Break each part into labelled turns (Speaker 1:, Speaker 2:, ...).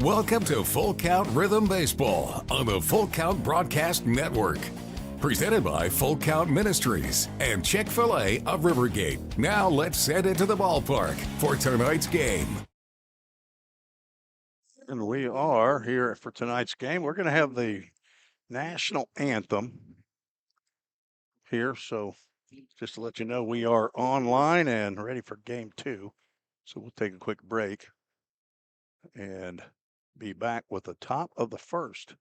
Speaker 1: Welcome to Full Count Rhythm Baseball on the Full Count Broadcast Network. Presented by Full Count Ministries and Chick-fil-A of Rivergate. Now let's head into the ballpark for tonight's game.
Speaker 2: And we are here for tonight's game. We're going to have the national anthem here. So just to let you know, we are online and ready for game 2. So we'll take a quick break and be back with the top of the first.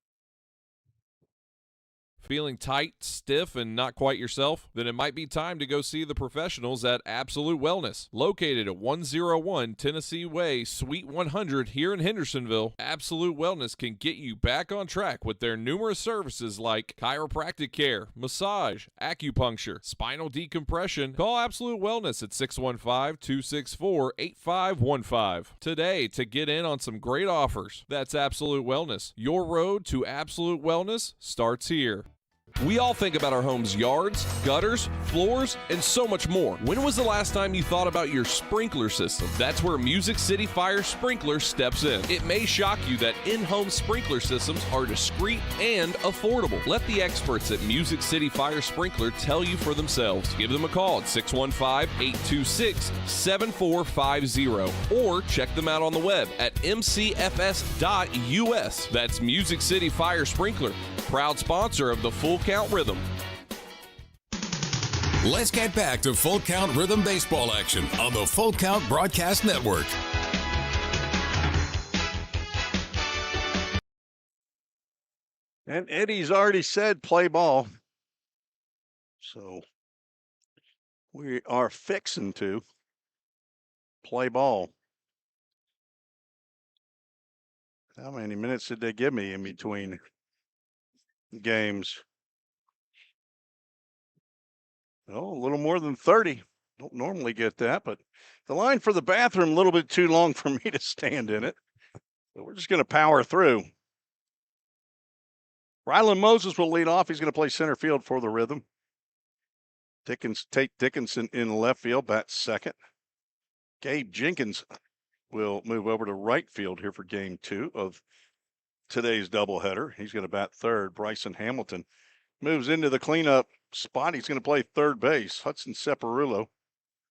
Speaker 3: Feeling tight, stiff, and not quite yourself? Then it might be time to go see the professionals at Absolute Wellness. Located at 101 Tennessee Way, Suite 100 here in Hendersonville, Absolute Wellness can get you back on track with their numerous services like chiropractic care, massage, acupuncture, spinal decompression. Call Absolute Wellness at 615-264-8515 today to get in on some great offers. That's Absolute Wellness. Your road to absolute wellness starts here. We all think about our home's yards, gutters, floors, and so much more. When was the last time you thought about your sprinkler system? That's where Music City Fire Sprinkler steps in. It may shock you that in-home sprinkler systems are discreet and affordable. Let the experts at Music City Fire Sprinkler tell you for themselves. Give them a call at 615-826-7450 or check them out on the web at mcfs.us. That's Music City Fire Sprinkler, proud sponsor of the Full Count Rhythm.
Speaker 1: Let's get back to Full Count Rhythm Baseball action on the Full Count Broadcast Network.
Speaker 2: And Eddie's already said play ball. So we are fixing to play ball. How many minutes did they give me in between games? Oh, a little more than 30. Don't normally get that, but the line for the bathroom a little bit too long for me to stand in it. So we're just going to power through. Rylan Moses will lead off. He's going to play center field for the Rhythm. Tate Dickinson in left field, bats second. Gabe Jenkins will move over to right field here for game 2 of today's doubleheader. He's going to bat third. Bryson Hamilton moves into the cleanup spot. He's going to play third base. Hudson Separullo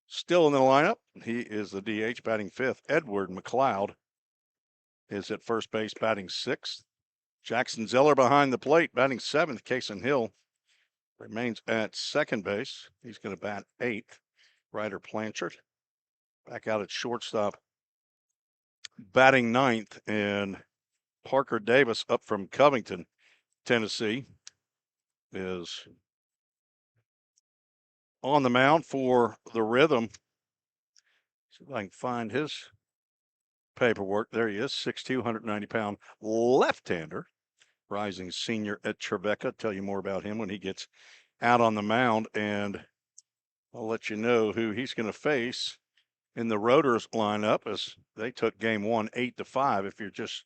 Speaker 2: still in the lineup. He is the DH batting fifth. Edward McLeod is at first base batting sixth. Jackson Zeller behind the plate batting seventh. Kason Hill remains at second base. He's going to bat eighth. Ryder Blanchard back out at shortstop batting ninth. And Parker Davis up from Covington, Tennessee, is on the mound for the Rhythm. See if I can find his paperwork. There he is, 6'2", 190-pound left-hander, rising senior at Trevecca. Tell you more about him when he gets out on the mound, and I'll let you know who he's going to face in the Rotors lineup as they took game 1 8-5 if you're just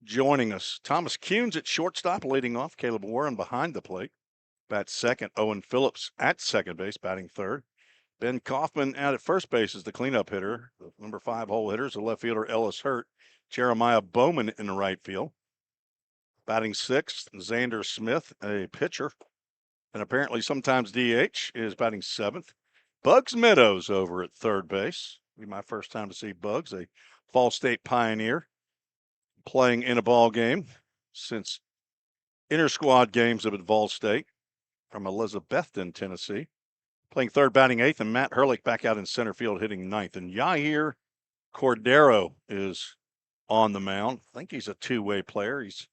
Speaker 2: joining us. Thomas Kuhns at shortstop leading off. Caleb Warren behind the plate. Bats second. Owen Phillips at second base, batting third. Ben Kaufman out at first base is the cleanup hitter. The number 5 hole hitters, the left fielder Ellis Hurt. Jeremiah Bowman in the right field. Batting sixth, Xander Smith, a pitcher, and apparently sometimes DH, is batting seventh. Bugs Meadows over at third base. It'll be my first time to see Bugs, a Fall State Pioneer, playing in a ball game since inter-squad games up at Vol State from Elizabethton, Tennessee. Playing third, batting eighth, and Matt Herlick back out in center field hitting ninth. And Yair Cordero is on the mound. I think he's a two-way player. He's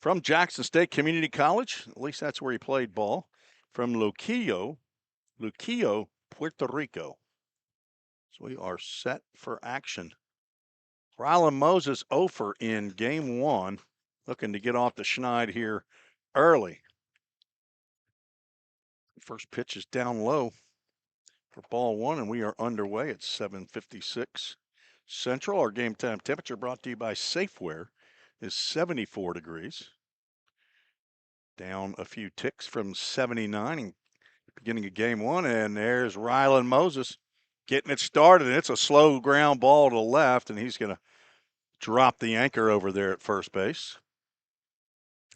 Speaker 2: from Jackson State Community College. At least that's where he played ball. From Luquillo, Puerto Rico. So we are set for action. Rylan Moses 0 in game 1, looking to get off the schneid here early. First pitch is down low for ball 1, and we are underway at 7:56 Central. Our game time temperature brought to you by Safeware is 74 degrees. Down a few ticks from 79 in the beginning of game 1, and there's Rylan Moses getting it started. And it's a slow ground ball to left, and he's going to drop the anchor over there at first base.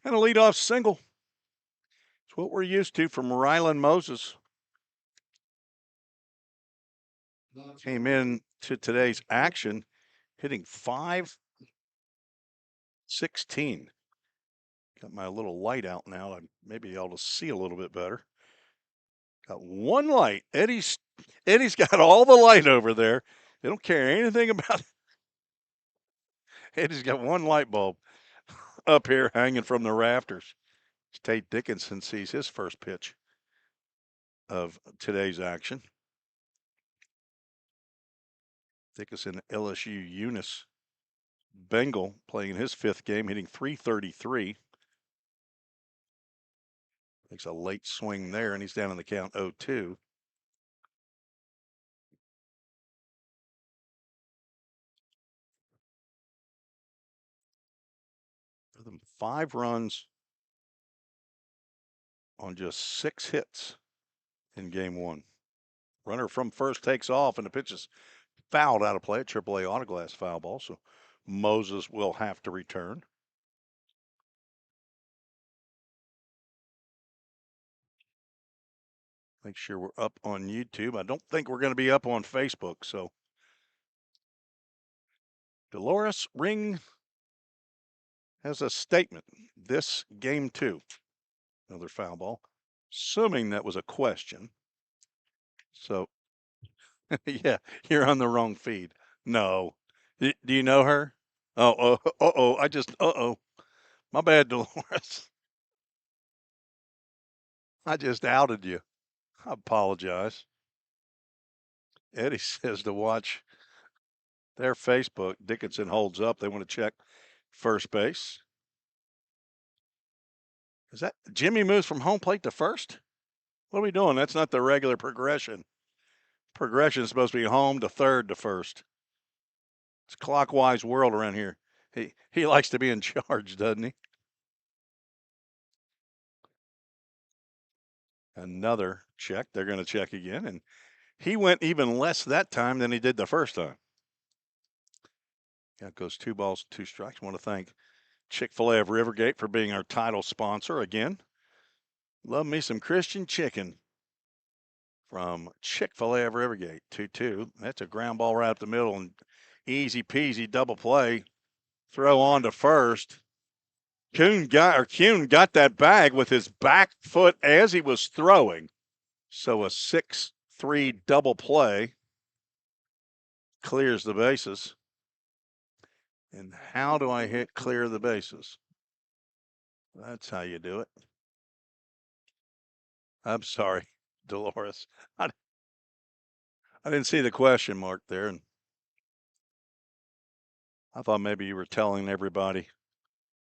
Speaker 2: And a leadoff single. It's what we're used to from Rylan Moses. Came in to today's action hitting .516. Got my little light out now. I maybe able to see a little bit better. Got one light. Eddie's got all the light over there. They don't care anything about it. Eddie's got one light bulb up here hanging from the rafters. Tate Dickinson sees his first pitch of today's action. Dickinson, LSU Eunice Bengal, playing his fifth game, hitting .333. Makes a late swing there, and he's down in the count 0-2. For them, 5 runs on just 6 hits in game 1. Runner from first takes off, and the pitch is fouled out of play. A AAA autoglass foul ball, so Moses will have to return. Make sure we're up on YouTube. I don't think we're going to be up on Facebook, so Dolores Ring has a statement. This game 2, another foul ball, assuming that was a question. So, yeah, you're on the wrong feed. No. Do you know her? Oh, my bad, Dolores. I just outed you. I apologize. Eddie says to watch their Facebook. Dickinson holds up. They want to check first base. Is that Jimmy moves from home plate to first? What are we doing? That's not the regular progression. Progression is supposed to be home to third to first. It's a clockwise world around here. He likes to be in charge, doesn't he? Another check. They're going to check again, and he went even less that time than he did the first time. That goes 2 balls, 2 strikes. I want to thank Chick-fil-A of Rivergate for being our title sponsor again. Love me some Christian chicken from Chick-fil-A of Rivergate. 2-2. That's a ground ball right up the middle and easy peasy double play. Throw on to first. Kuhn got that bag with his back foot as he was throwing. So a 6-3 double play clears the bases. And how do I hit clear the bases? That's how you do it. I'm sorry, Dolores. I didn't see the question mark there, and I thought maybe you were telling everybody,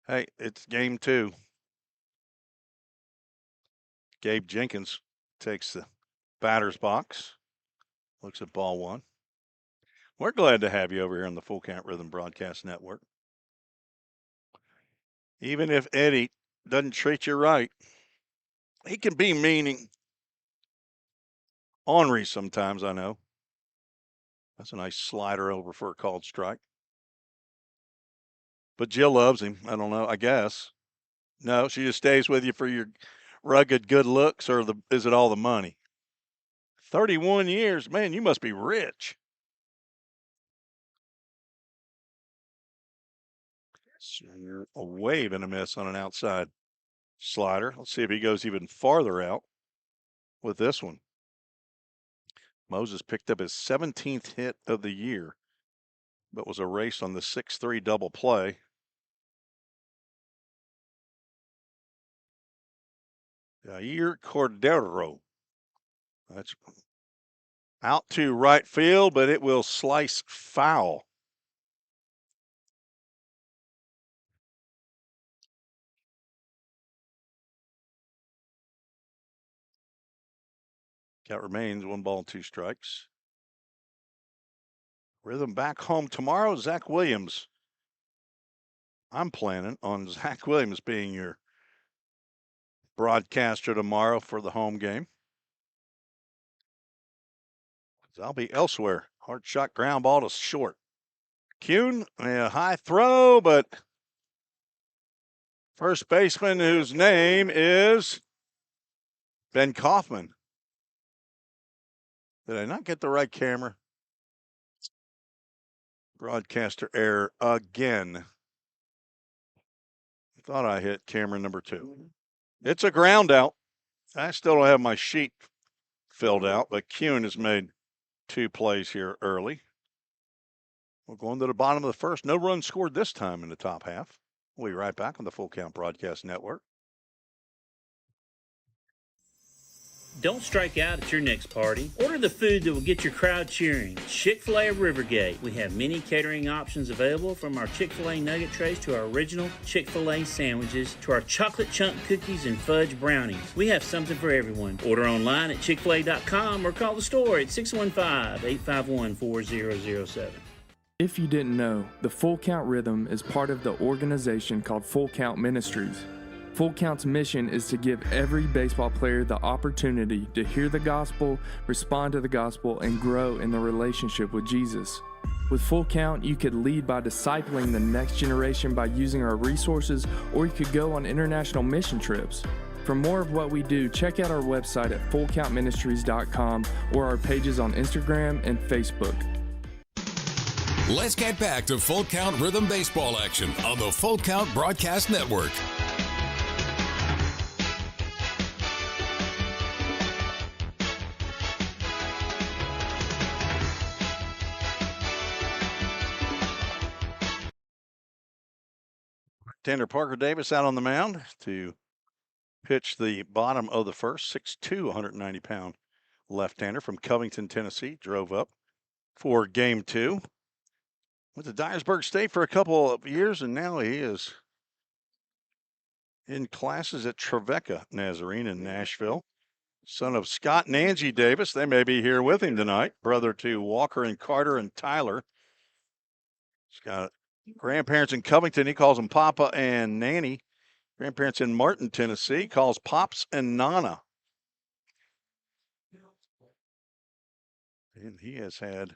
Speaker 2: hey, it's game 2. Gabe Jenkins takes the batter's box, looks at ball 1. We're glad to have you over here on the Full Count Rhythm Broadcast Network. Even if Eddie doesn't treat you right, he can be meaning ornery sometimes, I know. That's a nice slider over for a called strike. But Jill loves him. I don't know, I guess. No, she just stays with you for your rugged good looks, or is it all the money? 31 years, man, you must be rich. A wave and a miss on an outside slider. Let's see if he goes even farther out with this one. Moses picked up his 17th hit of the year, but was erased on the 6-3 double play. Jair Cordero. That's out to right field, but it will slice foul. Count remains 1 ball, 2 strikes. Rhythm back home tomorrow. Zach Williams. I'm planning on Zach Williams being your broadcaster tomorrow for the home game. I'll be elsewhere. Hard shot ground ball to short. Kuhn, a high throw, but first baseman, whose name is Ben Kaufman. Did I not get the right camera? Broadcaster error again. Thought I hit camera number 2. It's a ground out. I still don't have my sheet filled out, but Kuhn has made 2 plays here early. We're going to the bottom of the first. No runs scored this time in the top half. We'll be right back on the Full Count Broadcast Network.
Speaker 4: Don't strike out at your next party. Order the food that will get your crowd cheering. Chick-fil-A of Rivergate. We have many catering options available, from our Chick-fil-A nugget trays to our original Chick-fil-A sandwiches to our chocolate chunk cookies and fudge brownies. We have something for everyone. Order online at chickfil-a.com or call the store at 615-851-4007.
Speaker 5: If you didn't know, the Full Count Rhythm is part of the organization called Full Count Ministries. Full Count's mission is to give every baseball player the opportunity to hear the gospel, respond to the gospel, and grow in the relationship with Jesus. With Full Count, you could lead by discipling the next generation by using our resources, or you could go on international mission trips. For more of what we do, check out our website at fullcountministries.com or our pages on Instagram and Facebook.
Speaker 1: Let's get back to Full Count Rhythm Baseball action on the Full Count Broadcast Network.
Speaker 2: Tender Parker Davis out on the mound to pitch the bottom of the first. 6'2", 190-pound left-hander from Covington, Tennessee. Drove up for game 2. Went to Dyersburg State for a couple of years, and now he is in classes at Trevecca Nazarene in Nashville. Son of Scott and Angie Davis. They may be here with him tonight. Brother to Walker and Carter and Tyler. He's got grandparents in Covington. He calls them Papa and Nanny. Grandparents in Martin, Tennessee. Calls Pops and Nana. And he has had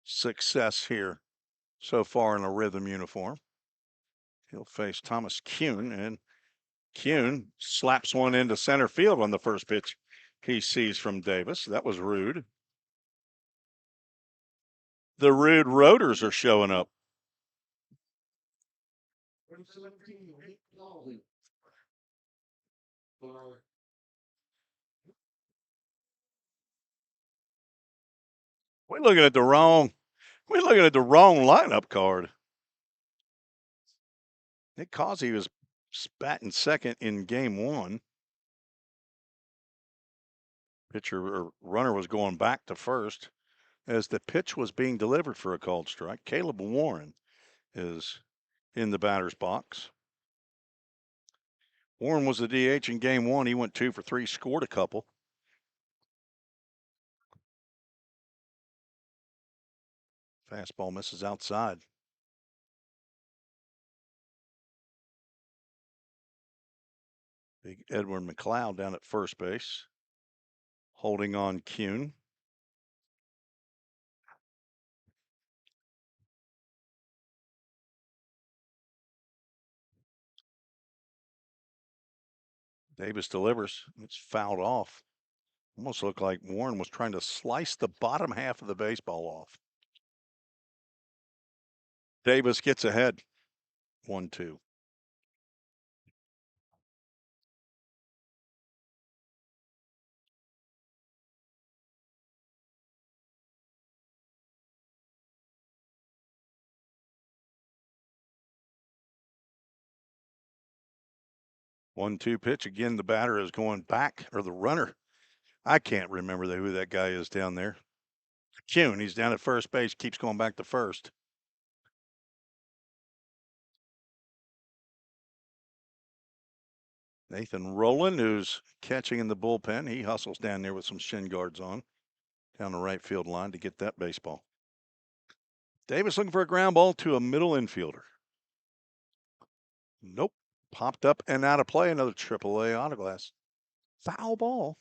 Speaker 2: success here so far in a Rhythm uniform. He'll face Thomas Kuhn, and Kuhn slaps one into center field on the first pitch he sees from Davis. That was rude. The rude rotors are showing up. We're looking at the wrong lineup card. Nick Causey was batting second in game 1. Pitcher or runner was going back to first as the pitch was being delivered for a called strike. Caleb Warren is in the batter's box. Warren was the DH in game 1. He went 2 for 3, scored a couple. Fastball misses outside. Big Edward McLeod down at first base, holding on Kuhn. Davis delivers. It's fouled off. Almost looked like Warren was trying to slice the bottom half of the baseball off. Davis gets ahead. 1-2. One-two pitch. Again, the batter is going back, or the runner. I can't remember who that guy is down there. Kuhn, he's down at first base, keeps going back to first. Nathan Rowland, who's catching in the bullpen, he hustles down there with some shin guards on down the right field line to get that baseball. Davis looking for a ground ball to a middle infielder. Nope. Popped up and out of play. Another AAA autoglass. Foul ball.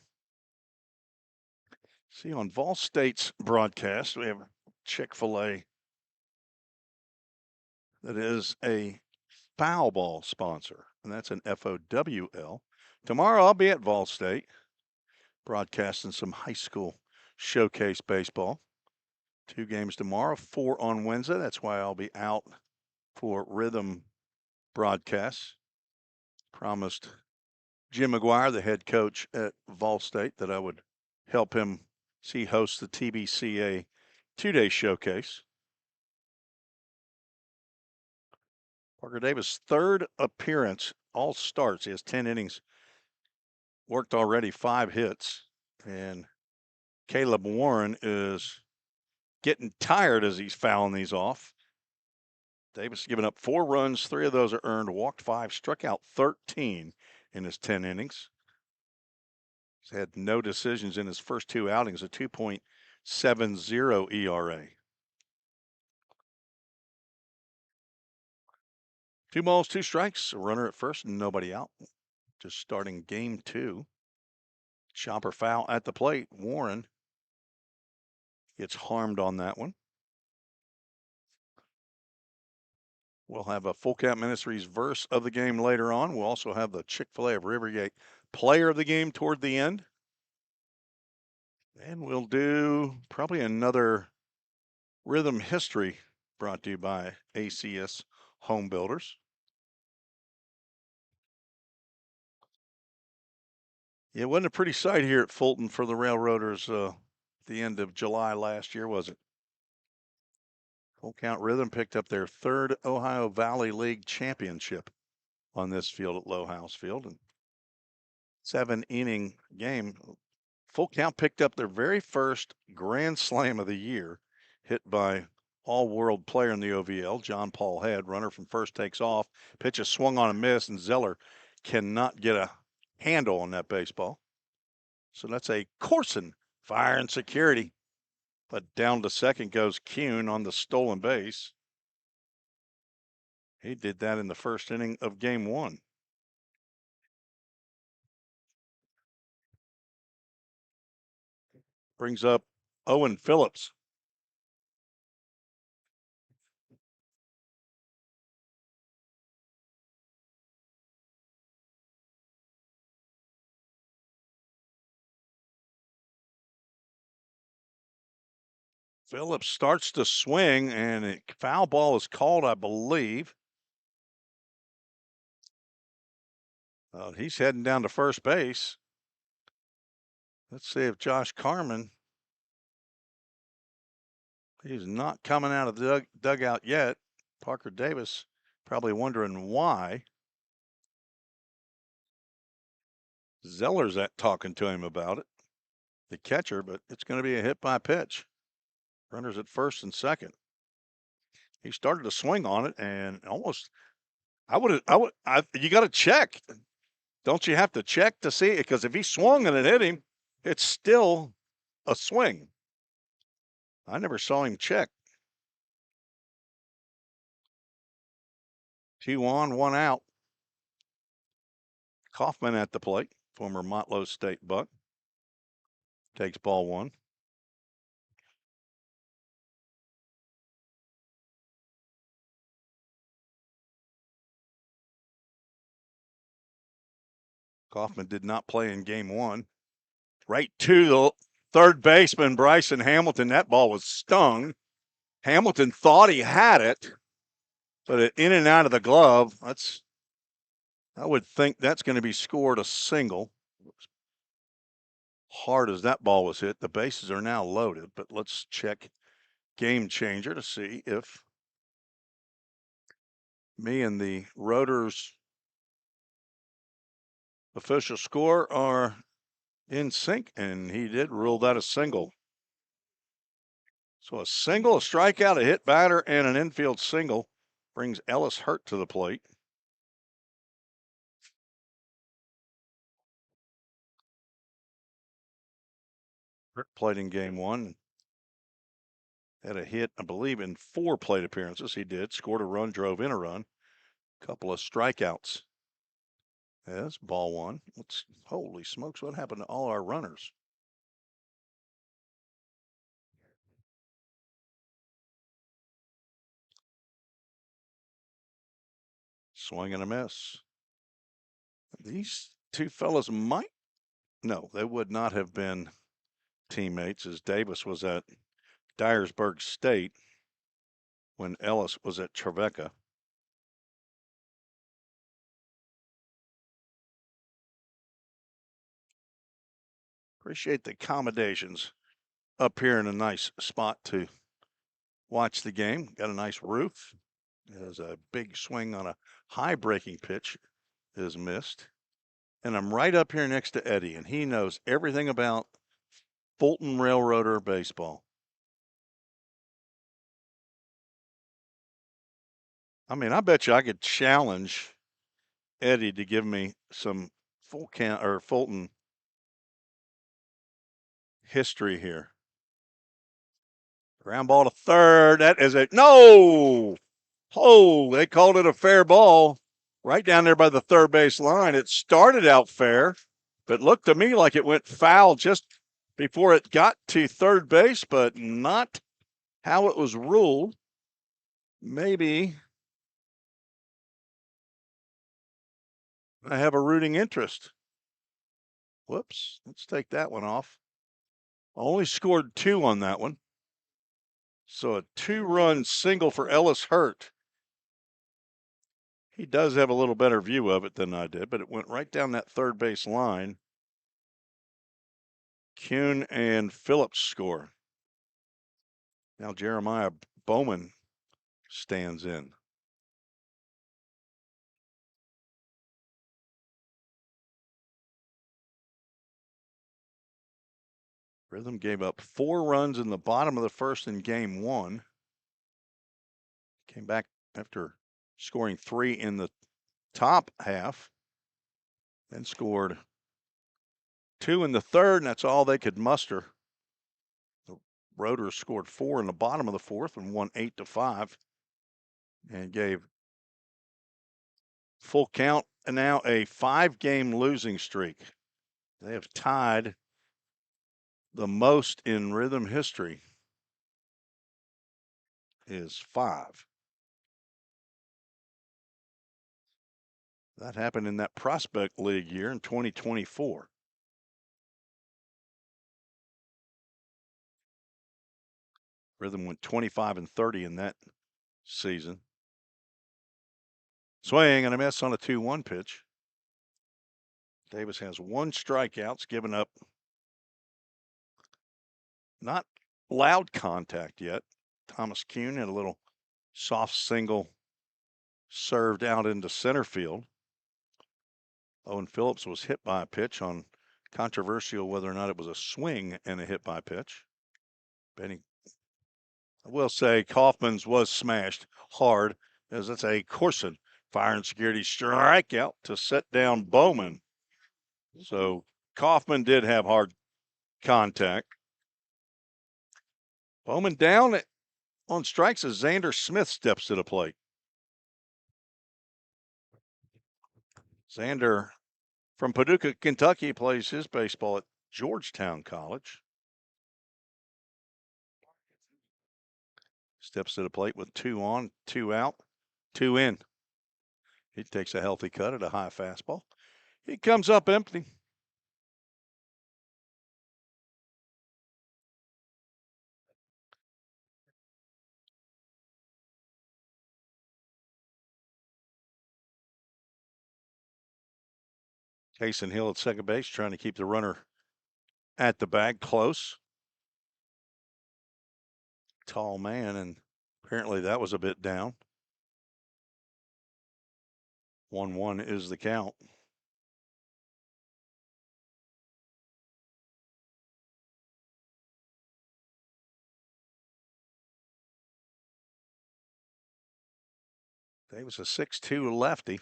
Speaker 2: See, on Vol State's broadcast, we have Chick-fil-A that is a foul ball sponsor, and that's an FOWL. Tomorrow I'll be at Vol State broadcasting some high school showcase baseball. 2 games tomorrow, 4 on Wednesday. That's why I'll be out for rhythm broadcasts. Promised Jim McGuire, the head coach at Vol State, that I would help him see host the TBCA 2-day showcase. Parker Davis, 3rd appearance, all starts. He has 10 innings, worked already 5 hits. And Caleb Warren is getting tired as he's fouling these off. Davis giving up 4 runs, 3 of those are earned, walked 5, struck out 13 in his 10 innings. He's had no decisions in his first 2 outings, a 2.70 ERA. 2 balls, 2 strikes, a runner at first, nobody out. Just starting game 2. Chopper foul at the plate. Warren gets harmed on that one. We'll have a Full Count Ministries verse of the game later on. We'll also have the Chick-fil-A of Rivergate player of the game toward the end. And we'll do probably another rhythm history brought to you by ACS Home Builders. It wasn't a pretty sight here at Fulton for the Railroaders at the end of July last year, was it? Full Count Rhythm picked up their 3rd Ohio Valley League championship on this field at Low House Field. And 7-inning game. Full Count picked up their very first grand slam of the year, hit by all-world player in the OVL, John Paul Head. Runner from first takes off. Pitch is swung on a miss, and Zeller cannot get a handle on that baseball. So that's a Corson fire and security. But down to second goes Kuhn on the stolen base. He did that in the first inning of game 1. Brings up Owen Phillips. Phillips starts to swing, and a foul ball is called, I believe. He's heading down to first base. Let's see if Josh Carmen. He's not coming out of the dugout yet. Parker Davis probably wondering why. Zeller's talking to him about it, the catcher, but it's going to be a hit by pitch. Runners at first and second. He started to swing on it and almost. You got to check. Don't you have to check to see it? Because if he swung and it hit him, it's still a swing. I never saw him check. 2 on, 1 out. Kaufman at the plate, former Motlow State Buck. Takes ball 1. Kaufman did not play in game 1. Right to the third baseman, Bryson Hamilton. That ball was stung. Hamilton thought he had it, but in and out of the glove. I would think that's going to be scored a single. Hard as that ball was hit. The bases are now loaded, but let's check Game Changer to see if me and the Rotors official score are in sync, and he did rule that a single. So a single, a strikeout, a hit batter, and an infield single brings Ellis Hurt to the plate. Hurt played in game 1. Had a hit, I believe, in 4 plate appearances. He did. Scored a run, drove in a run. Couple of strikeouts. Yes, ball 1. Holy smokes, what happened to all our runners? Swing and a miss. These two fellas no, they would not have been teammates, as Davis was at Dyersburg State when Ellis was at Trevecca. Appreciate the accommodations up here in a nice spot to watch the game. Got a nice roof. There's a big swing on a high breaking pitch is missed. And I'm right up here next to Eddie, and he knows everything about Fulton Railroader baseball. I mean, I bet you I could challenge Eddie to give me some Fulton history here. Ground ball to third. That is no! Oh, they called it a fair ball right down there by the third base line. It started out fair, but looked to me like it went foul just before it got to third base, but not how it was ruled. Maybe I have a rooting interest. Whoops, let's take that one off. I only scored 2 on that one. So a 2-run single for Ellis Hurt. He does have a little better view of it than I did, but it went right down that third base line. Kuhn and Phillips score. Now Jeremiah Bowman stands in. Rhythm gave up 4 runs in the bottom of the first in game 1. Came back after scoring 3 in the top half. Then scored 2 in the third, and that's all they could muster. The Roaders scored 4 in the bottom of the fourth and won 8-5, and gave Full Count and now a 5-game losing streak. They have tied the most in Rhythm history, is 5. That happened in that Prospect League year in 2024. Rhythm went 25-30 in that season. Swing and a miss on a 2-1 pitch. Davis has 1 strikeout, given up not loud contact yet. Thomas Kuhn had a little soft single served out into center field. Owen Phillips was hit by a pitch on controversial whether or not it was a swing and a hit by pitch. Benny, I will say Kaufman's was smashed hard, as it's a Corson fire and security strikeout to set down Bowman. So Kaufman did have hard contact. Bowman down on strikes as Xander Smith steps to the plate. Xander from Paducah, Kentucky, plays his baseball at Georgetown College. Steps to the plate with 2 on, 2 out, 2 in. He takes a healthy cut at a high fastball. He comes up empty. Jason Hill at second base, trying to keep the runner at the bag close. Tall man, and apparently that was a bit down. 1-1 is the count. Davis a 6'2" lefty.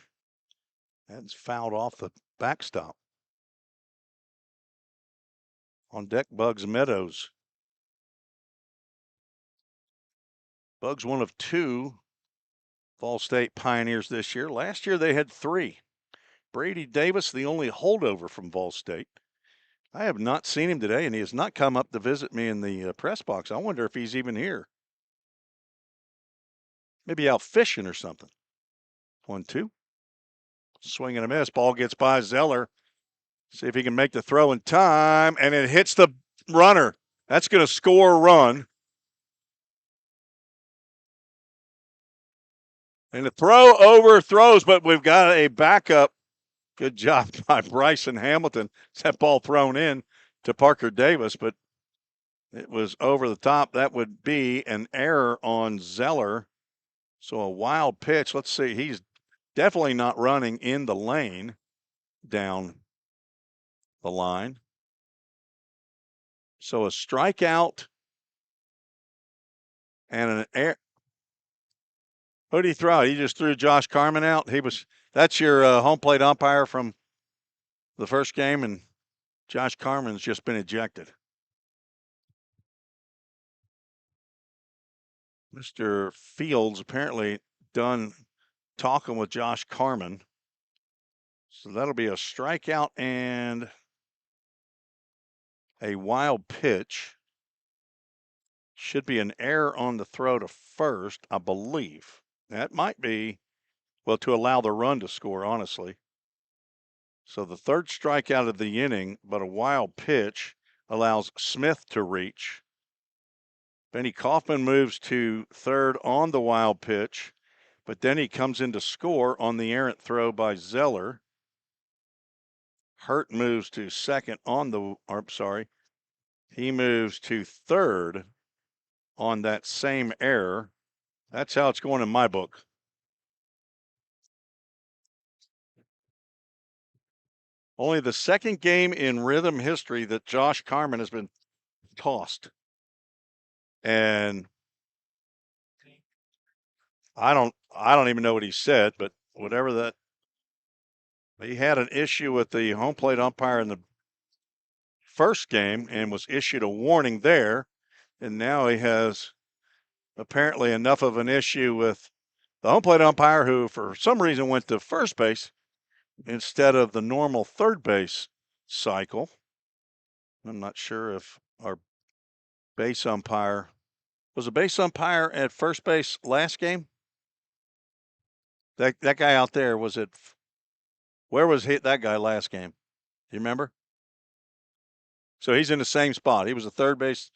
Speaker 2: That's fouled off the backstop. On deck, Bugs Meadows. Bugs one of 2 Fall State Pioneers this year. Last year they had 3. Brady Davis, the only holdover from Vol State. I have not seen him today, and he has not come up to visit me in the press box. I wonder if he's even here. Maybe out fishing or something. 1-2. Swing and a miss. Ball gets by Zeller. See if he can make the throw in time, and it hits the runner. That's going to score a run. And the throw overthrows, but we've got a backup. Good job by Bryson Hamilton. That ball thrown in to Parker Davis, but it was over the top. That would be an error on Zeller. So a wild pitch. Let's see. He's definitely not running in the lane down the line. So a strikeout and an error. Who did he throw? He just threw Josh Carman out. That's your home plate umpire from the first game, and Josh Carman's just been ejected. Mr. Fields apparently done talking with Josh Carman. So that'll be a strikeout and a wild pitch. Should be an error on the throw to first, I believe. That might be, well, to allow the run to score, honestly. So the third strikeout of the inning, but a wild pitch allows Smith to reach. Benny Kaufman moves to third on the wild pitch, but then he comes in to score on the errant throw by Zeller. Hurt moves to second on the, he moves to third on that same error. That's how it's going in my book. Only the second game in Rhythm history that Josh Carman has been tossed. And I don't even know what he said, but whatever that, he had an issue with the home plate umpire in the first game and was issued a warning there. And now he has apparently enough of an issue with the home plate umpire, who for some reason went to first base instead of the normal third base cycle. I'm not sure if our base umpire was a base umpire at first base last game. That guy out there, was it? Where was that guy last game? Do you remember? So he's in the same spot. He was a third base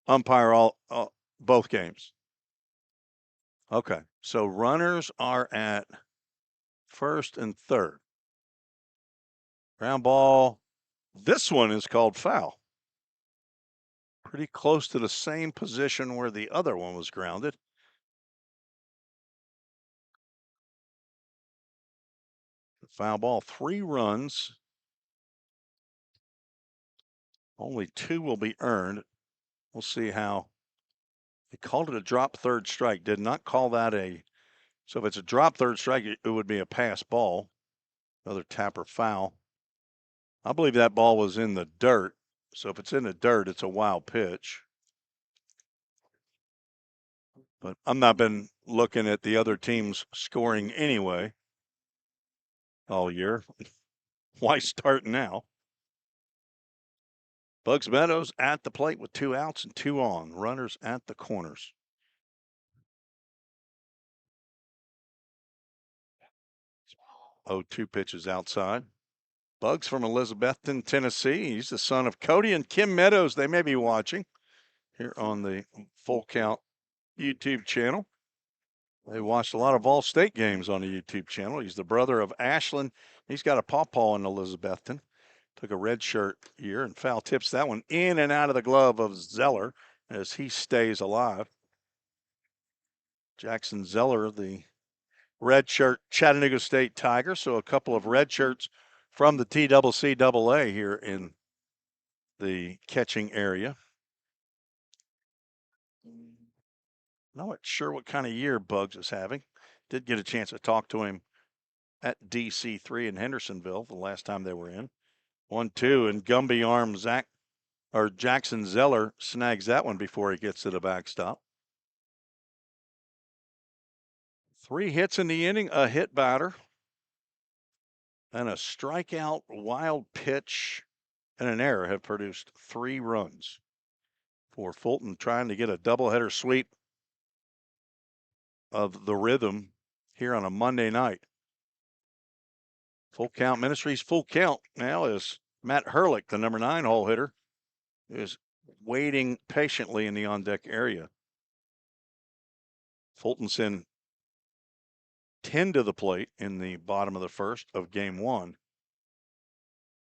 Speaker 2: umpire both games. Okay, so runners are at first and third. Ground ball. This one is called foul. Pretty close to the same position where the other one was grounded. Foul ball, 3 runs. Only 2 will be earned. We'll see how. They called it a drop third strike. Did not call that a. So if it's a drop third strike, it would be a pass ball. Another tapper foul. I believe that ball was in the dirt. So if it's in the dirt, it's a wild pitch. But I've not been looking at the other team's scoring anyway all year. Why start now? Bugs Meadows at the plate with 2 outs and 2 on. Runners at the corners. Oh, 2 pitches outside. Bugs from Elizabethton, Tennessee. He's the son of Cody and Kim Meadows. They may be watching here on the Full Count YouTube channel. They watched a lot of All-State games on the YouTube channel. He's the brother of Ashlyn. He's got a pawpaw in Elizabethton. Took a red shirt year and foul tips that one in and out of the glove of Zeller as he stays alive. Jackson Zeller, the red shirt Chattanooga State Tiger. So a couple of red shirts from the TCCAA here in the catching area. Not sure what kind of year Bugs is having. Did get a chance to talk to him at DC3 in Hendersonville the last time they were in. 1-2, and Gumby arm Jackson Zeller snags that one before he gets to the backstop. 3 hits in the inning, a hit batter, and a strikeout, wild pitch, and an error have produced 3 runs for Fulton, trying to get a doubleheader sweep of the Rhythm here on a Monday night. Full Count Ministries, full count now is Matt Herlick, the number 9 hole hitter, is waiting patiently in the on deck area. Fulton's in 10 to the plate in the bottom of the first of game 1.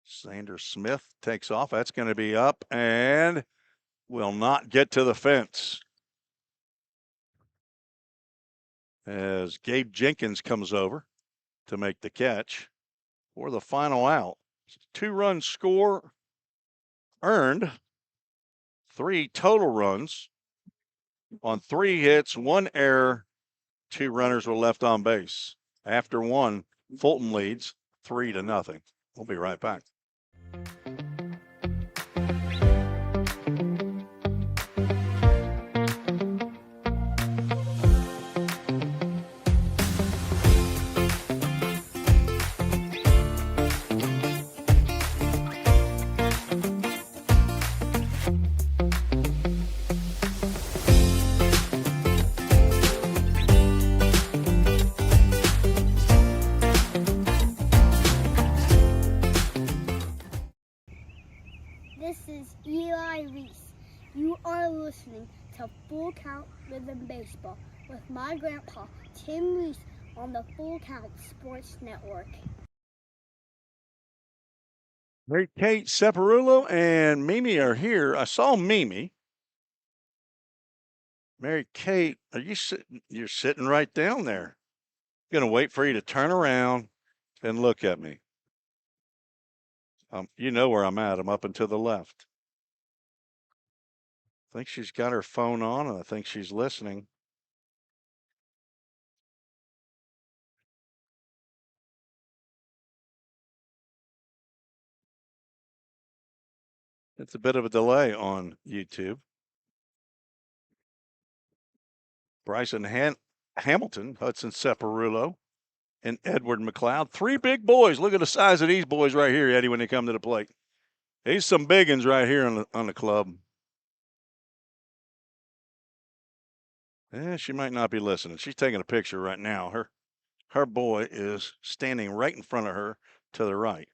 Speaker 2: Sanders Smith takes off. That's going to be up and will not get to the fence. As Gabe Jenkins comes over to make the catch for the final out. 2-run score earned, 3 total runs on 3 hits, 1 error, 2 runners were left on base. After 1, Fulton leads 3-0. We'll be right back.
Speaker 6: This is Eli Reese. You are listening to Full Count Rhythm Baseball with my grandpa, Tim Reese, on the Full Count Sports Network.
Speaker 2: Mary Kate Separulo and Mimi are here. I saw Mimi. Mary Kate, are you sitting? You're sitting right down there. I'm going to wait for you to turn around and look at me. You know where I'm at. I'm up and to the left. I think she's got her phone on, and I think she's listening. It's a bit of a delay on YouTube. Bryson Hamilton, Hudson Separulo, and Edward McLeod. 3 big boys. Look at the size of these boys right here, Eddie, when they come to the plate. These some big ones right here on the club. She might not be listening. She's taking a picture right now. Her boy is standing right in front of her to the right.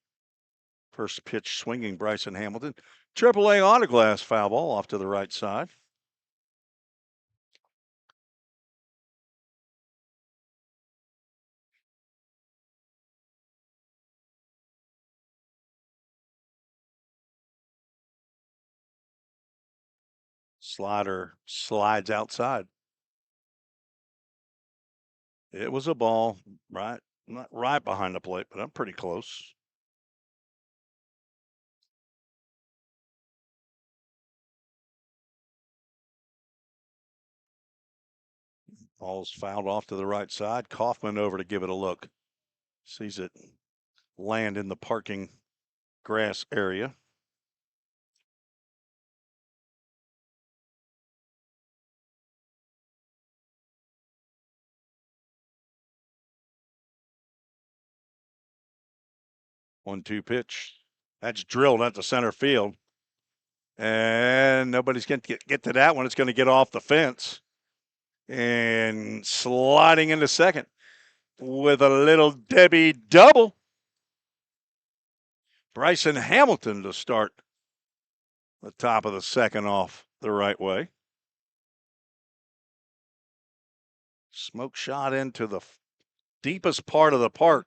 Speaker 2: First pitch swinging Bryson Hamilton. AAA autoglass foul ball off to the right side. Slider slides outside. It was a ball, right? Not right behind the plate, but I'm pretty close. Ball's fouled off to the right side. Kaufman over to give it a look. Sees it land in the parking grass area. One-two pitch. That's drilled at the center field. And nobody's going to get to that one. It's going to get off the fence. And sliding into second with a little Debbie double. Bryson Hamilton to start the top of the second off the right way. Smoke shot into the deepest part of the park.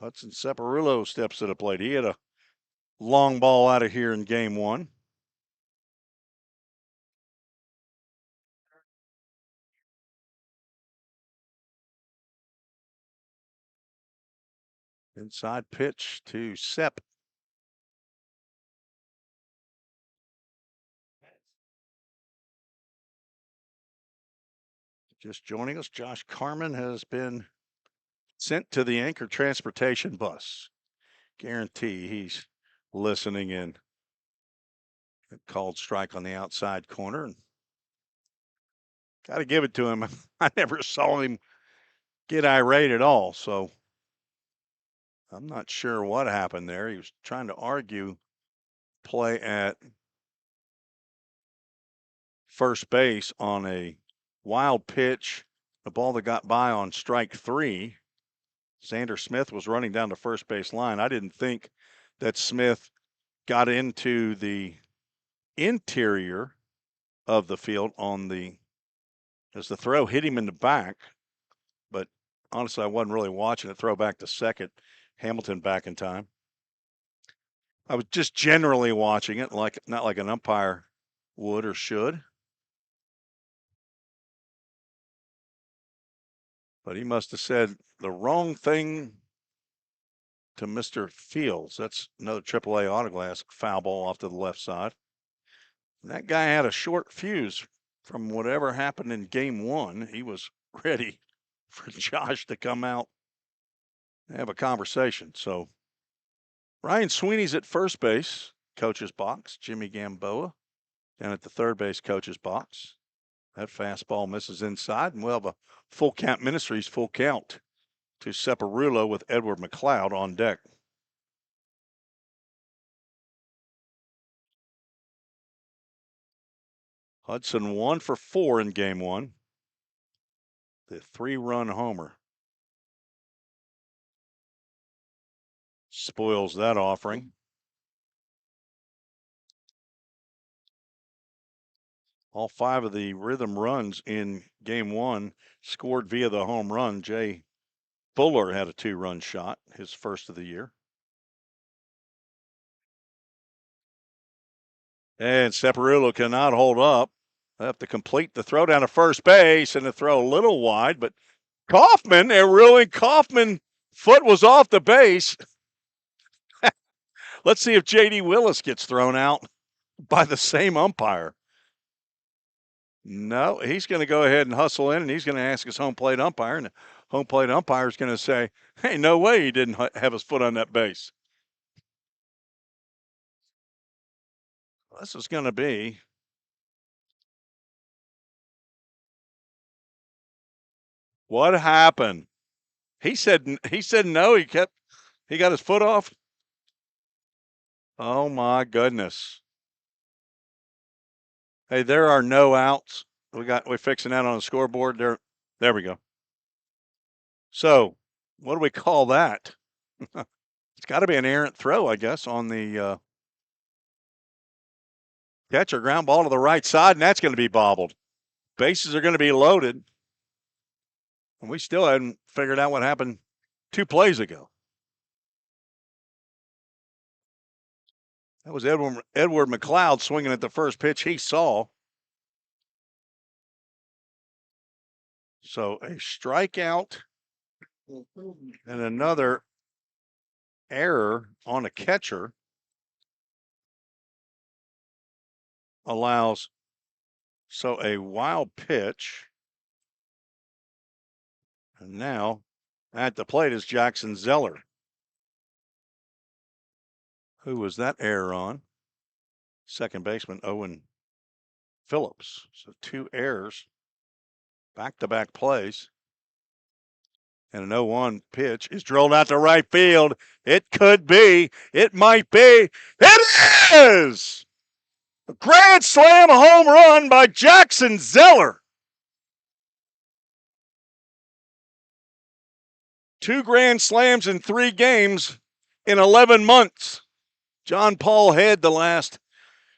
Speaker 2: Hudson Separulo steps to the plate. He had a long ball out of here in game 1. Inside pitch to Sepp. Just joining us, Josh Carmen has been sent to the Anchor Transportation bus. Guarantee he's listening in. Called strike on the outside corner. And got to give it to him. I never saw him get irate at all, so I'm not sure what happened there. He was trying to argue play at first base on a wild pitch the ball that got by on strike 3. Xander Smith was running down the first base line. I didn't think that Smith got into the interior of the field as the throw hit him in the back. But honestly, I wasn't really watching it. Throw back to second. Hamilton back in time. I was just generally watching it, not like an umpire would or should. But he must have said the wrong thing to Mr. Fields. That's another AAA autoglass foul ball off to the left side. And that guy had a short fuse from whatever happened in game 1. He was ready for Josh to come out and have a conversation. So Ryan Sweeney's at first base, coach's box. Jimmy Gamboa down at the third base coach's box. That fastball misses inside, and we'll have a Full Count Ministries full count to Separulo with Edward McLeod on deck. Hudson 1 for 4 in game 1. The 3-run homer spoils that offering. All 5 of the rhythm runs in game 1 scored via the home run. Jay Fuller had a 2-run shot, his first of the year. And Separulo cannot hold up. They have to complete the throw down to first base, and the throw a little wide, but Kaufman foot was off the base. Let's see if J.D. Willis gets thrown out by the same umpire. No, he's going to go ahead and hustle in, and he's going to ask his home plate umpire, and the home plate umpire is going to say, hey, no way he didn't have his foot on that base. This is going to be what happened. He said no. He got his foot off. Oh my goodness. Hey, there are no outs. We're fixing that on the scoreboard. There we go. So, what do we call that? It's got to be an errant throw, I guess, on the catcher. Ground ball to the right side, and that's going to be bobbled. Bases are going to be loaded. And we still hadn't figured out what happened 2 plays ago. That was Edward McLeod swinging at the first pitch he saw. So a strikeout and another error on a catcher allows a wild pitch. And now at the plate is Jackson Zeller. Who was that error on? Second baseman Owen Phillips. So 2 errors, back-to-back plays. And an 0-1 pitch is drilled out to right field. It could be. It might be. It is! A grand slam home run by Jackson Zeller. 2 grand slams in 3 games in 11 months. John Paul Head, the last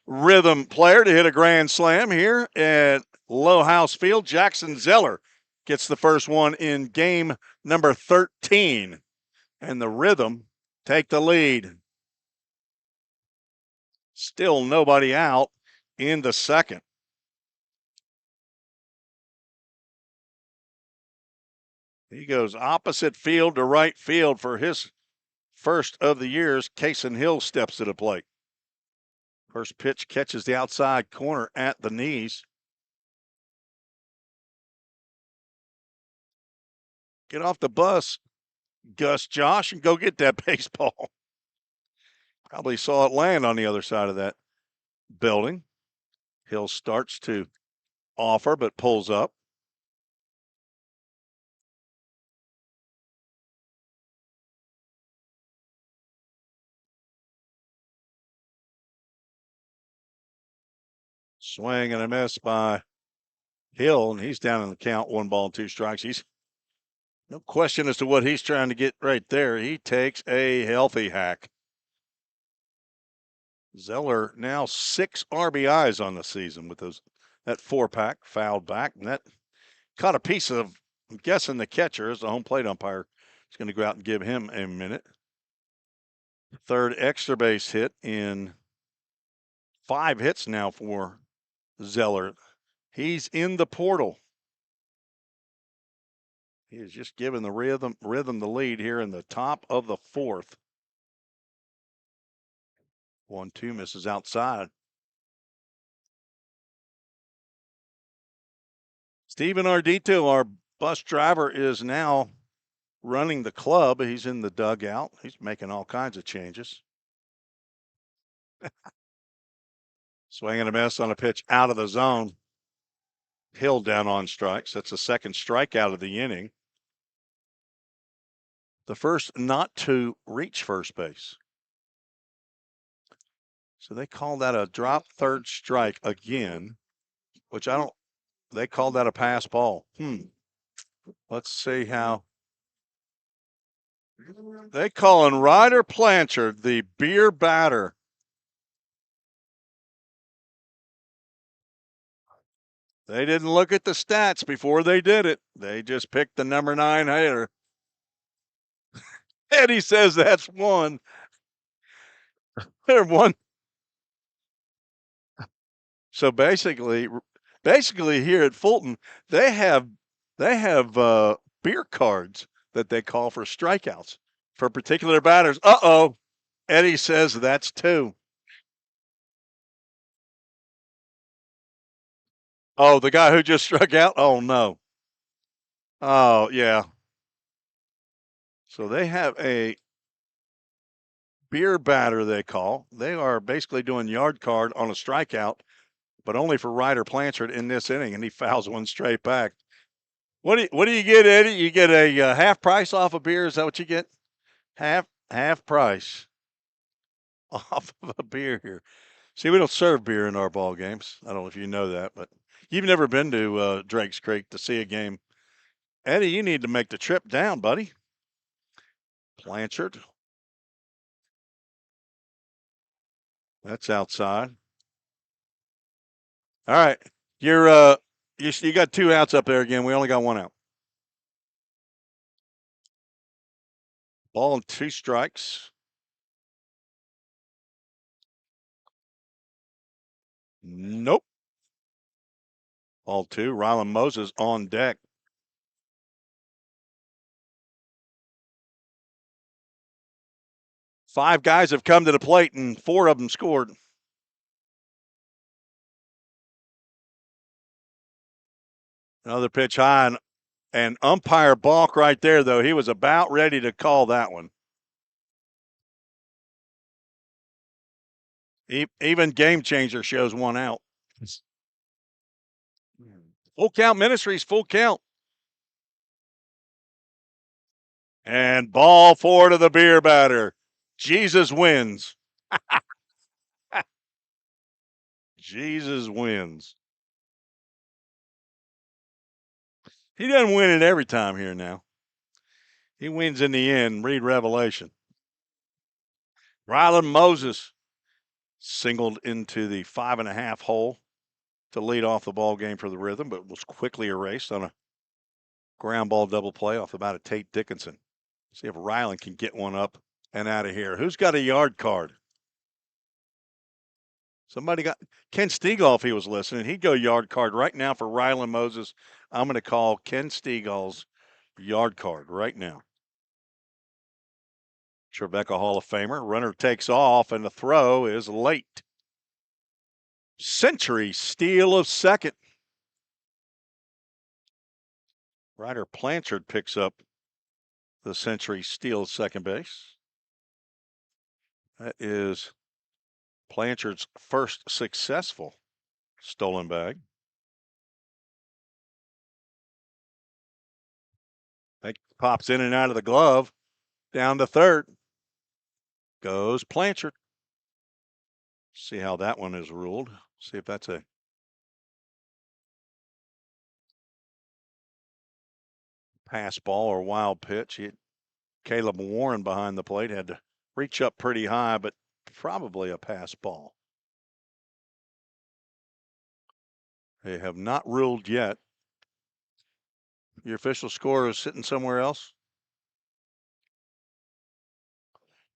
Speaker 2: rhythm player to hit a grand slam here at Low House Field. Jackson Zeller gets the first one in game number 13. And the Rhythm take the lead. Still nobody out in the second. He goes opposite field to right field for his first of the years. Kaysen Hill steps to the plate. First pitch catches the outside corner at the knees. Get off the bus, Gus Josh, and go get that baseball. Probably saw it land on the other side of that building. Hill starts to offer, but pulls up. Swing and a miss by Hill, and he's down in the count, 1 ball and 2 strikes. He's no question as to what he's trying to get right there. He takes a healthy hack. Zeller now 6 RBIs on the season with that 4-pack fouled back, and that caught a piece of, I'm guessing, the catcher as the home plate umpire is going to go out and give him a minute. Third extra base hit in 5 hits now for Zeller. He's in the portal. He is just giving the rhythm the lead here in the top of the 4th. 1-2 misses outside. Steven Ardito, our bus driver, is now running the club. He's in the dugout. He's making all kinds of changes. Swing and a miss on a pitch out of the zone. Hill down on strikes. That's the second strikeout of the inning. The first not to reach first base. So they call that a drop third strike again, which they called that a pass ball. Let's see how. They calling Ryder Blanchard the beer batter. They didn't look at the stats before they did it. They just picked the number 9 hitter. Eddie says that's one. They're one. So basically here at Fulton, they have beer cards that they call for strikeouts for particular batters. Uh-oh. Eddie says that's 2. Oh, the guy who just struck out? Oh, no. Oh, yeah. So they have a beer batter, they call. They are basically doing yard card on a strikeout, but only for Ryder Blanchard in this inning, and he fouls one straight back. What do you get, Eddie? You get a half price off a beer? Is that what you get? Half price off of a beer here. See, we don't serve beer in our ball games. I don't know if you know that, but you've never been to Drake's Creek to see a game. Eddie, you need to make the trip down, buddy. Blanchard. That's outside. All right. You're you got 2 outs up there again. We only got 1 out. Ball and 2 strikes. Nope. Ball 2. Rylan Moses on deck. Five guys have come to the plate, and 4 of them scored. Another pitch high, and umpire balk right there, though. He was about ready to call that one. Even Game Changer shows 1 out. Full Count Ministries, full count. And ball 4 to the beer batter. Jesus wins. Jesus wins. He doesn't win it every time here now. He wins in the end. Read Revelation. Rylan Moses singled into the 5.5 hole to lead off the ball game for the Rhythm, but was quickly erased on a ground ball double play off the bat of Tate Dickinson. See if Rylan can get one up and out of here. Who's got a yard card? Somebody got Ken Stegall, if he was listening. He'd go yard card right now for Rylan Moses. I'm going to call Ken Stegall's yard card right now. Trevecca Hall of Famer. Runner takes off, and the throw is late. Century steal of second. Ryder Blanchard picks up the Century steal of second base. That is Blanchard's first successful stolen bag. That pops in and out of the glove. Down to third. Goes Blanchard. See how that one is ruled. See if that's a pass ball or wild pitch. Caleb Warren behind the plate had to reach up pretty high, but probably a pass ball. They have not ruled yet. Your official score is sitting somewhere else.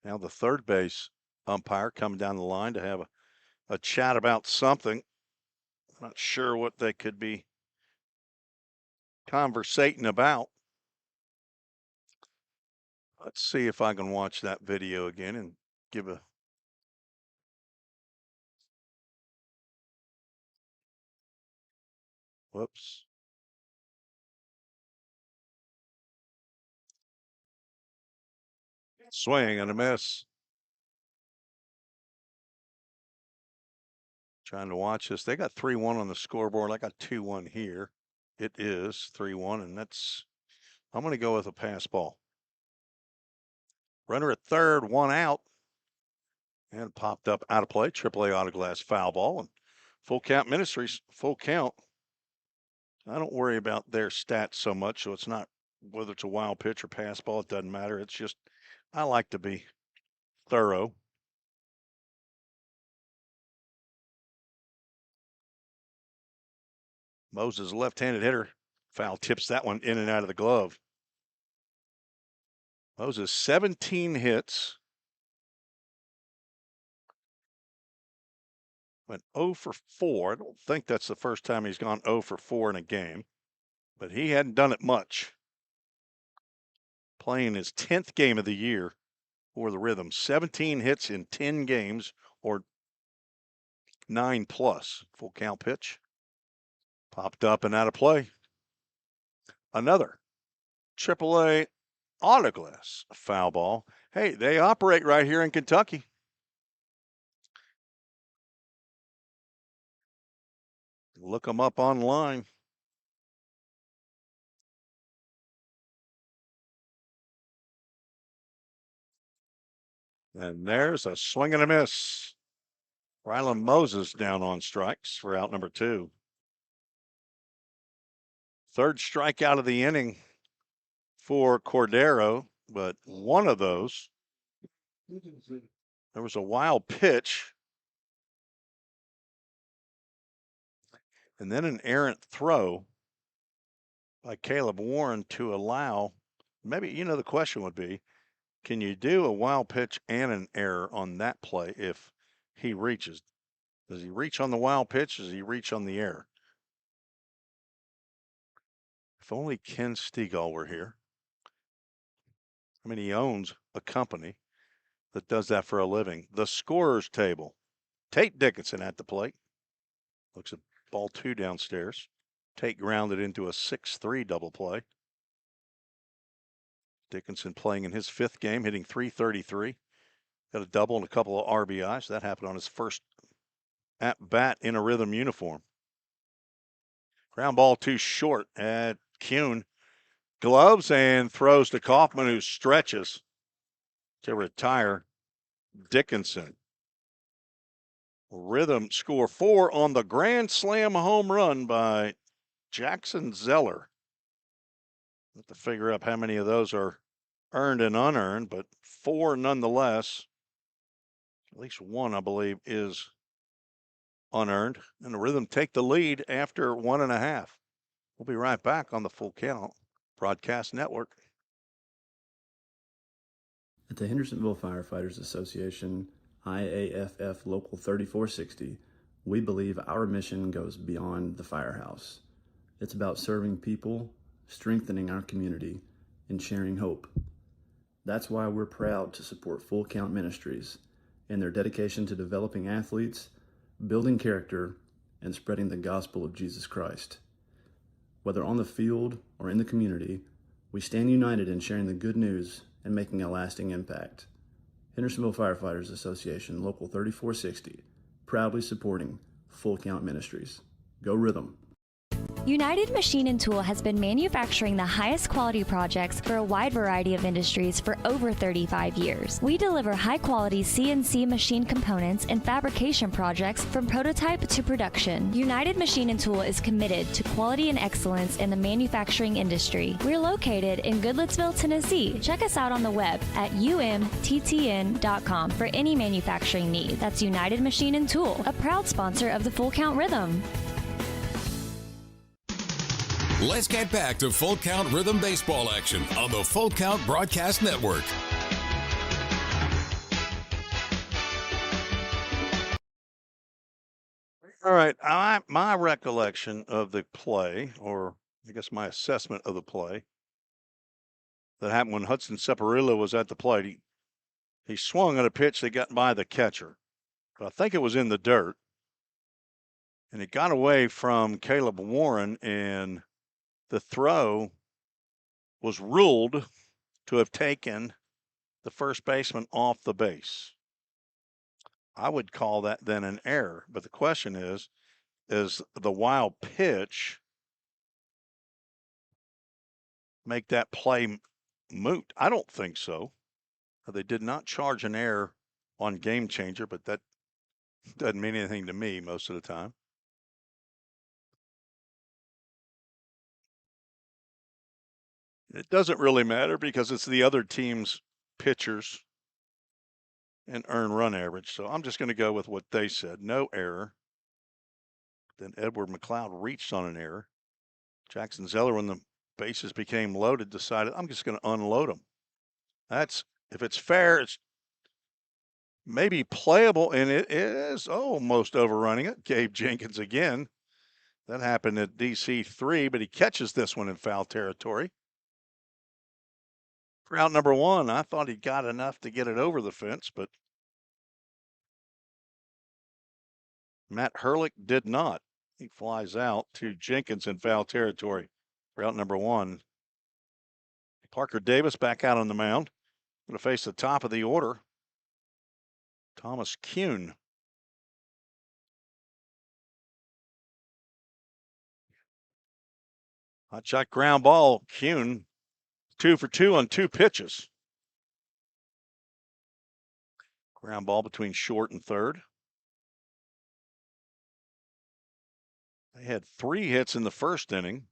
Speaker 2: Now the third base umpire coming down the line to have a chat about something. Not sure what they could be conversating about. Let's see if I can watch that video again and give a. Whoops. Swing and a miss. Trying to watch this. They got 3-1 on the scoreboard. I got 2-1 here. It is 3-1, and I'm going to go with a pass ball. Runner at third, one out. And popped up out of play. AAA Autoglass foul ball. And Full Count Ministries, full count. I don't worry about their stats so much, so it's not whether it's a wild pitch or pass ball. It doesn't matter. It's just I like to be thorough. Moses, left-handed hitter. Foul tips that one in and out of the glove. Moses, 17 hits. Went 0 for 4. I don't think that's the first time he's gone 0 for 4 in a game. But he hadn't done it much. Playing his 10th game of the year for the Rhythm. 17 hits in 10 games, or 9 plus. Full count pitch. Popped up and out of play. Another AAA Autoglass foul ball. Hey, they operate right here in Kentucky. Look them up online. And there's a swing and a miss. Rylan Moses down on strikes for out number 2. Third strikeout of the inning for Cordero, but one of those, there was a wild pitch and then an errant throw by Caleb Warren to allow, maybe, the question would be, can you do a wild pitch and an error on that play if he reaches? Does he reach on the wild pitch? Does he reach on the error? If only Ken Stegall were here. I mean, he owns a company that does that for a living. The scorer's table. Tate Dickinson at the plate. Looks at ball 2 downstairs. Tate grounded into a 6-3 double play. Dickinson playing in his 5th game, hitting .333. Got a double and a couple of RBIs. That happened on his first at-bat in a Rhythm uniform. Ground ball 2 short at Kuhn. Gloves and throws to Kaufman, who stretches to retire Dickinson. Rhythm score 4 on the grand slam home run by Jackson Zeller. Have to figure out how many of those are earned and unearned, but 4 nonetheless. At least 1, I believe, is unearned. And the Rhythm take the lead after 1.5. We'll be right back on the Full Count Broadcast Network.
Speaker 7: At the Hendersonville Firefighters Association, IAFF Local 3460, we believe our mission goes beyond the firehouse. It's about serving people, strengthening our community, and sharing hope. That's why we're proud to support Full Count Ministries and their dedication to developing athletes, building character, and spreading the gospel of Jesus Christ. Whether on the field or in the community, we stand united in sharing the good news and making a lasting impact. Hendersonville Firefighters Association, Local 3460, proudly supporting Full Count Ministries. Go Rhythm!
Speaker 8: United Machine and Tool has been manufacturing the highest quality projects for a wide variety of industries for over 35 years. We deliver high-quality CNC machine components and fabrication projects from prototype to production. United Machine and Tool is committed to quality and excellence in the manufacturing industry. We're located in Goodlettsville, Tennessee. Check us out on the web at umttn.com for any manufacturing need. That's United Machine and Tool, a proud sponsor of the Full Count Rhythm.
Speaker 1: Let's get back to Full Count Rhythm Baseball action on the Full Count Broadcast Network.
Speaker 2: All right. My recollection of the play, or I guess my assessment of the play that happened when Hudson Separilla was at the plate, he swung at a pitch that got by the catcher. But I think it was in the dirt. And it got away from Caleb Warren, and the throw was ruled to have taken the first baseman off the base. I would call that then an error. But the question is the wild pitch make that play moot? I don't think so. They did not charge an error on Game Changer, but that doesn't mean anything to me most of the time. It doesn't really matter because it's the other team's pitchers and earned run average. So I'm just going to go with what they said. No error. Then Edward McLeod reached on an error. Jackson Zeller, when the bases became loaded, decided, I'm just going to unload them. That's, if it's fair, it's maybe playable, and it is almost overrunning it. Gabe Jenkins again. That happened at DC 3, but he catches this one in foul territory. For out number one, I thought he got enough to get it over the fence, but Matt Herlick did not. He flies out to Jenkins in foul territory for out number one. Parker Davis back out on the mound. Going to face the top of the order, Thomas Kuhn. Hot shot ground ball. Kuhn 2 for 2 on 2 pitches. Ground ball between short and third. They had 3 hits in the first inning.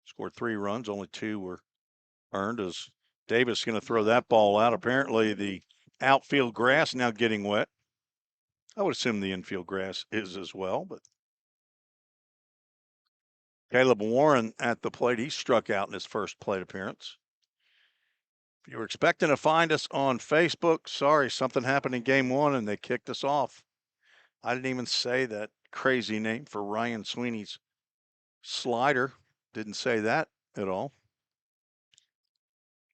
Speaker 2: Scored 3 runs. Only 2 were earned as Davis going to throw that ball out. Apparently the outfield grass now getting wet. I would assume the infield grass is as well, but Caleb Warren at the plate. He struck out in his first plate appearance. If you were expecting to find us on Facebook, sorry, something happened in game 1 and they kicked us off. I didn't even say that crazy name for Ryan Sweeney's slider. Didn't say that at all.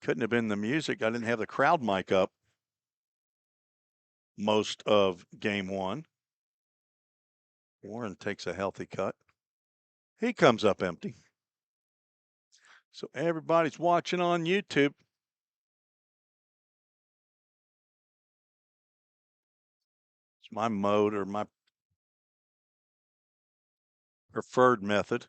Speaker 2: Couldn't have been the music. I didn't have the crowd mic up most of game 1. Warren takes a healthy cut. He comes up empty. So everybody's watching on YouTube. It's my mode or my preferred method.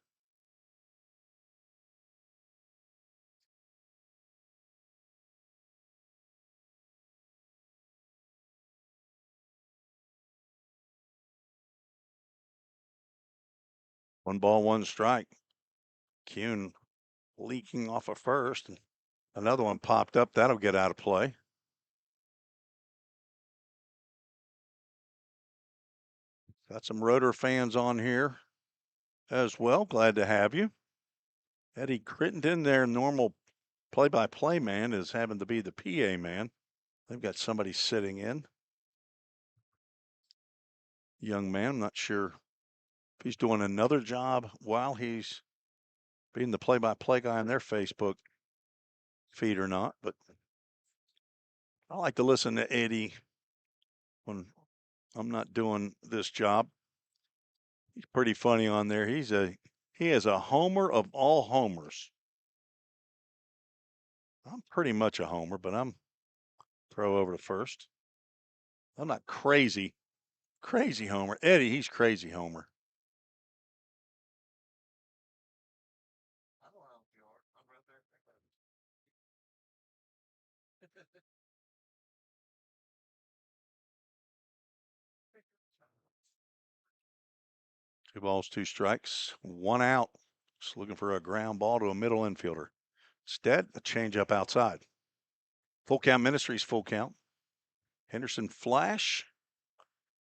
Speaker 2: One ball, one strike. Kuhn leaking off of first. And another one popped up. That'll get out of play. Got some Rotor fans on here as well. Glad to have you. Eddie Crittenden, their normal play-by-play man, is having to be the PA man. They've got somebody sitting in. Young man, I'm not sure if he's doing another job while he's being the play-by-play guy on their Facebook feed or not, but I like to listen to Eddie when I'm not doing this job. He's pretty funny on there. He is a homer of all homers. I'm pretty much a homer, but I'm throw over to first. I'm not crazy homer. Eddie, he's crazy homer. 2 balls, 2 strikes, 1 out. Just looking for a ground ball to a middle infielder. Instead, a changeup outside. Full Count Ministries, full count. Henderson Flash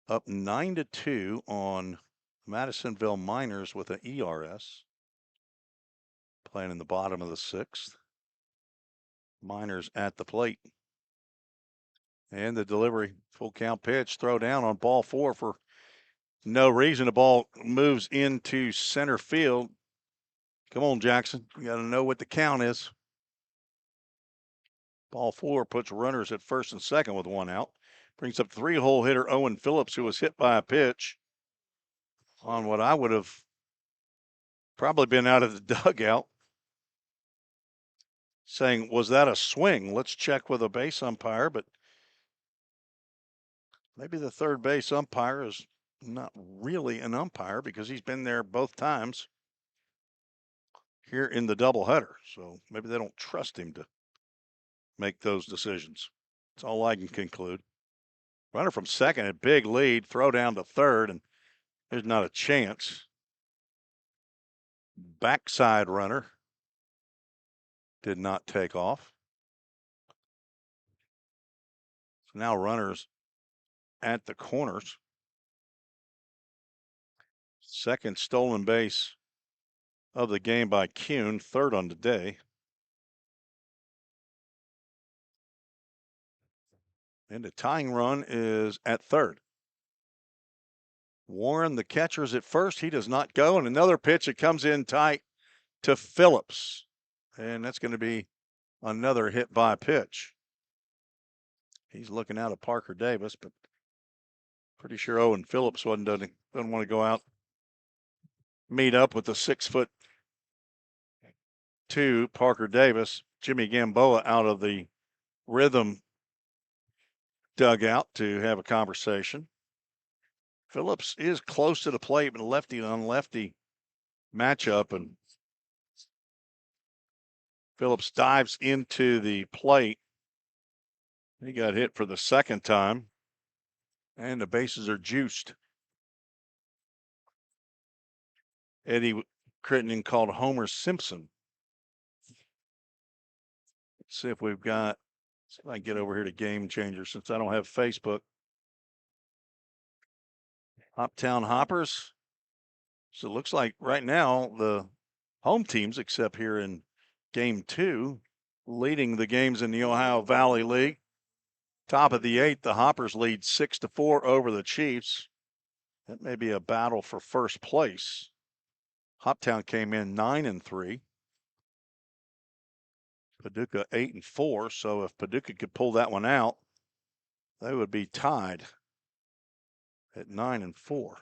Speaker 2: up 9-2 on Madisonville Miners with an ERS. Playing in the bottom of the 6th. Miners at the plate. And the delivery, full count pitch, throw down on ball 4 for no reason. The ball moves into center field. Come on, Jackson. You got to know what the count is. Ball 4 puts runners at first and second with 1 out. Brings up 3-hole hitter Owen Phillips, who was hit by a pitch on what I would have probably been out of the dugout. Saying, was that a swing? Let's check with a base umpire, but maybe the third base umpire is not really an umpire because he's been there both times here in the doubleheader. So maybe they don't trust him to make those decisions. That's all I can conclude. Runner from second, a big lead, throw down to third, and there's not a chance. Backside runner did not take off. So now runners at the corners. Second stolen base of the game by Kuhn, third on the day. And the tying run is at third. Warren, the catcher, is at first. He does not go. And another pitch that comes in tight to Phillips. And that's going to be another hit by pitch. He's looking out at Parker Davis, but pretty sure Owen Phillips doesn't want to go out, meet up with the 6'2" Parker Davis. Jimmy Gamboa out of the rhythm dugout to have a conversation. Phillips is close to the plate, but lefty on lefty matchup, and Phillips dives into the plate. He got hit for the second time, and the bases are juiced. Eddie Crittenden called Homer Simpson. Let's see if we've got, see if I can get over here to Game Changer since I don't have Facebook. Hoptown Hoppers. So it looks like right now the home teams, except here in Game 2, leading the games in the Ohio Valley League. Top of the 8th, the Hoppers lead 6-4 over the Chiefs. That may be a battle for first place. Hoptown came in 9-3. Paducah 8-4. So if Paducah could pull that one out, they would be tied at 9-4.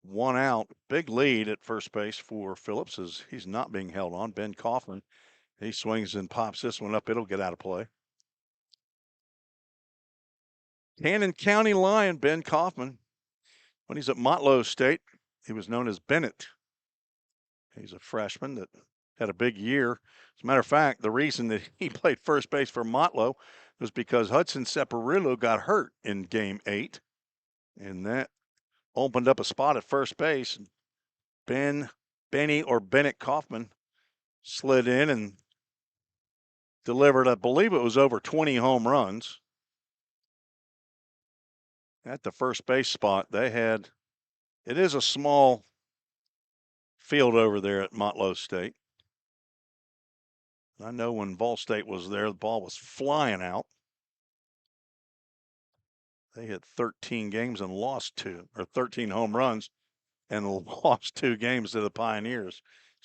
Speaker 2: 1 out, big lead at first base for Phillips as he's not being held on. Ben Kaufman, he swings and pops this one up. It'll get out of play. Cannon County Lion, Ben Kaufman. When he's at Motlow State, he was known as Bennett. He's a freshman that had a big year. As a matter of fact, the reason that he played first base for Motlow was because Hudson Separillo got hurt in Game 8. And that opened up a spot at first base. Benny or Bennett Kaufman slid in and delivered, I believe it was over 20 home runs. At the first base spot, it is a small field over there at Motlow State. I know when Vol State was there, the ball was flying out. They hit 13 games and lost 2, or 13 home runs and lost 2 games to the Pioneers.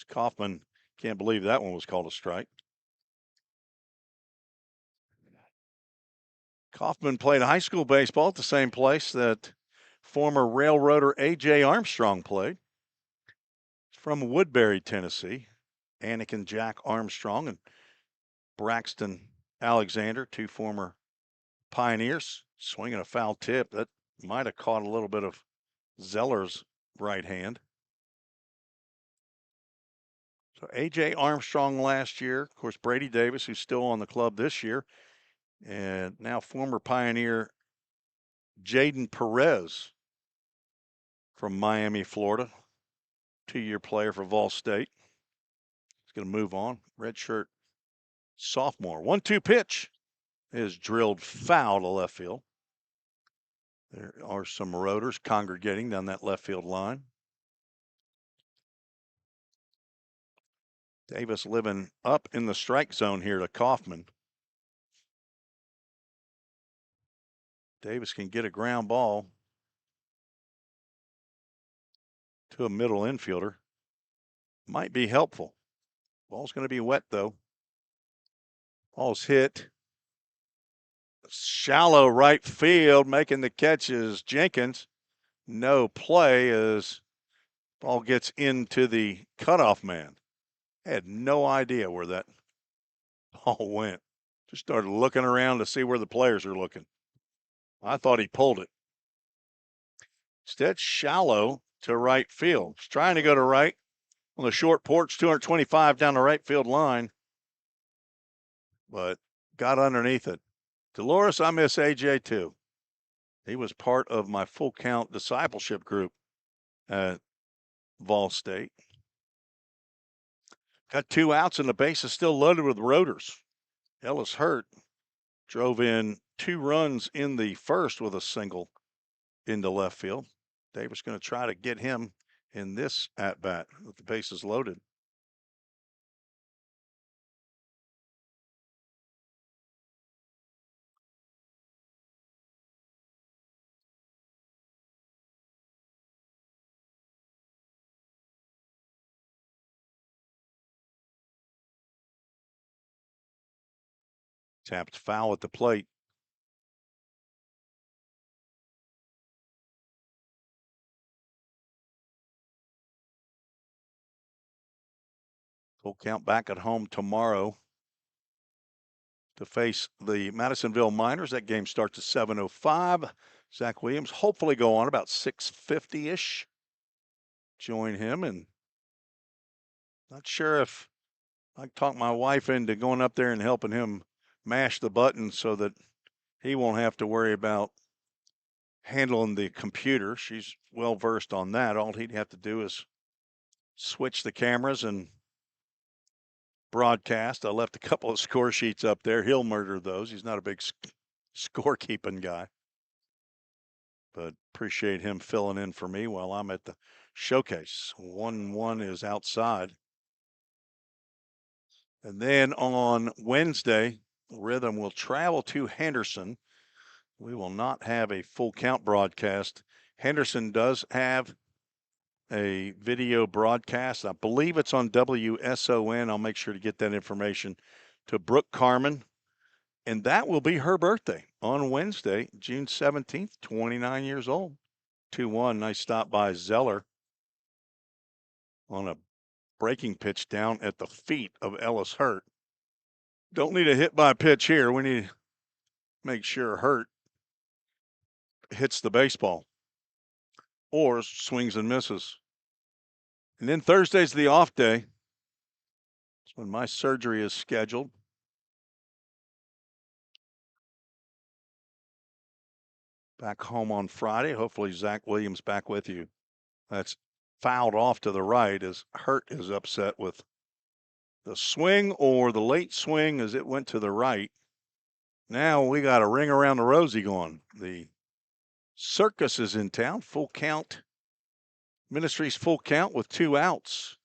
Speaker 2: Kaufman can't believe that one was called a strike. Kaufman played high school baseball at the same place that former railroader A.J. Armstrong played. From Woodbury, Tennessee. Anakin Jack Armstrong and Braxton Alexander, 2 former Pioneers, swinging a foul tip. That might have caught a little bit of Zeller's right hand. So A.J. Armstrong last year. Of course, Brady Davis, who's still on the club this year. And now former Pioneer Jaden Perez from Miami, Florida. 2-year player for Vol State. He's going to move on. Redshirt sophomore. 1-2 pitch is drilled foul to left field. There are some rotors congregating down that left field line. Davis living up in the strike zone here to Kaufman. Davis can get a ground ball to a middle infielder. Might be helpful. Ball's going to be wet, though. Ball's hit. Shallow right field, making the catch is Jenkins. No play as ball gets into the cutoff man. Had no idea where that ball went. Just started looking around to see where the players are looking. I thought he pulled it. Instead, shallow to right field. He's trying to go to right on the short porch, 225 down the right field line, but got underneath it. Dolores, I miss AJ too. He was part of my full count discipleship group at Vol State. Got 2 outs and the base is still loaded with rotors. Ellis Hurt drove in 2 runs in the first with a single into left field. Davis going to try to get him in this at bat with the bases loaded. Tapped foul at the plate. Full count back at home tomorrow to face the Madisonville Miners. That game starts at 7:05. Zach Williams hopefully go on about 6:50-ish. Join him, and not sure if I can talk my wife into going up there and helping him mash the button so that he won't have to worry about handling the computer. She's well versed on that. All he'd have to do is switch the cameras and broadcast. I left a couple of score sheets up there. He'll murder those. He's not a big scorekeeping guy, but appreciate him filling in for me while I'm at the showcase. 1-1 is outside. And then on Wednesday, Rhythm will travel to Henderson. We will not have a full count broadcast. Henderson does have a video broadcast. I believe it's on WSON. I'll make sure to get that information to Brooke Carmen. And that will be her birthday on Wednesday, June 17th, 29 years old. 2-1. Nice stop by Zeller on a breaking pitch down at the feet of Ellis Hurt. Don't need a hit by pitch here. We need to make sure Hurt hits the baseball or swings and misses. And then Thursday's the off day. That's when my surgery is scheduled. Back home on Friday. Hopefully Zach Williams back with you. That's fouled off to the right as Hurt is upset with the swing or the late swing as it went to the right. Now we got a ring around the rosy going. The circus is in town. Full count. Ministries full count with 2 outs.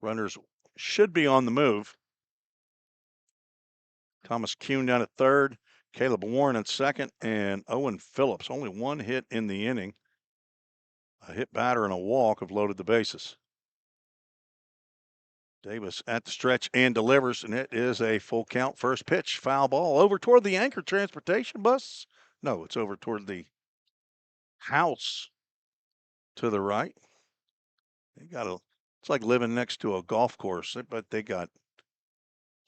Speaker 2: Runners should be on the move. Thomas Kuhn down at third. Caleb Warren at second. And Owen Phillips. Only 1 hit in the inning. A hit batter and a walk have loaded the bases. Davis at the stretch and delivers, and it is a full count. First pitch, foul ball over toward the Anchor Transportation bus. No, it's over toward the house to the right. It's like living next to a golf course, but they got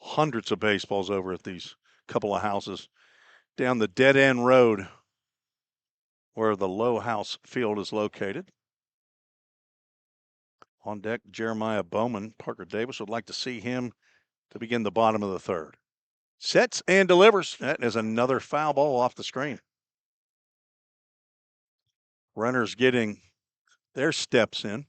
Speaker 2: hundreds of baseballs over at these couple of houses down the dead end road where the Low House field is located. On deck, Jeremiah Bowman. Parker Davis would like to see him to begin the bottom of the third. Sets and delivers. That is another foul ball off the screen. Runners getting their steps in.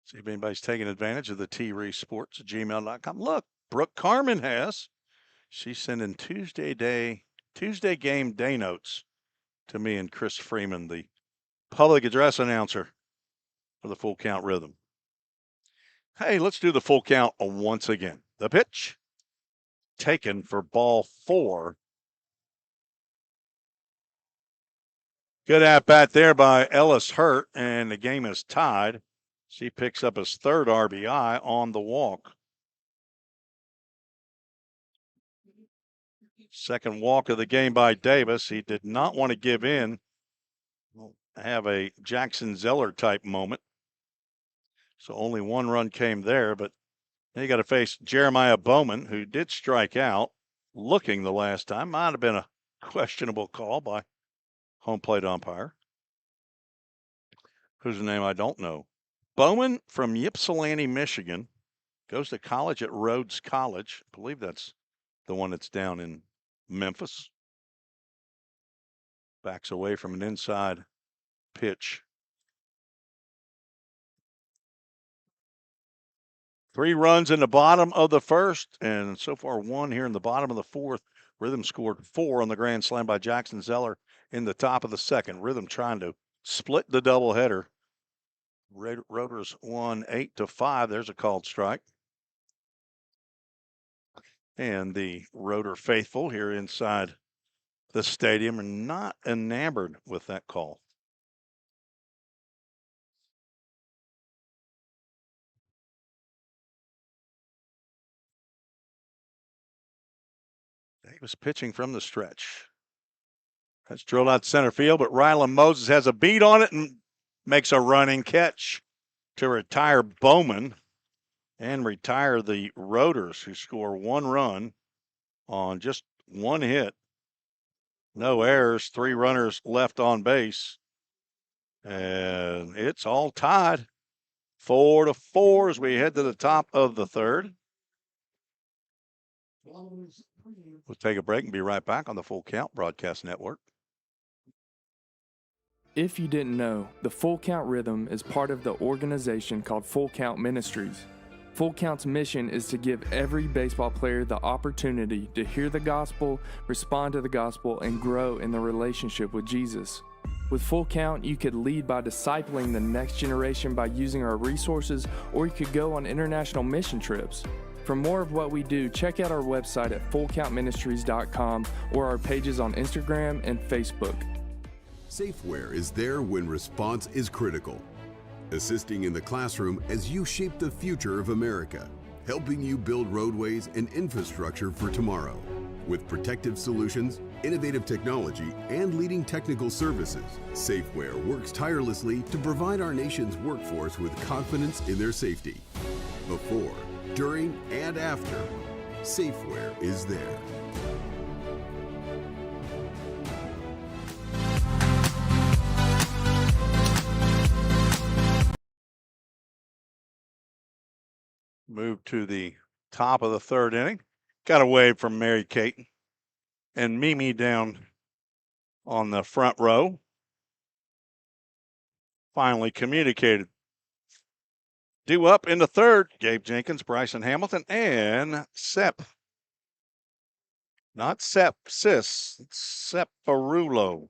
Speaker 2: See if anybody's taking advantage of the tresports@gmail.com. Look, Brooke Carmen has. She's sending Tuesday game day notes to me and Chris Freeman, the public address announcer for the Full Count Rhythm. Hey, let's do the full count once again. The pitch taken for ball 4. Good at bat there by Ellis Hurt, and the game is tied. She picks up his 3rd RBI on the walk. Second walk of the game by Davis. He did not want to give in. Have a Jackson Zeller type moment. So only 1 run came there, but then you got to face Jeremiah Bowman, who did strike out looking the last time. Might have been a questionable call by home plate umpire, whose name I don't know. Bowman from Ypsilanti, Michigan, goes to college at Rhodes College. I believe that's the one that's down in Memphis. Backs away from an inside pitch. 3 runs in the bottom of the first, and so far 1 here in the bottom of the 4th. Rhythm scored 4 on the grand slam by Jackson Zeller in the top of the 2nd. Rhythm trying to split the doubleheader. Rotors won 8-5. There's a called strike. And the Rotor faithful here inside the stadium are not enamored with that call. He was pitching from the stretch. That's drilled out center field, but Rylan Moses has a beat on it and makes a running catch to retire Bowman and retire the Rotors, who score 1 run on just 1 hit. No errors, 3 runners left on base. And it's all tied 4-4 as we head to the top of the 3rd. We'll take a break and be right back on the Full Count Broadcast Network.
Speaker 5: If you didn't know, the Full Count Rhythm is part of the organization called Full Count Ministries. Full Count's mission is to give every baseball player the opportunity to hear the gospel, respond to the gospel, and grow in the relationship with Jesus. With Full Count, you could lead by discipling the next generation by using our resources, or you could go on international mission trips. For more of what we do, check out our website at fullcountministries.com or our pages on Instagram and Facebook.
Speaker 9: Safeware is there when response is critical, assisting in the classroom as you shape the future of America, helping you build roadways and infrastructure for tomorrow. With protective solutions, innovative technology, and leading technical services, Safeware works tirelessly to provide our nation's workforce with confidence in their safety. Before, during, and after, Safeware is there.
Speaker 2: Move to the top of the 3rd inning. Got a wave from Mary Kate and Mimi down on the front row. Finally communicated. Due up in the 3rd, Gabe Jenkins, Bryson Hamilton, and Sepp. Not Sepsis, it's Sepp Farulo.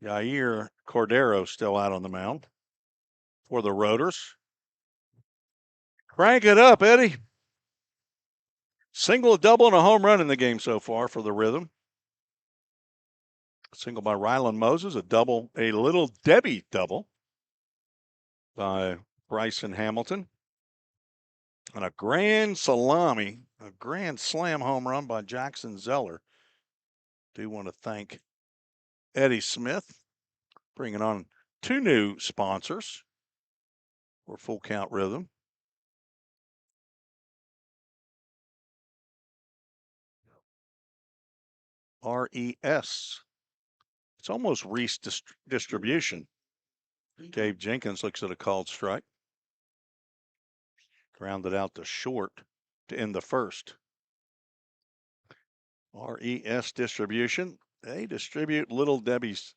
Speaker 2: Yair Cordero still out on the mound for the Rotors. Crank it up, Eddie. Single, a double, and a home run in the game so far for the Rhythm. Single by Rylan Moses, a double, a Little Debbie double by Bryson Hamilton. And a grand salami, a grand slam home run by Jackson Zeller. Do want to thank Eddie Smith, bringing on 2 new sponsors for Full Count Rhythm. RES. It's almost Reese Distribution. Gabe Jenkins looks at a called strike. Grounded out to short to end the 1st. RES Distribution. They distribute Little Debbie's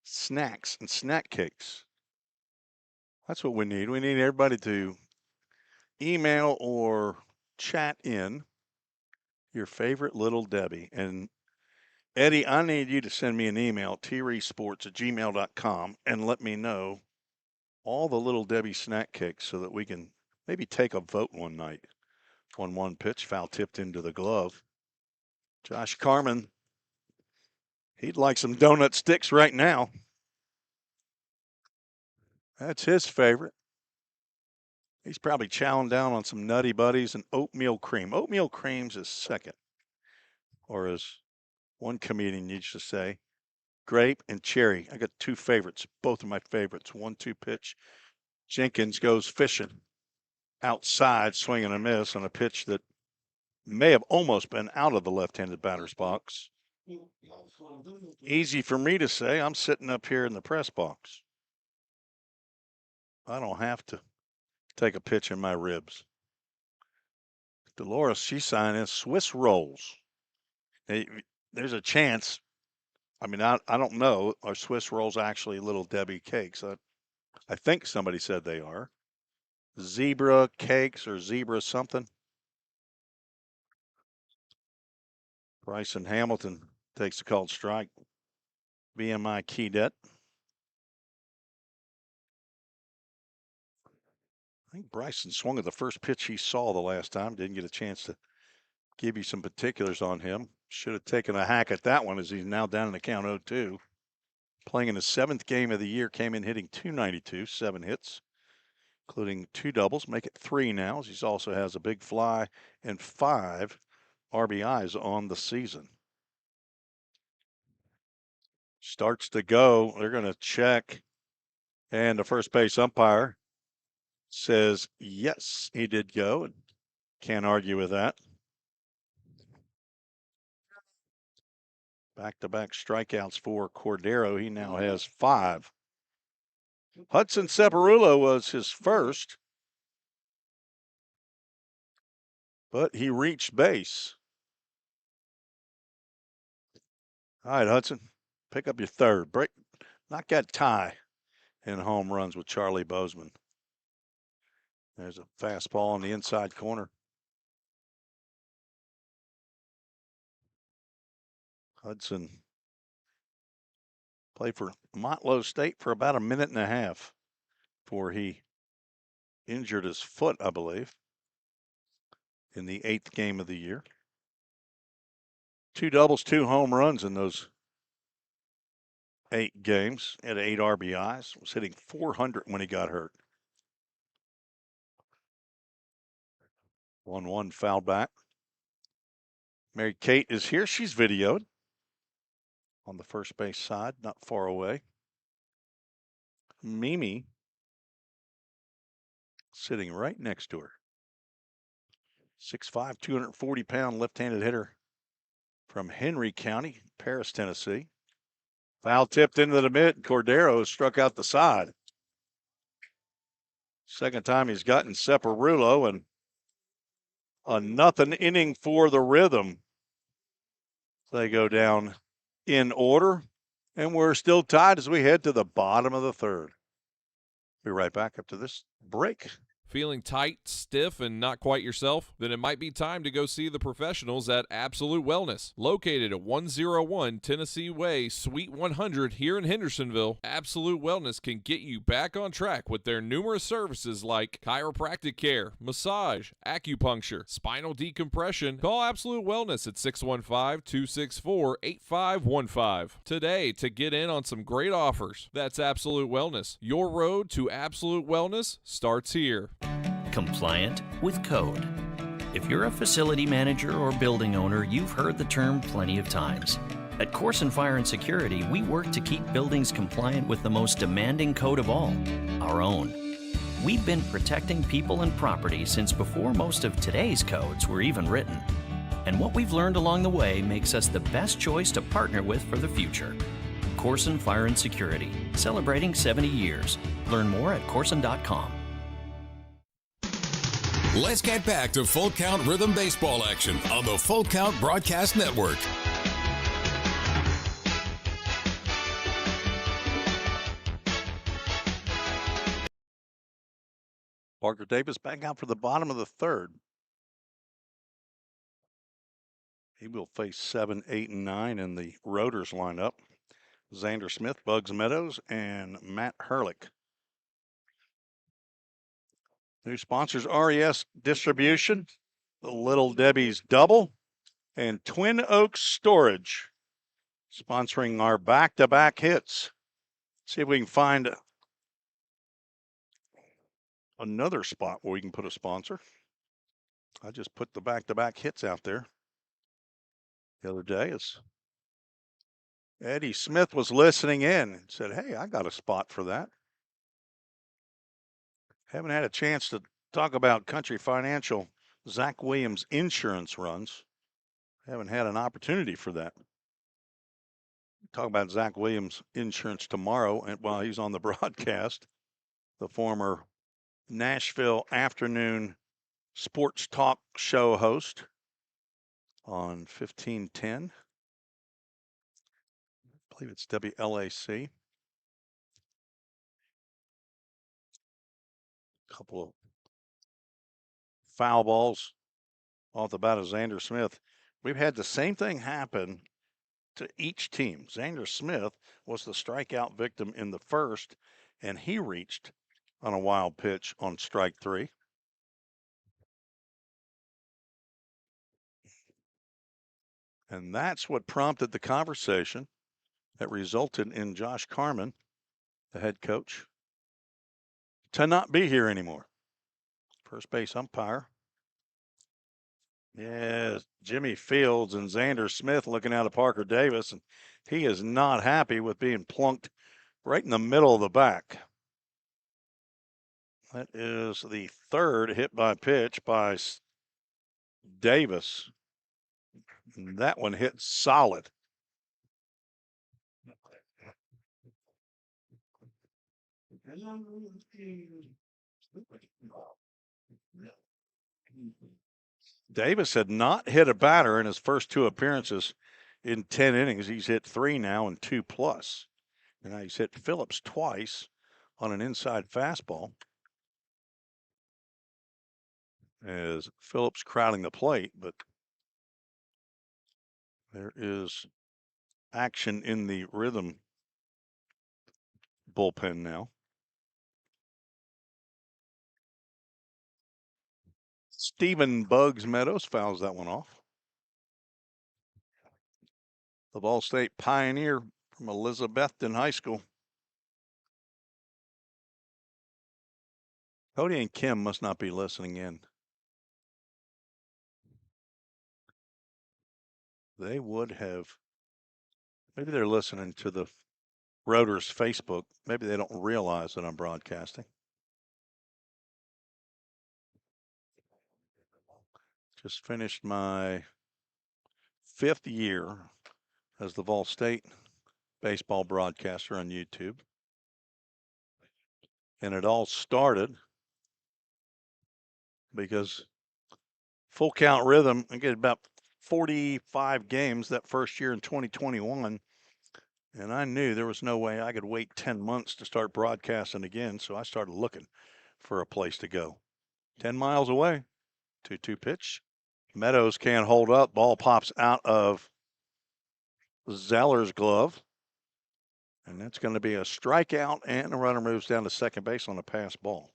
Speaker 2: snacks and snack cakes. That's what we need. We need everybody to email or chat in your favorite Little Debbie. And Eddie, I need you to send me an email, tresports@gmail.com, and let me know all the Little Debbie snack cakes so that we can maybe take a vote one night. 1-1 pitch, foul tipped into the glove. Josh Carmen, he'd like some donut sticks right now. That's his favorite. He's probably chowing down on some Nutty Buddies and oatmeal cream. Oatmeal cream's his second. Or as one comedian used to say, grape and cherry. I got two favorites, both of my favorites. 1-2 pitch. Jenkins goes fishing outside, swinging a miss on a pitch that may have almost been out of the left-handed batter's box. Easy for me to say. I'm sitting up here in the press box. I don't have to take a pitch in my ribs. Dolores, she's signing Swiss rolls. Hey, there's a chance. I mean, I don't know. Are Swiss rolls actually Little Debbie cakes? I think somebody said they are. Zebra cakes or zebra something. Bryson Hamilton takes a called strike. BMI Keydet. I think Bryson swung at the first pitch he saw the last time. Didn't get a chance to give you some particulars on him. Should have taken a hack at that one as he's now down in the count 0-2. Playing in his 7th game of the year, came in hitting .292, 7 hits, including 2 doubles, make it 3 now, as he also has a big fly and 5 RBIs on the season. Starts to go. They're going to check. And the first base umpire says, yes, he did go. And can't argue with that. Back-to-back strikeouts for Cordero. He now has 5. Hudson Ceparulo was his first, but he reached base. All right, Hudson, pick up your third. Knock that tie in home runs with Charlie Bozeman. There's a fastball on the inside corner. Hudson played for Montlow State for about a minute and a half before he injured his foot, I believe, in the 8th game of the year. 2 doubles, 2 home runs in those 8 games. Had 8 RBIs. Was hitting .400 when he got hurt. 1-1 foul back. Mary Kate is here. She's videoed on the first base side, not far away. Mimi sitting right next to her. 6'5", 240-pound left-handed hitter from Henry County, Paris, Tennessee. Foul tipped into the mid. Cordero struck out the side. Second time he's gotten Ceparulo, and a nothing inning for the Rhythm. They go down in order, and we're still tied as we head to the bottom of the 3rd. Be right back after this break.
Speaker 3: Feeling tight, stiff, and not quite yourself? Then it might be time to go see the professionals at Absolute Wellness. Located at 101 Tennessee Way, Suite 100 here in Hendersonville, Absolute Wellness can get you back on track with their numerous services like chiropractic care, massage, acupuncture, spinal decompression. Call Absolute Wellness at 615-264-8515 today to get in on some great offers. That's Absolute Wellness. Your road to absolute wellness starts here.
Speaker 10: Compliant with code. If you're a facility manager or building owner, you've heard the term plenty of times. At Corson Fire and Security, we work to keep buildings compliant with the most demanding code of all, our own. We've been protecting people and property since before most of today's codes were even written. And what we've learned along the way makes us the best choice to partner with for the future. Corson Fire and Security, celebrating 70 years. Learn more at corson.com.
Speaker 1: Let's get back to Full Count Rhythm Baseball action on the Full Count Broadcast Network.
Speaker 2: Parker Davis back out for the bottom of the third. He will face 7, 8, and 9 in the Rotors lineup. Xander Smith, Bugs Meadows, and Matt Herlick. New sponsors, RES Distribution, the Little Debbie's Double, and Twin Oaks Storage, sponsoring our back-to-back hits. See if we can find another spot where we can put a sponsor. I just put the back-to-back hits out there the other day. As Eddie Smith was listening in and said, hey, I got a spot for that. Haven't had a chance to talk about Country Financial, Zach Williams insurance runs. Haven't had an opportunity for that. Talk about Zach Williams insurance tomorrow, and while he's on the broadcast, the former Nashville afternoon sports talk show host on 1510. I believe it's WLAC. Couple of foul balls off the bat of Xander Smith. We've had the same thing happen to each team. Xander Smith was the strikeout victim in the first, and he reached on a wild pitch on strike 3. And that's what prompted the conversation that resulted in Josh Carman, the head coach, to not be here anymore. First base umpire. Yes, Jimmy Fields and Xander Smith looking out at Parker Davis, and he is not happy with being plunked right in the middle of the back. That is the third hit by pitch by Davis. And that one hit solid. Davis had not hit a batter in his first 2 appearances in 10 innings. He's hit 3 now and 2+. And now he's hit Phillips twice on an inside fastball. As Phillips crowding the plate, but there is action in the Rhythm bullpen now. Stephen Bugs Meadows fouls that one off. The Ball State pioneer from Elizabethton High School. Cody and Kim must not be listening in. They would have. Maybe they're listening to the Rotors Facebook. Maybe they don't realize that I'm broadcasting. Just finished my 5th year as the Vol State baseball broadcaster on YouTube. And it all started because Full Count Rhythm, I get about 45 games that first year in 2021. And I knew there was no way I could wait 10 months to start broadcasting again. So I started looking for a place to go. 10 miles away, 2-2 pitch. Meadows can't hold up. Ball pops out of Zeller's glove. And that's going to be a strikeout, and the runner moves down to second base on a pass ball.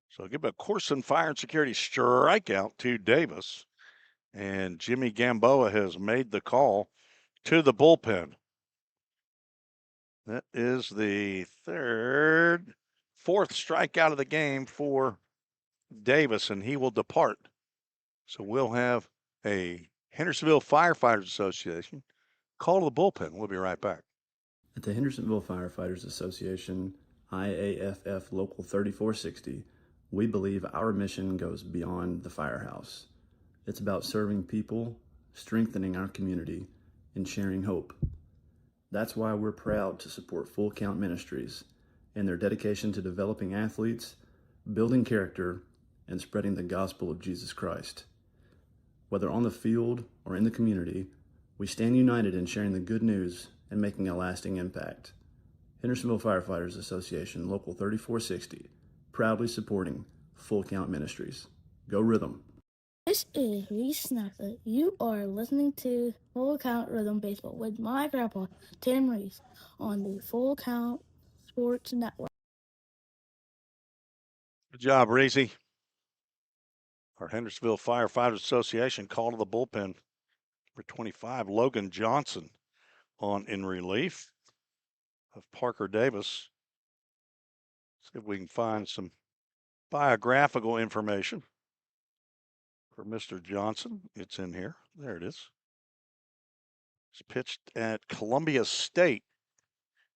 Speaker 2: So give a Corson Fire and Security strikeout to Davis. And Jimmy Gamboa has made the call to the bullpen. That is the fourth strikeout of the game for Davis, and he will depart. So we'll have a Hendersonville Firefighters Association call to the bullpen. We'll be right back.
Speaker 7: At the Hendersonville Firefighters Association, IAFF Local 3460, we believe our mission goes beyond the firehouse. It's about serving people, strengthening our community, and sharing hope. That's why we're proud to support Full Count Ministries and their dedication to developing athletes, building character, and spreading the gospel of Jesus Christ. Whether on the field or in the community, we stand united in sharing the good news and making a lasting impact. Hendersonville Firefighters Association, Local 3460, proudly supporting Full Count Ministries. Go Rhythm!
Speaker 11: This is Reese Snapper. You are listening to Full Count Rhythm Baseball with my grandpa, Tim Reese, on the Full Count Sports Network.
Speaker 2: Good job, Reese. Our Hendersonville Firefighters Association call to the bullpen. Number 25, Logan Johnson on in relief of Parker Davis. See if we can find some biographical information for Mr. Johnson. It's in here. There it is. He's pitched at Columbia State,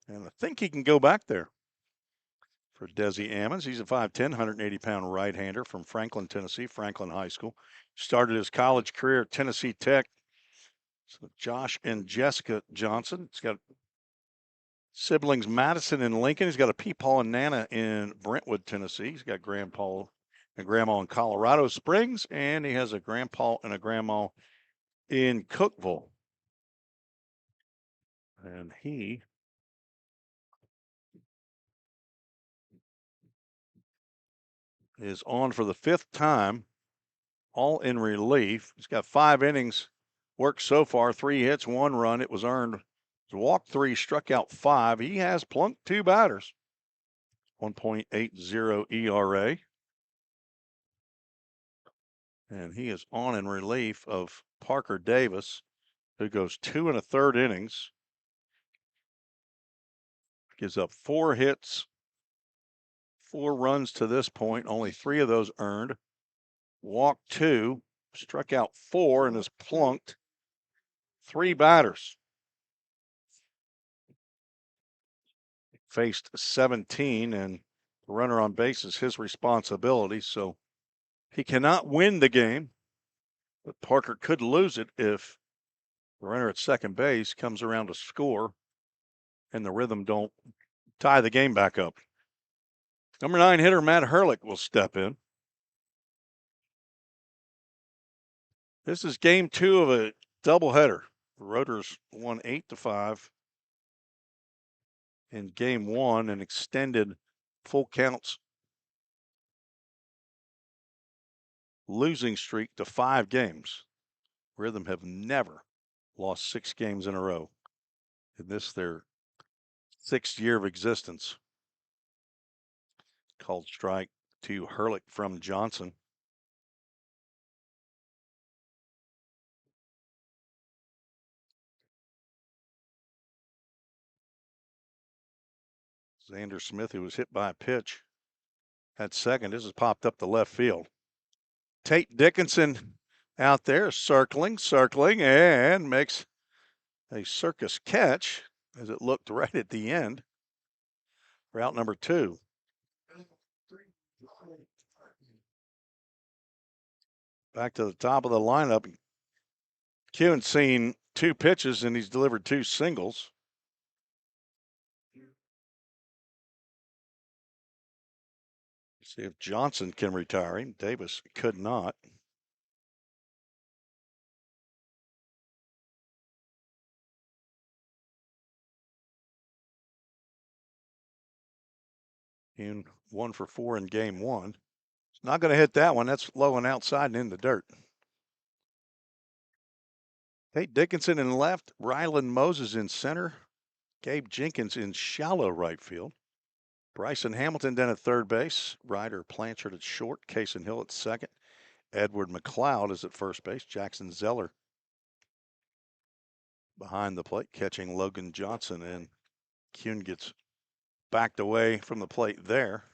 Speaker 2: and I think he can go back there. For Desi Ammons, he's a 5'10", 180-pound right-hander from Franklin, Tennessee, Franklin High School. Started his college career at Tennessee Tech. So Josh and Jessica Johnson. He's got siblings Madison and Lincoln. He's got a Peepaw and Nana in Brentwood, Tennessee. He's got grandpa and grandma in Colorado Springs, and he has a grandpa and a grandma in Cookeville. And he is on for the 5th time, all in relief. He's got 5 innings worked so far, 3 hits, 1 run. It was earned. Walked 3, struck out 5. He has plunked 2 batters. 1.80 ERA. And he is on in relief of Parker Davis, who goes 2 1/3 innings. Gives up 4 hits, 4 runs to this point, only 3 of those earned. Walked 2, struck out 4, and has plunked 3 batters. Faced 17, and the runner on base is his responsibility, so he cannot win the game, but Parker could lose it if the runner at second base comes around to score and the Rhythm don't tie the game back up. Number 9 hitter Matt Herlick will step in. This is game 2 of a doubleheader. The Rotors won 8-5 in game 1 and extended Full Count's losing streak to 5 games. Rhythm have never lost 6 games in a row in this their 6th year of existence. Called strike to Herlick from Johnson. Xander Smith, who was hit by a pitch at second. This has popped up the left field. Tate Dickinson out there circling, and makes a circus catch as it looked right at the end. Route number 2. Back to the top of the lineup. Kuhn's seen 2 pitches and he's delivered 2 singles. See if Johnson can retire him. Davis could not. Kuhn 1 for 4 in game 1. It's not going to hit that one. That's low and outside and in the dirt. Tate Dickinson in left, Rylan Moses in center, Gabe Jenkins in shallow right field, Bryson Hamilton then at third base, Ryder Blanchard at short, Cason Hill at second, Edward McLeod is at first base, Jackson Zeller behind the plate catching Logan Johnson, and Kuhn gets backed away from the plate there.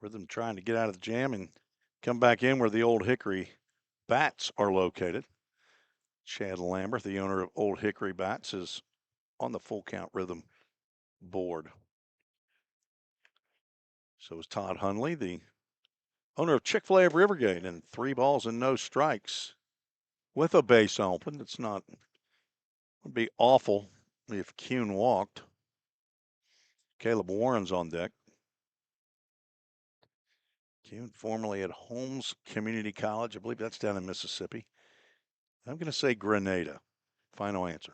Speaker 2: Rhythm trying to get out of the jam and come back in where the Old Hickory Bats are located. Chad Lambert, the owner of Old Hickory Bats, is on the Full Count Rhythm board. So is Todd Hunley, the owner of Chick-fil-A of Rivergate, and 3 balls and no strikes with a base open. It's not, it would be awful if Kuhn walked. Caleb Warren's on deck. Kuhn formerly at Holmes Community College. I believe that's down in Mississippi. I'm going to say Grenada. Final answer.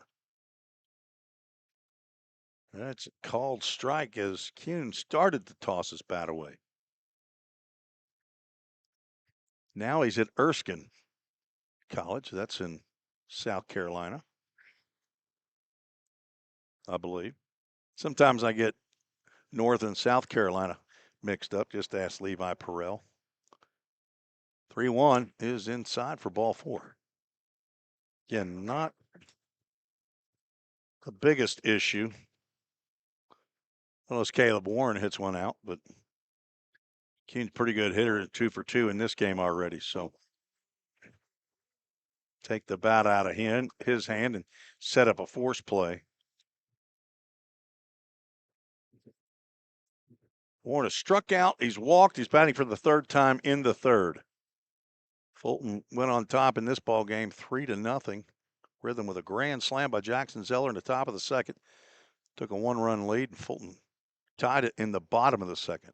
Speaker 2: That's a called strike as Kuhn started to toss his bat away. Now he's at Erskine College. That's in South Carolina, I believe. Sometimes I get North and South Carolina mixed up. Just ask Levi Perrell. 3-1 is inside for ball 4. Again, not the biggest issue. Unless Caleb Warren hits one out, but Kuhn's pretty good hitter at 2 for 2 in this game already. So take the bat out of his hand and set up a force play. Warren has struck out. He's walked. He's batting for the 3rd time in the 3rd. Fulton went on top in this ball game 3-0. Rhythm with a grand slam by Jackson Zeller in the top of the 2nd. Took a 1-run lead, and Fulton tied it in the bottom of the 2nd.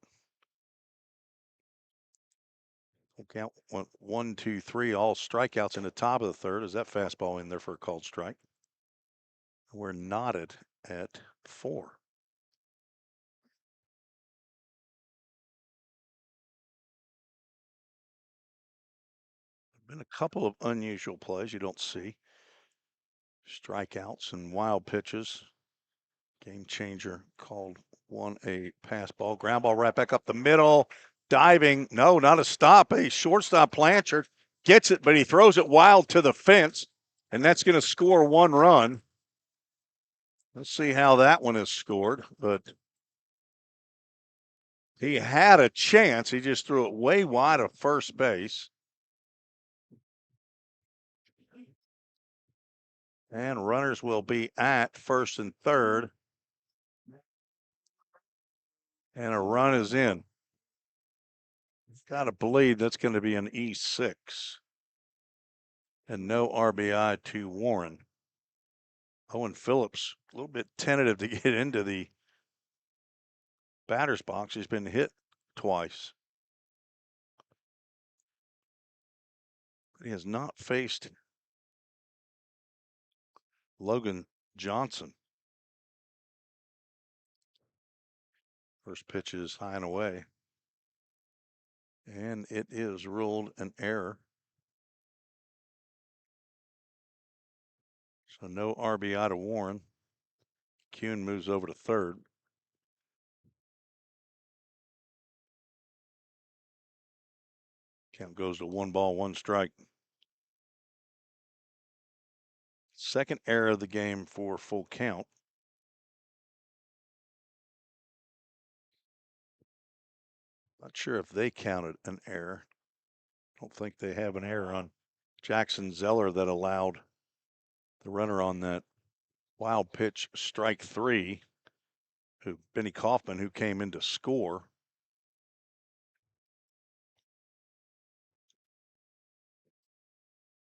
Speaker 2: We'll count 1, 2, 3, all strikeouts in the top of the 3rd. Is that fastball in there for a called strike? We're knotted at 4. Been a couple of unusual plays you don't see. Strikeouts and wild pitches. Game changer called one a pass ball. Ground ball right back up the middle. Diving. No, not a stop. A shortstop Blanchard gets it, but he throws it wild to the fence, and that's going to score 1 run. Let's see how that one is scored, but he had a chance. He just threw it way wide of first base. And runners will be at 1st and 3rd. And a run is in. Got to believe that's going to be an E6. And no RBI to Warren. Owen Phillips, a little bit tentative to get into the batter's box. He's been hit twice. But he has not faced Logan Johnson. First pitch is high and away. And it is ruled an error. So no RBI to Warren. Kuhn moves over to 3rd. Count goes to 1 ball, 1 strike. Second error of the game for full count. Not sure if they counted an error. Don't think they have an error on Jackson Zeller that allowed the runner on that wild pitch strike 3, Benny Kaufman, who came in to score.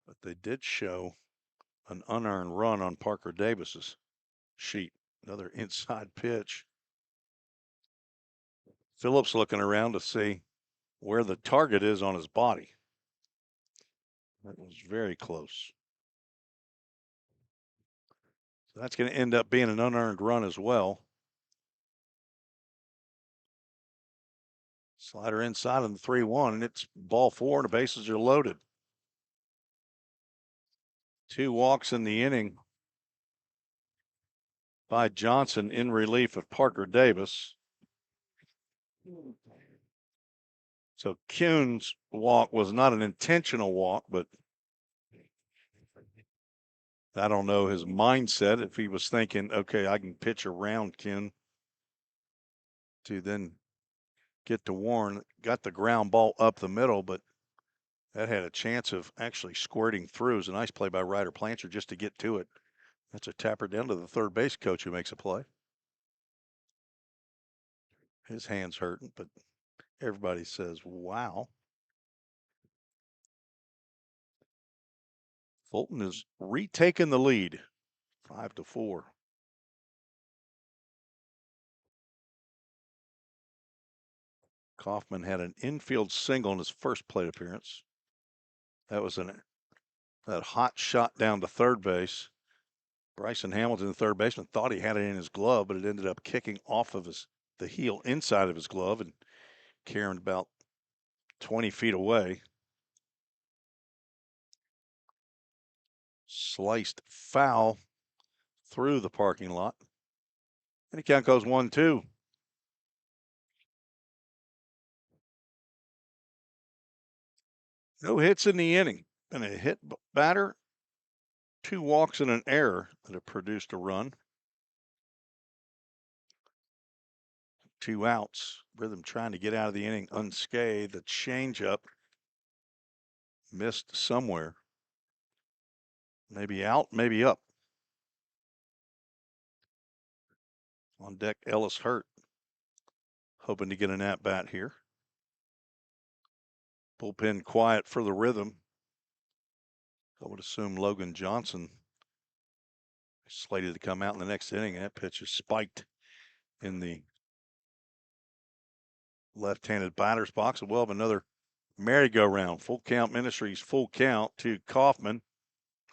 Speaker 2: But they did show an unearned run on Parker Davis's sheet. Another inside pitch. Phillips looking around to see where the target is on his body. That was very close. So that's going to end up being an unearned run as well. Slider inside on the 3-1, and it's ball 4, and the bases are loaded. 2 walks in the inning by Johnson in relief of Parker Davis. So Kuhn's walk was not an intentional walk, but I don't know his mindset if he was thinking, okay, I can pitch around Kuhn to then get to Warren. Got the ground ball up the middle, but that had a chance of actually squirting through. It was a nice play by Ryder Blanchard just to get to it. That's a tapper down to the third base coach who makes a play. His hand's hurting, but everybody says, wow. Fulton has retaken the lead, 5-4. Kaufman had an infield single in his first plate appearance. That was that hot shot down to third base. Bryson Hamilton, the third baseman, thought he had it in his glove, but it ended up kicking off of the heel inside of his glove and carrying about 20 feet away. Sliced foul through the parking lot. And the count goes 1-2. No hits in the inning. And a hit batter, 2 walks and an error that have produced a run. 2 outs. Rhythm trying to get out of the inning unscathed. The changeup missed somewhere. Maybe out, maybe up. On deck, Ellis Hurt. Hoping to get an at-bat here. Bullpen quiet for the Rhythm. I would assume Logan Johnson is slated to come out in the next inning. That pitch is spiked in the left-handed batter's box. We'll have another merry-go-round. Full Count Ministries, full count to Kaufman.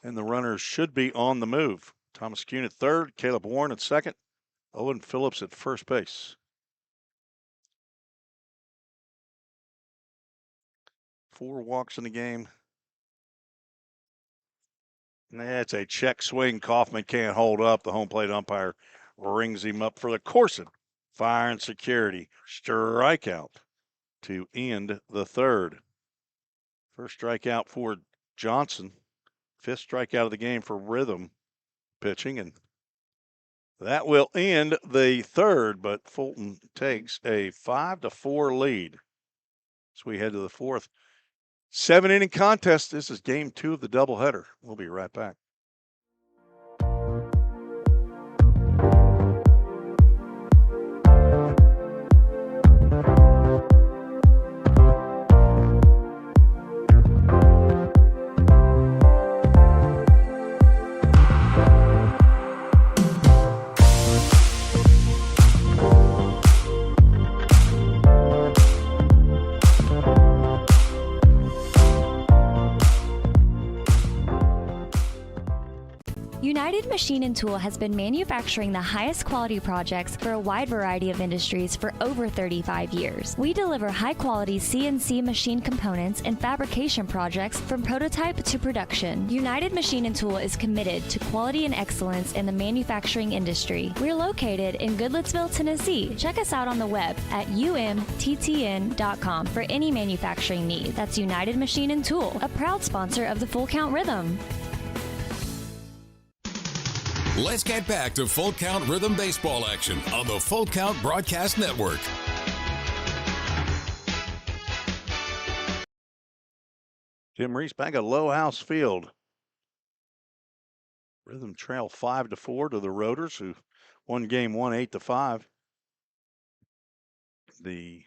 Speaker 2: And the runners should be on the move. Thomas Kuhn at third, Caleb Warren at second, Owen Phillips at first base. 4 walks in the game. That's a check swing. Kaufman can't hold up. The home plate umpire rings him up for the Corson Fire and Security strikeout to end the third. First strikeout for Johnson. 5th strikeout of the game for Rhythm pitching, and that will end the third, but Fulton takes a 5-4 lead. So we head to the 4th. 7-inning contest. This is game 2 of the doubleheader. We'll be right back.
Speaker 8: United Machine and Tool has been manufacturing the highest quality projects for a wide variety of industries for over 35 years. We deliver high-quality CNC machine components and fabrication projects from prototype to production. United Machine and Tool is committed to quality and excellence in the manufacturing industry. We're located in Goodlettsville, Tennessee. Check us out on the web at umttn.com for any manufacturing need. That's United Machine and Tool, a proud sponsor of the Full Count Rhythm.
Speaker 1: Let's get back to Full Count Rhythm baseball action on the Full Count Broadcast Network.
Speaker 2: Tim Reese back at Low House Field. Rhythm trail 5-4 to the Rotors, who won game 1 8-5. The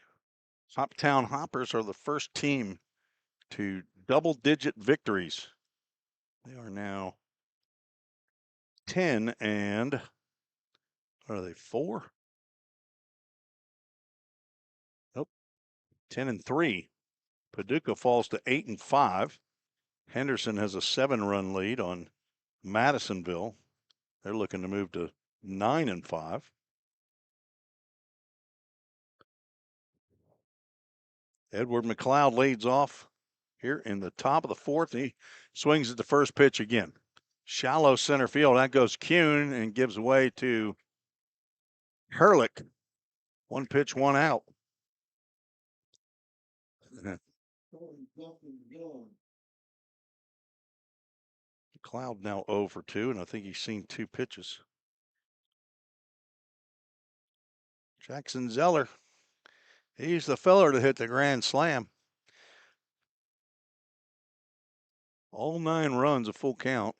Speaker 2: Hoptown Hoppers are the first team to double-digit victories. They are now 10 and what are they, 4? Nope. 10 and 3. Paducah falls to 8 and 5. Henderson has a 7-run lead on Madisonville. They're looking to move to 9 and 5. Edward McLeod leads off here in the top of the 4th. He swings at the first pitch again. Shallow center field. That goes Kuhn and gives way to Herlick. 1 pitch, 1 out. McLeod now 0 for 2, and I think he's seen 2 pitches. Jackson Zeller. He's the feller to hit the grand slam. All 9 runs, a full count.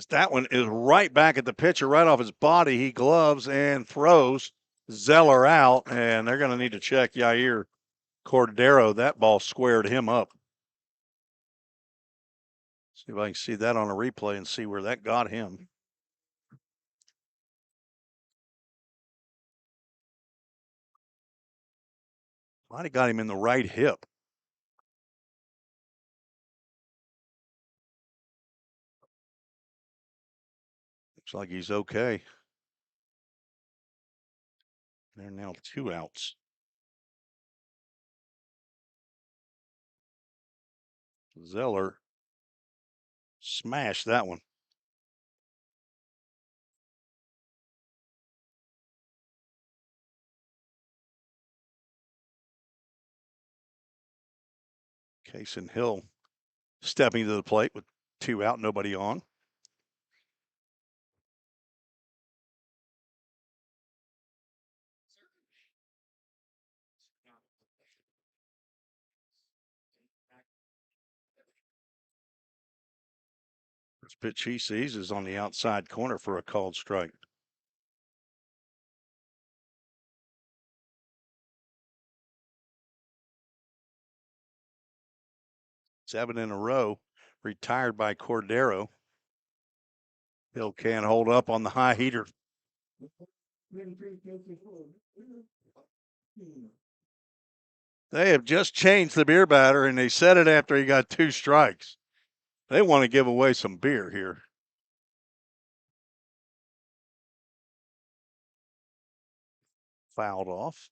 Speaker 2: That one is right back at the pitcher, right off his body. He gloves and throws Zeller out, and they're going to need to check Yair Cordero. That ball squared him up. See if I can see that on a replay and see where that got him. Might have got him in the right hip. Looks like he's okay. There are now 2 outs. Zeller smashed that one. Case and Hill stepping to the plate with 2 out, nobody on. First pitch he sees is on the outside corner for a called strike. Seven in a row, retired by Cordero. Hill can't hold up on the high heater. They have just changed the beer batter, and they said it after he got 2 strikes. They want to give away some beer here. Fouled off.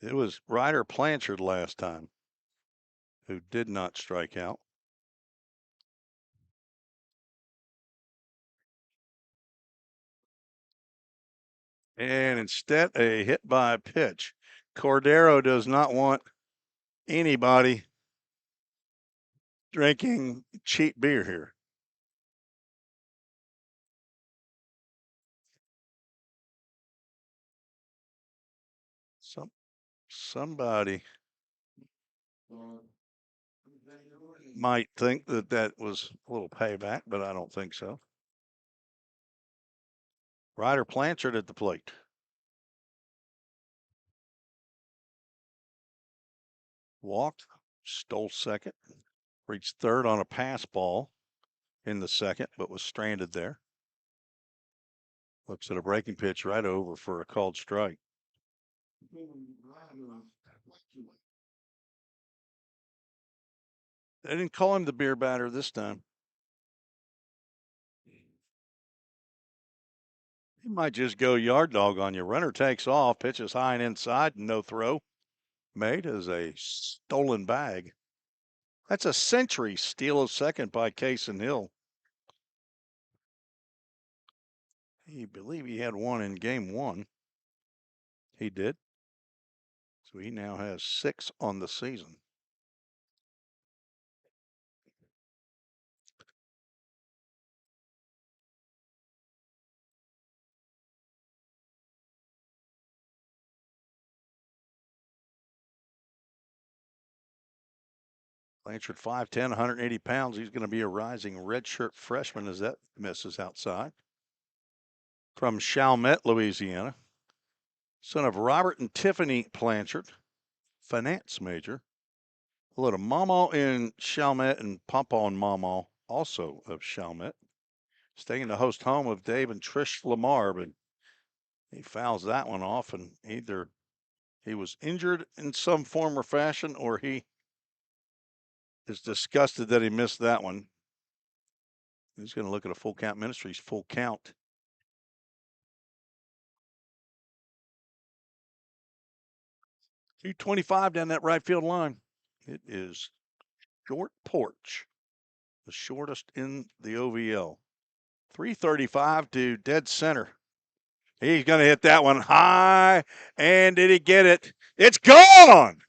Speaker 2: It was Ryder Blanchard last time who did not strike out. And instead, a hit by pitch. Cordero does not want anybody drinking cheap beer here. Somebody might think that was a little payback, but I don't think so. Ryder Blanchard at the plate. Walked, stole second, reached third on a pass ball in the second, but was stranded there. Looks at a breaking pitch right over for a called strike. They didn't call him the beer batter this time. He might just go yard dog on you. Runner takes off, pitches high and inside, no throw. Made as a stolen bag. That's a century steal of second by Case and Hill. I believe he had one in game 1. He did. So he now has 6 on the season. Blanchard 5'10", 180 pounds. He's going to be a rising redshirt freshman as that misses outside. From Chalmette, Louisiana. Son of Robert and Tiffany Blanchard, finance major. Hello to Mama in Chalmette and Papa and Mama, also of Chalmette. Staying in the host home of Dave and Trish Lamar, but he fouls that one off, and either he was injured in some form or fashion, or he is disgusted that he missed that one. He's going to look at a full count Ministries, full count. .225 down that right field line. It is short porch, the shortest in the OVL. 335 to dead center. He's going to hit that one high, and did he get it? It's gone!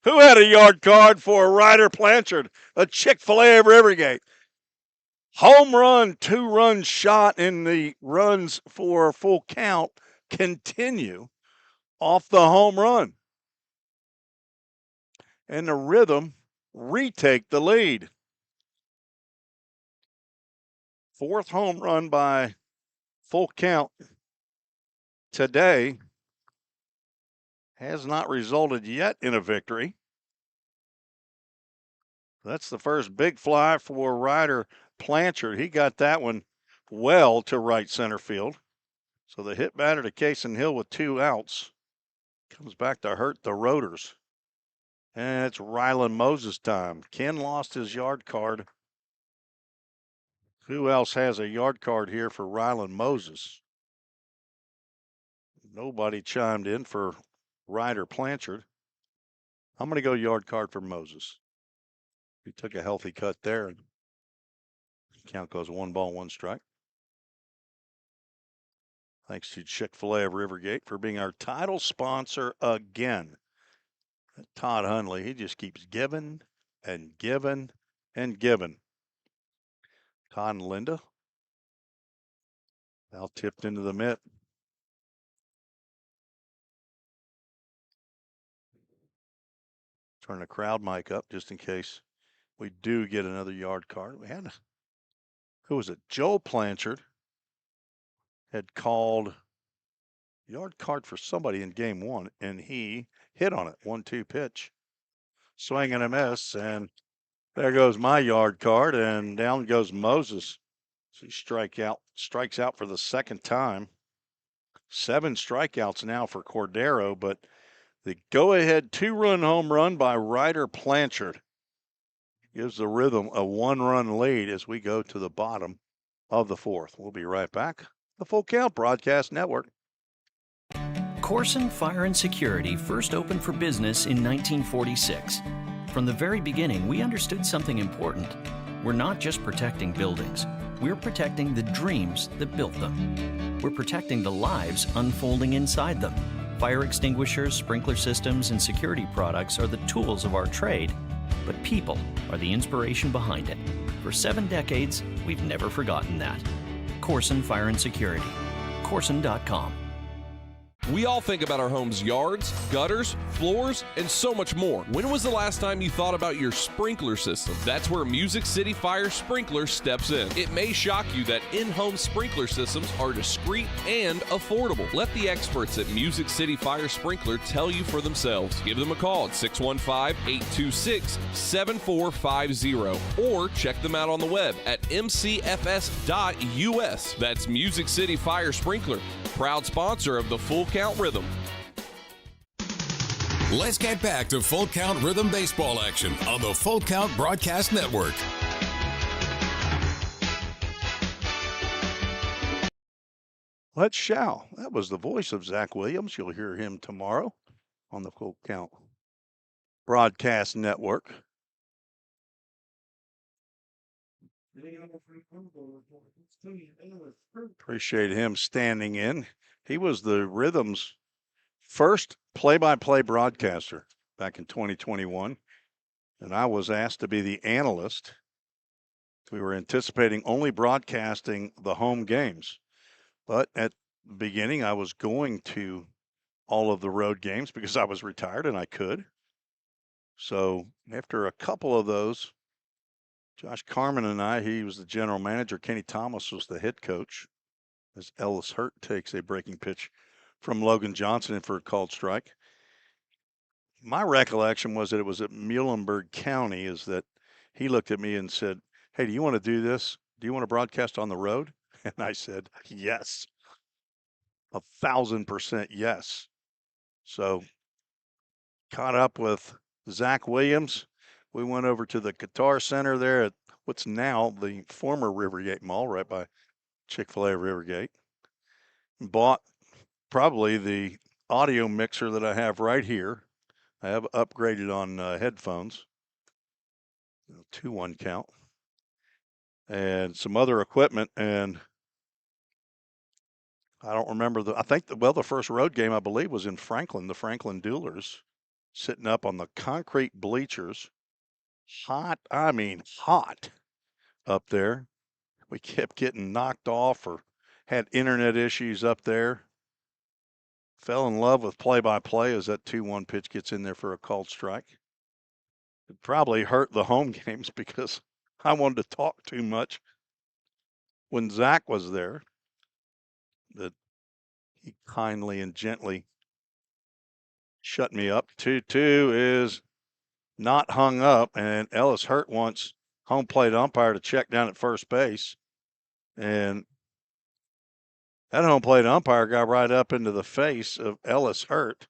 Speaker 2: Who had a yard card for Ryder Blanchard, a Chick-fil-A of Rivergate? Home run, 2-run shot, in the runs for full count continue off the home run. And the Rhythm retake the lead. 4th home run by full count today. Has not resulted yet in a victory. That's the first big fly for Ryder Blanchard. He got that one well to right center field. So the hit batter to Cason Hill with 2 outs comes back to hurt the Rotors. And it's Rylan Moses time. Ken lost his yard card. Who else has a yard card here for Rylan Moses? Nobody chimed in for Ryder Blanchard. I'm going to go yard card for Moses. He took a healthy cut there, and count goes 1 ball, 1 strike. Thanks to Chick-fil-A of Rivergate for being our title sponsor again. Todd Hundley, he just keeps giving and giving and giving. Todd and Linda. Now tipped into the mitt. Turn the crowd mic up just in case we do get another yard card. We had, who was it? Joel Blanchard had called yard card for somebody in game 1, and he hit on it. 1-2 pitch. Swing and a miss, and there goes my yard card, and down goes Moses. So he strikes out for the second time. 7 strikeouts now for Cordero, but the go-ahead 2-run home run by Ryder Blanchard gives the Rhythm a 1-run lead as we go to the bottom of the 4th. We'll be right back. The Full Count Broadcast Network.
Speaker 10: Corson Fire and Security first opened for business in 1946. From the very beginning, we understood something important. We're not just protecting buildings. We're protecting the dreams that built them. We're protecting the lives unfolding inside them. Fire extinguishers, sprinkler systems, and security products are the tools of our trade, but people are the inspiration behind it. For 7 decades, we've never forgotten that. Corson Fire and Security. Corson.com.
Speaker 3: We all think about our home's yards, gutters, floors, and so much more. When was the last time you thought about your sprinkler system? That's where Music City Fire Sprinkler steps in. It may shock you that in-home sprinkler systems are discreet and affordable. Let the experts at Music City Fire Sprinkler tell you for themselves. Give them a call at 615-826-7450 or check them out on the web at mcfs.us. That's Music City Fire Sprinkler, proud sponsor of the Full Count Rhythm.
Speaker 1: Let's get back to Full Count Rhythm baseball action on the Full Count Broadcast Network.
Speaker 2: Let's shout. That was the voice of Zach Williams. You'll hear him tomorrow on the Full Count Broadcast Network. Appreciate him standing in. He was the Rhythm's first play-by-play broadcaster back in 2021, and I was asked to be the analyst. We were anticipating only broadcasting the home games, but at the beginning I was going to all of the road games because I was retired and I could. So after a couple of those, Josh Carmen and I, he was the general manager, Kenny Thomas was the head coach, as Ellis Hurt takes a breaking pitch from Logan Johnson in for a called strike. My recollection was that it was at Muhlenberg County, is that he looked at me and said, "Hey, do you want to do this? Do you want to broadcast on the road?" And I said, yes, 1,000% yes. So caught up with Zach Williams. We went over to the Guitar Center there at what's now the former Rivergate Mall, right by Chick-fil-A Rivergate. Bought probably the audio mixer that I have right here. I have upgraded on headphones, 2-1 count, and some other equipment. And I don't remember the first road game I believe was in Franklin, the Franklin Duelers, sitting up on the concrete bleachers. Hot up there. We kept getting knocked off or had internet issues up there. Fell in love with play-by-play as that 2-1 pitch gets in there for a called strike. It probably hurt the home games because I wanted to talk too much when Zach was there. That he kindly and gently shut me up. 2-2 is not hung up, and Ellis Hurt wants home plate umpire to check down at first base. And That home plate umpire got right up into the face of Ellis Hurt.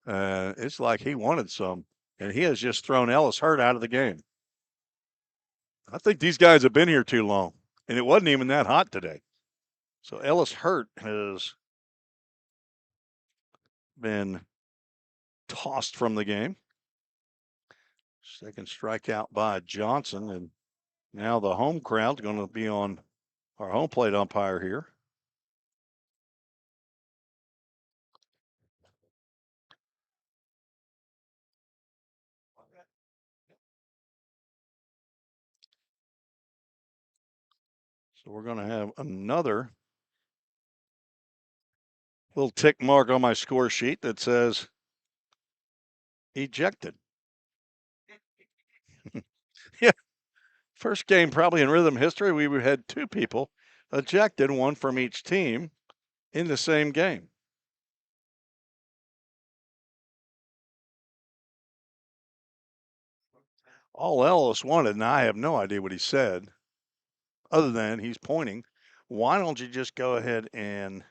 Speaker 2: It's like he wanted some, and he has just thrown Ellis Hurt out of the game. I think these guys have been here too long, and it wasn't even that hot today. So Ellis Hurt has been tossed from the game. Second strikeout by Johnson, and now the home crowd's going to be on our home plate umpire here. So we're going to have another little tick mark on my score sheet that says ejected. Yeah. First game probably in Rhythm history, we had two people ejected, one from each team in the same game. All Ellis wanted, and I have no idea what he said, other than he's pointing, why don't you just go ahead and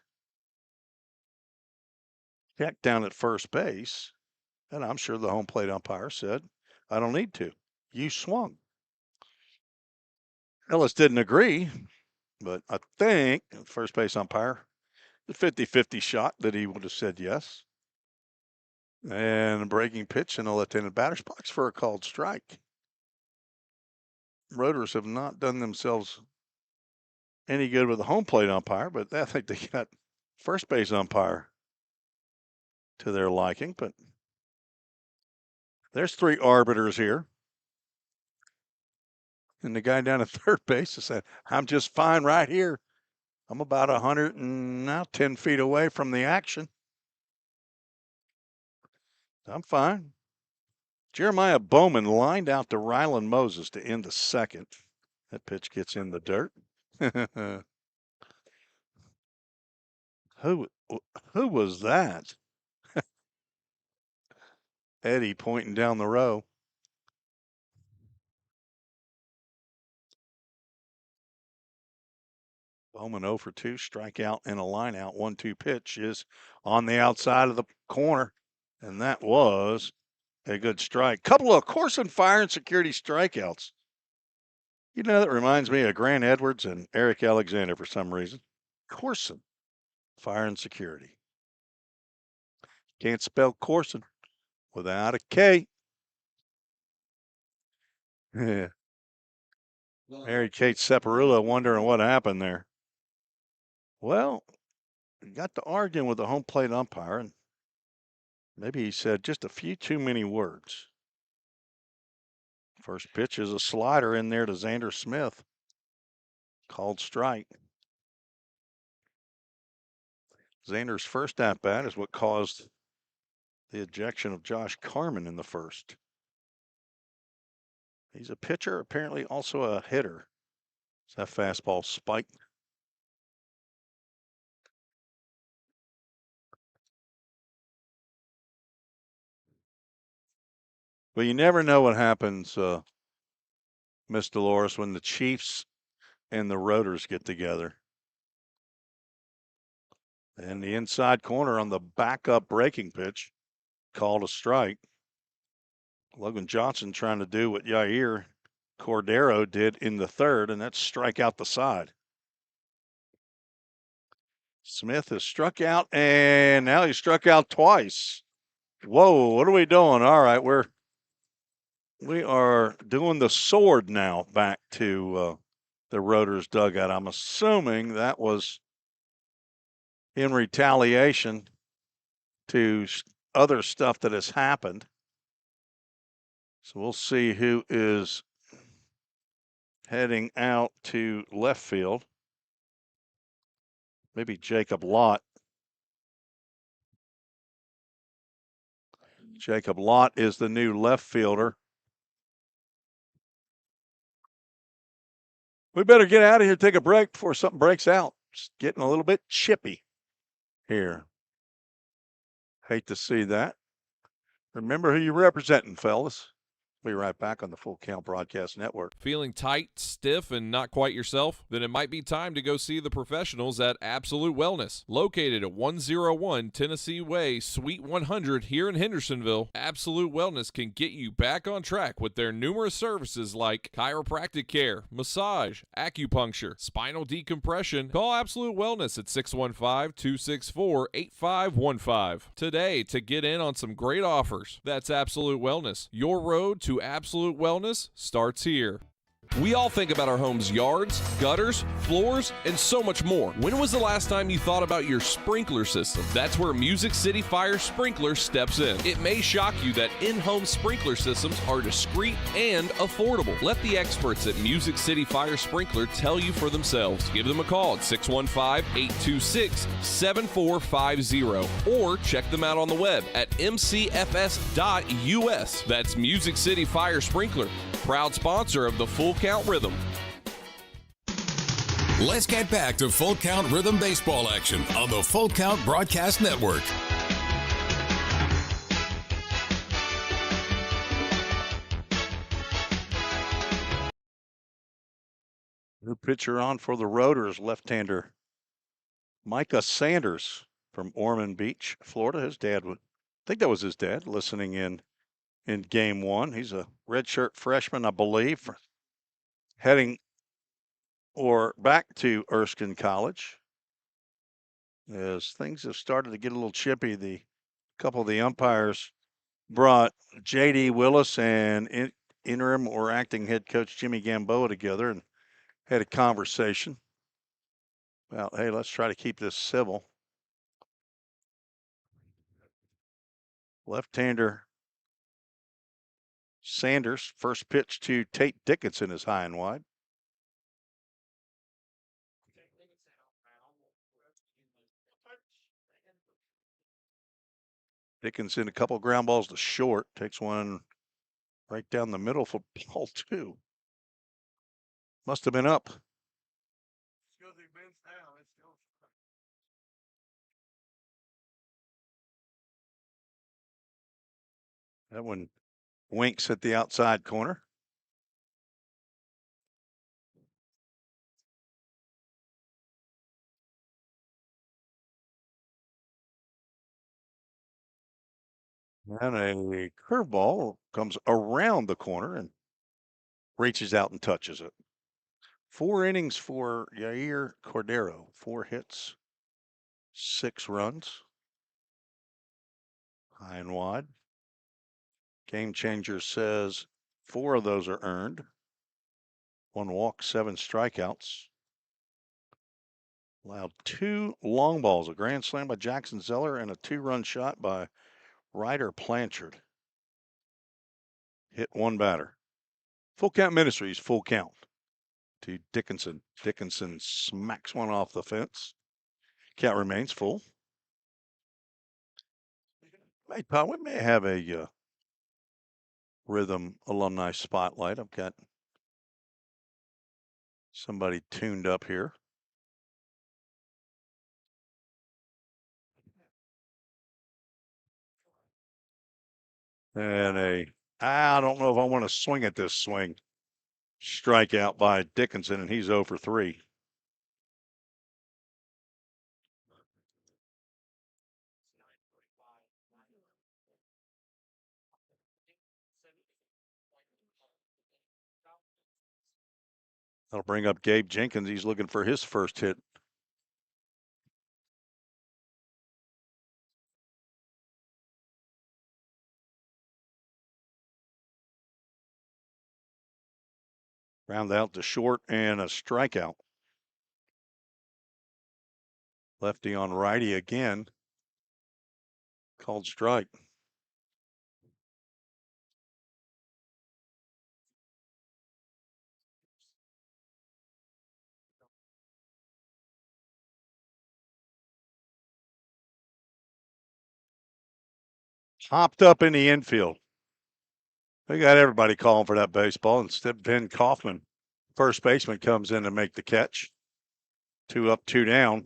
Speaker 2: check down at first base? And I'm sure the home plate umpire said, I don't need to. You swung. Ellis didn't agree, but I think the first base umpire, the 50-50 shot that he would have said yes. And a breaking pitch in the left-handed batter's box for a called strike. Rotors have not done themselves any good with the home plate umpire, but I think they got first base umpire to their liking. But there's three arbiters here. And the guy down at third base said, I'm just fine right here. I'm about 110 feet away from the action. I'm fine. Jeremiah Bowman lined out to Ryland Moses to end the second. That pitch gets in the dirt. Who was that? Eddie pointing down the row. Bowman 0 for 2, strikeout and a line out. 1-2 pitch is on the outside of the corner, and that was a good strike. Couple of Corson Fire and Security strikeouts. You know, that reminds me of Grant Edwards and Eric Alexander for some reason. Corson Fire and Security. Can't spell Corson without a K. Yeah. Mary Kate Separula wondering what happened there. Well, he got to arguing with the home plate umpire, and maybe he said just a few too many words. First pitch is a slider in there to Xander Smith. Called strike. Xander's first at-bat is what caused the ejection of Josh Carman in the first. He's a pitcher, apparently also a hitter. Is that fastball spiked? But you never know what happens, Miss Dolores, when the Chiefs and the Rotors get together. And the inside corner on the backup breaking pitch called a strike. Logan Johnson trying to do what Yair Cordero did in the third, and that's strike out the side. Smith has struck out, and now he struck out twice. Whoa, what are we doing? All right, we are doing the sword now back to the Rotors dugout. I'm assuming that was in retaliation to other stuff that has happened. So we'll see who is heading out to left field. Maybe Jacob Lott. Jacob Lott is the new left fielder. We better get out of here, take a break before something breaks out. It's getting a little bit chippy here. Hate to see that. Remember who you're representing, fellas. We'll be right back on the Full Count Broadcast Network.
Speaker 3: Feeling tight, stiff, and not quite yourself? Then it might be time to go see the professionals at Absolute Wellness. Located at 101 Tennessee Way, Suite 100 here in Hendersonville, Absolute Wellness can get you back on track with their numerous services like chiropractic care, massage, acupuncture, spinal decompression. Call Absolute Wellness at 615-264-8515 today to get in on some great offers. That's Absolute Wellness. Your road to absolute wellness starts here. We all think about our home's yards, gutters, floors, and so much more. When was the last time you thought about your sprinkler system? That's where Music City Fire Sprinkler steps in. It may shock you that in-home sprinkler systems are discreet and affordable. Let the experts at Music City Fire Sprinkler tell you for themselves. Give them a call at 615-826-7450 or check them out on the web at mcfs.us. That's Music City Fire Sprinkler, proud sponsor of the Full Count Rhythm.
Speaker 1: Let's get back to Full Count Rhythm baseball action on the Full Count Broadcast Network.
Speaker 2: New pitcher on for the Rotors, left-hander Micah Sanders from Ormond Beach, Florida. His dad would, I think that was his dad, listening in game one. He's a redshirt freshman, I believe, heading or back to Erskine College. As things have started to get a little chippy, the couple of the umpires brought J.D. Willis and interim or acting head coach Jimmy Gamboa together and had a conversation about, hey, let's try to keep this civil. Left-hander Sanders, first pitch to Tate Dickinson is high and wide. Dickinson, a couple ground balls to short, takes one right down the middle for ball two. Must have been up. That one winks at the outside corner. And a curveball comes around the corner and reaches out and touches it. 4 innings for Yair Cordero. 4 hits, 6 runs. High and wide. Game Changer says 4 of those are earned. 1 walk, 7 strikeouts. Allowed 2 long balls, a grand slam by Jackson Zeller and a 2-run shot by Ryder Blanchard. Hit 1 batter. Full Count Ministries, full count to Dickinson. Dickinson smacks one off the fence. Count remains full. Hey, Paul, we may have a Rhythm alumni spotlight. I've got somebody tuned up here. And I don't know if I want to swing at this swing. Strikeout by Dickinson, and he's 0 for 3. That'll bring up Gabe Jenkins. He's looking for his first hit. Round out to short and a strikeout. Lefty on righty again. Called strike. Hopped up in the infield. They got everybody calling for that baseball. Instead, Ben Kaufman, first baseman, comes in to make the catch. 2 up, 2 down.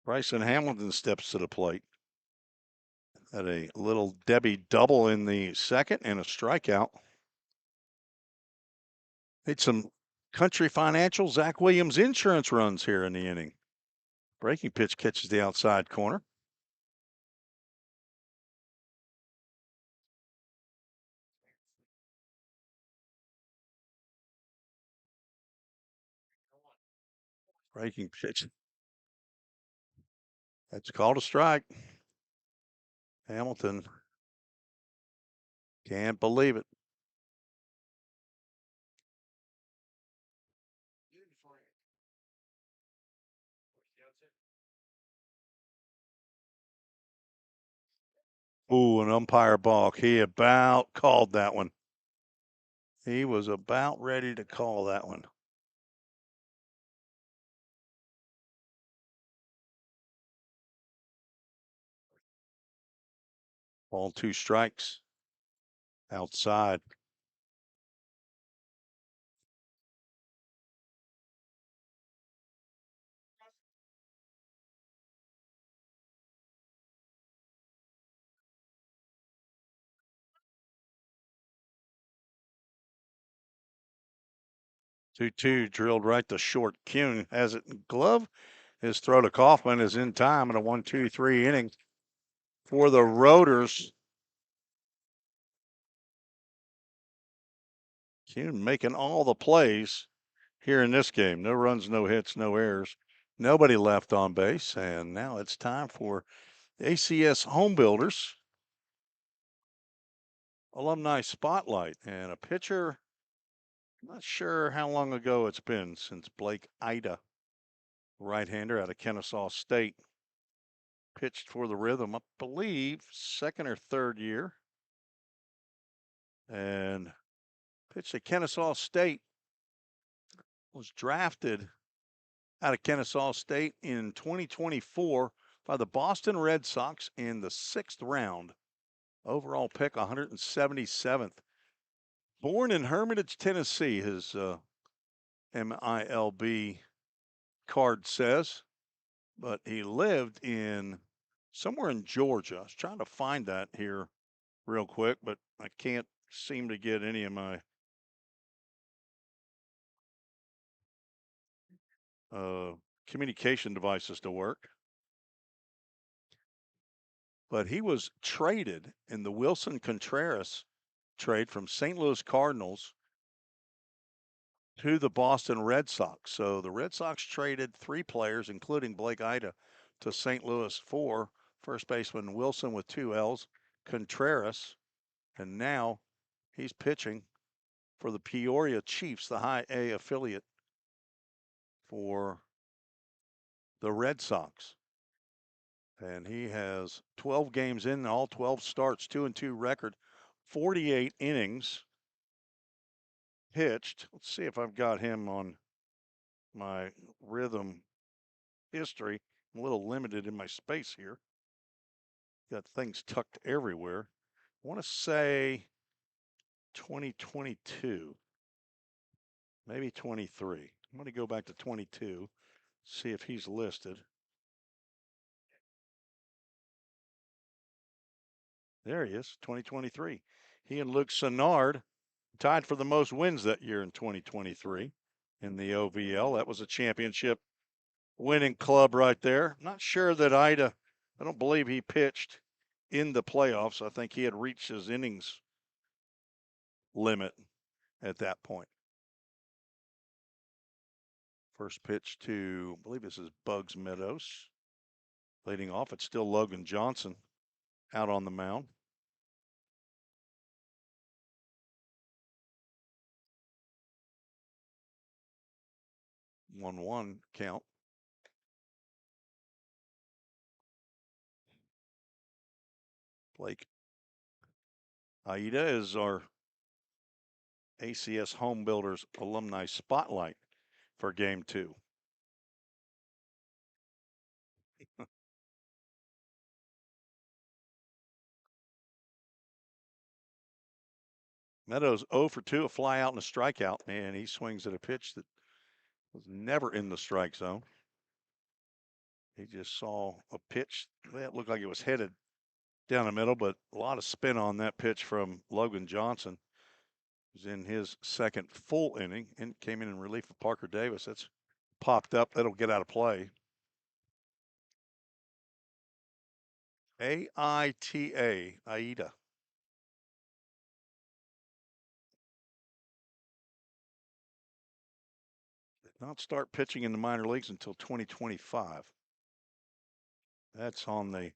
Speaker 2: Bryson Hamilton steps to the plate. Had a little Debbie double in the second and a strikeout. Hit some Country Financial Zach Williams insurance runs here in the inning. Breaking pitch catches the outside corner. Breaking pitch. That's called a strike. Hamilton can't believe it. Ooh, an umpire balk. He about called that one. He was about ready to call that one. Ball, 2 strikes. Outside. Two drilled right to short. Kuhn has it in glove. His throw to Kaufman is in time in a 1-2-3 inning for the Rotors. Kuhn making all the plays here in this game. No runs, no hits, no errors. Nobody left on base. And now it's time for ACS Home Builders Alumni Spotlight. And a pitcher, not sure how long ago it's been since Blake Ida, right-hander out of Kennesaw State, pitched for the Rhythm, I believe, second or third year. And pitched at Kennesaw State. Was drafted out of Kennesaw State in 2024 by the Boston Red Sox in the 6th round. Overall pick 177th. Born in Hermitage, Tennessee, his MILB card says, but he lived in somewhere in Georgia. I was trying to find that here real quick, but I can't seem to get any of my communication devices to work. But he was traded in the Wilson Contreras trade from St. Louis Cardinals to the Boston Red Sox. So the Red Sox traded 3 players, including Blake Ida, to St. Louis for first baseman Wilson with 2 L's, Contreras, and now he's pitching for the Peoria Chiefs, the high A affiliate for the Red Sox. And he has 12 games in, all 12 starts, 2-2 record, 48 innings pitched. Let's see if I've got him on my Rhythm history. I'm a little limited in my space here. Got things tucked everywhere. I want to say 2022, maybe 23. I'm going to go back to 22, see if he's listed. There he is, 2023. He and Luke Sennard tied for the most wins that year in 2023 in the OVL. That was a championship winning club right there. Not sure that I don't believe he pitched in the playoffs. I think he had reached his innings limit at that point. First pitch to, I believe this is Bugs Meadows. Leading off, it's still Logan Johnson out on the mound. One count. Blake Aida is our ACS Home Builders Alumni Spotlight for Game 2. Meadows 0 for 2, a fly out and a strikeout, and he swings at a pitch that Was never in the strike zone. He just saw a pitch that looked like it was headed down the middle, but a lot of spin on that pitch from Logan Johnson. He was in his second full inning and came in relief of Parker Davis. That's popped up. That'll get out of play. AITA, AIDA. Did not start pitching in the minor leagues until 2025. That's on the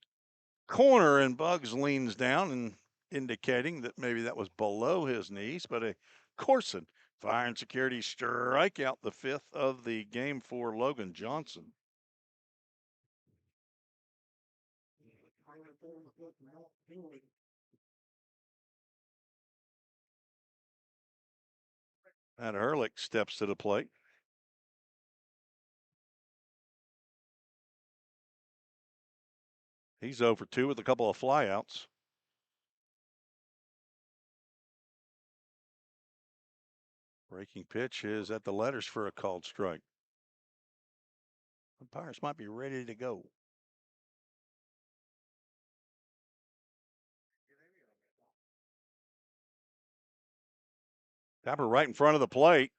Speaker 2: corner, and Bugs leans down and indicating that maybe that was below his knees, but a Corson Fire and Security strikeout, the fifth of the game for Logan Johnson. And Ehrlich steps to the plate. He's 0 for 2 with a couple of flyouts. Breaking pitch is at the letters for a called strike. Umpires might be ready to go. Tapper right in front of the plate.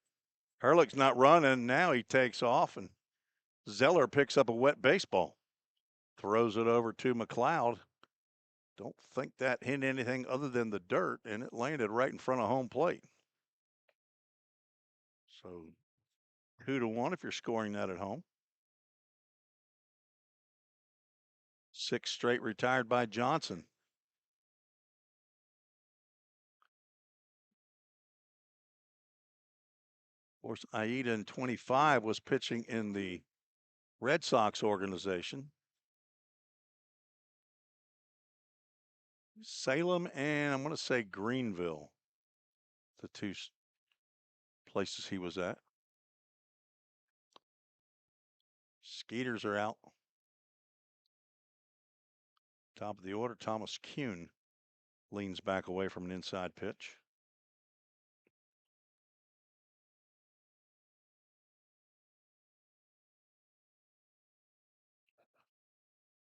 Speaker 2: Ehrlich's not running. Now he takes off, and Zeller picks up a wet baseball. Throws it over to McLeod. Don't think that hit anything other than the dirt, and it landed right in front of home plate. So 2-1 if you're scoring that at home. 6 straight retired by Johnson. Of course, Aida in 25 was pitching in the Red Sox organization. Salem and I'm going to say Greenville, the two places he was at. Skeeters are out. Top of the order, Thomas Kuhn leans back away from an inside pitch.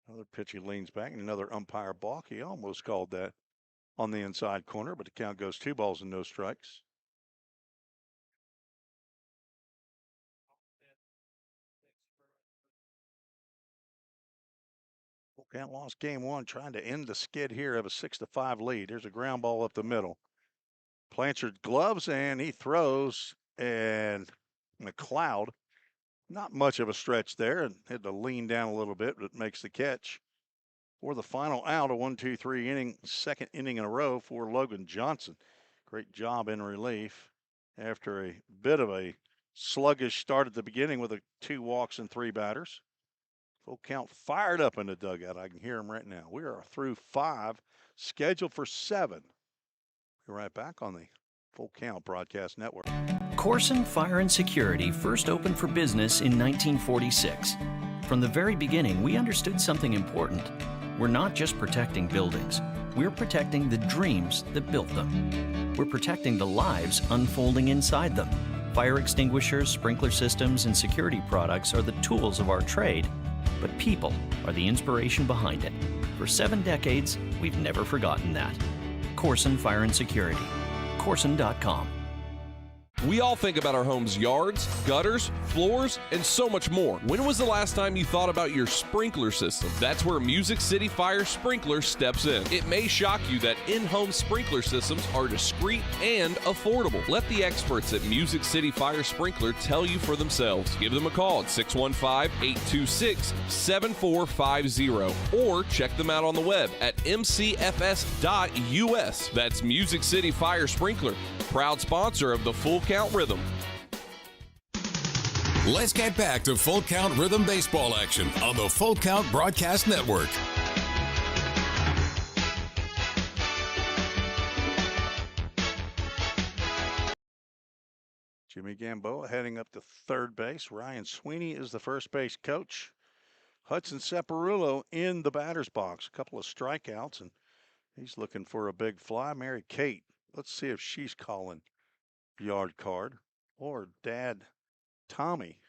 Speaker 2: Another pitch, he leans back, and another umpire balk. He almost called that on the inside corner, but the count goes 2 balls and no strikes. Full Count lost game 1, trying to end the skid here of a 6-5 lead. There's a ground ball up the middle. Blanchard gloves, and he throws, and McLeod, not much of a stretch there, and had to lean down a little bit, but makes the catch for the final out, a 1-2-3 inning, second inning in a row for Logan Johnson. Great job in relief after a bit of a sluggish start at the beginning with 2 walks and 3 batters. Full Count fired up in the dugout. I can hear him right now. We are through 5, scheduled for 7. We're right back on the Full Count Broadcast Network.
Speaker 10: Corson Fire and Security first opened for business in 1946. From the very beginning, we understood something important. We're not just protecting buildings. We're protecting the dreams that built them. We're protecting the lives unfolding inside them. Fire extinguishers, sprinkler systems, and security products are the tools of our trade, but people are the inspiration behind it. For 7 decades, we've never forgotten that. Corson Fire and Security. Corson.com.
Speaker 3: We all think about our home's yards, gutters, floors, and so much more. When was the last time you thought about your sprinkler system? That's where Music City Fire Sprinkler steps in. It may shock you that in-home sprinkler systems are discreet and affordable. Let the experts at Music City Fire Sprinkler tell you for themselves. Give them a call at 615-826-7450 or check them out on the web at mcfs.us. That's Music City Fire Sprinkler, proud sponsor of the Full Count Rhythm.
Speaker 1: Let's get back to Full Count Rhythm baseball action on the Full Count Broadcast Network.
Speaker 2: Jimmy Gamboa heading up to third base. Ryan Sweeney is the first base coach. Hudson Saparulo in the batter's box. A couple of strikeouts, and he's looking for a big fly. Mary Kate, let's see if she's calling yard card, or Dad Tommy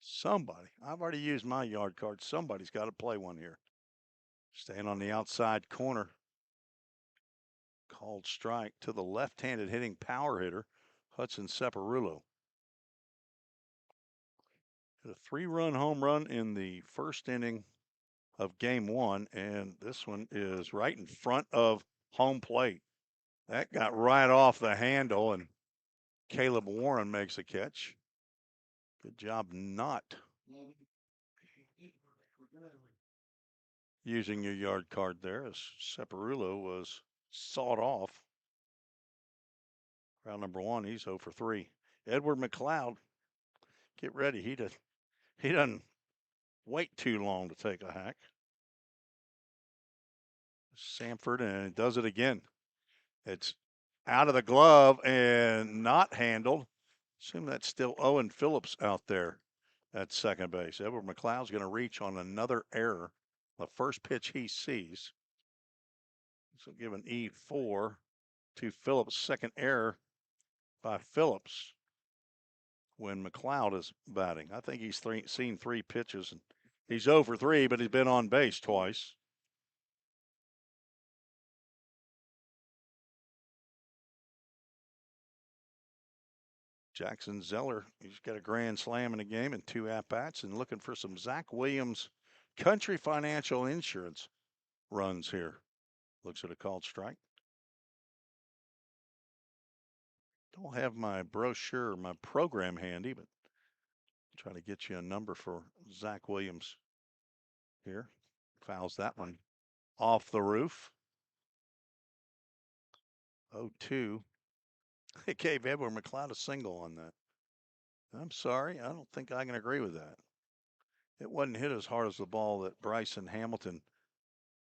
Speaker 2: Somebody, I've already used my yard card. Somebody's got to play one here. Staying on the outside corner. Called strike to the left-handed hitting power hitter, Hudson Separulo. Hit a 3-run home run in the first inning of game 1, and this one is right in front of home plate. That got right off the handle, and Caleb Warren makes a catch. Good job not using your yard card there, as Separulo was sawed off. Round number 1, he's 0 for 3. Edward McLeod, get ready. He doesn't wait too long to take a hack. Samford, and it does it again. It's out of the glove and not handled. Assume that's still Owen Phillips out there at second base. Edward McLeod's going to reach on another error. The first pitch he sees. So give an E4 to Phillips. Second error by Phillips when McLeod is batting. I think he's seen 3 pitches, and he's 0 for 3, but he's been on base twice. Jackson Zeller, he's got a grand slam in a game and 2 at-bats, and looking for some Zach Williams Country Financial Insurance runs here. Looks at a called strike. Don't have my brochure, my program handy, but try to get you a number for Zach Williams here. Fouls that one off the roof. 0-2. It gave Edward McLeod a single on that. I'm sorry, I don't think I can agree with that. It wasn't hit as hard as the ball that Bryson Hamilton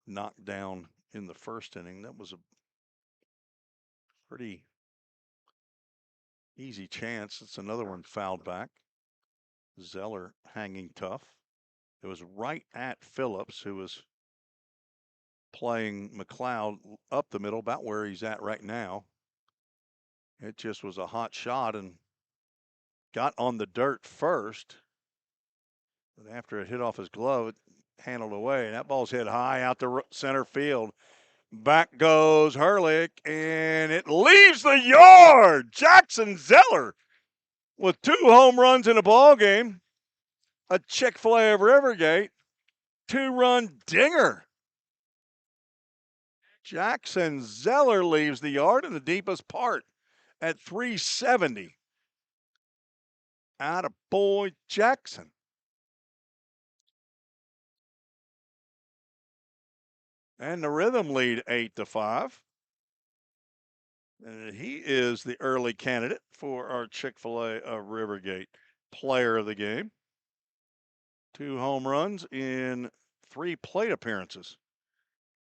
Speaker 2: knocked down in the first inning. That was a pretty easy chance. It's another one fouled back. Zeller hanging tough. It was right at Phillips, who was playing McLeod up the middle, about where he's at right now. It just was a hot shot and got on the dirt first. But after it hit off his glove, it handled away. And that ball's hit high out to center field. Back goes Hurlick, and it leaves the yard. Jackson Zeller with 2 home runs in a ball game. A Chick-fil-A of Rivergate. 2-run dinger. Jackson Zeller leaves the yard in the deepest part at 370. Atta boy Jackson. And the Rhythm lead 8-5. And he is the early candidate for our Chick-fil-A of Rivergate player of the game. 2 home runs in 3 plate appearances.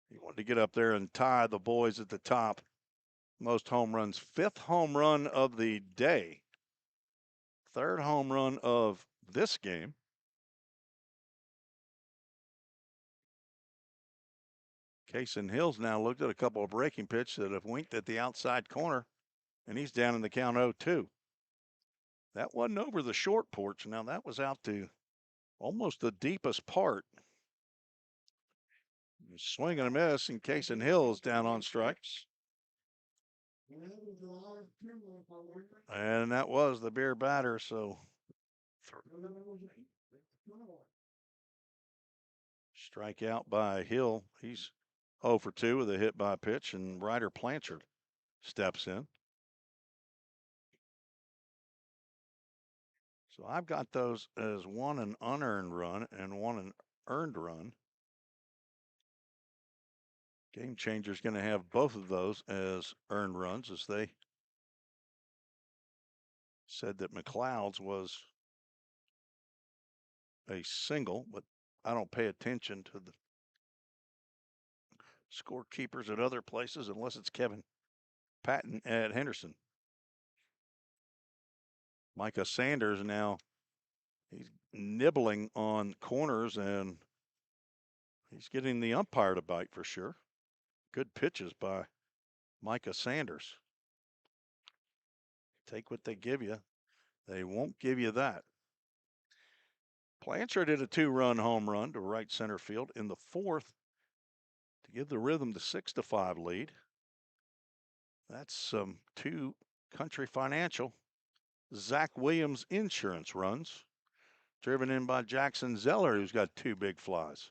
Speaker 2: He wanted to get up there and tie the boys at the top. Most home runs. 5th home run of the day. 3rd home run of this game. Kason Hill's now looked at a couple of breaking pitches that have winked at the outside corner, and he's down in the count 0-2. That wasn't over the short porch. Now that was out to almost the deepest part. Swing and a miss, and Kason Hill is down on strikes. And that was the beer batter, so strikeout by Hill. He's 0 for 2 with a hit by pitch, and Ryder Blanchard steps in. So I've got those as 1 an unearned run and 1 an earned run. Game Changer's going to have both of those as earned runs, as they said that McLeod's was a single, but I don't pay attention to the scorekeepers at other places unless it's Kevin Patton at Henderson. Micah Sanders now, he's nibbling on corners, and he's getting the umpire to bite for sure. Good pitches by Micah Sanders. Take what they give you. They won't give you that. Blanchard hit a 2-run home run to right center field in the 4th to give the Rhythm the 6-5 lead. That's 2 Country Financial Zach Williams insurance runs, driven in by Jackson Zeller, who's got 2 big flies.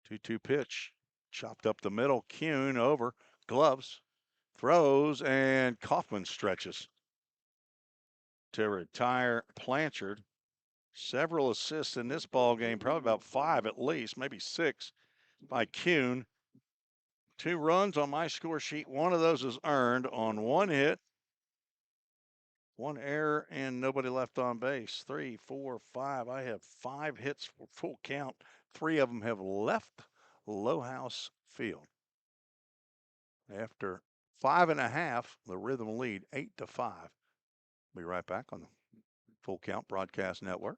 Speaker 2: Two-two pitch, chopped up the middle. Kuhn over, gloves, throws, and Kaufman stretches to retire Blanchard. Several assists in this ball game, probably about 5 at least, maybe 6 by Kuhn. 2 runs on my score sheet. One of those is earned on 1 hit, 1 error, and nobody left on base. 3, 4, 5. I have 5 hits for full count. 3 of them have left Lowhouse Field. After 5.5, the Rhythm lead 8-5. Be right back on the Full Count Broadcast Network.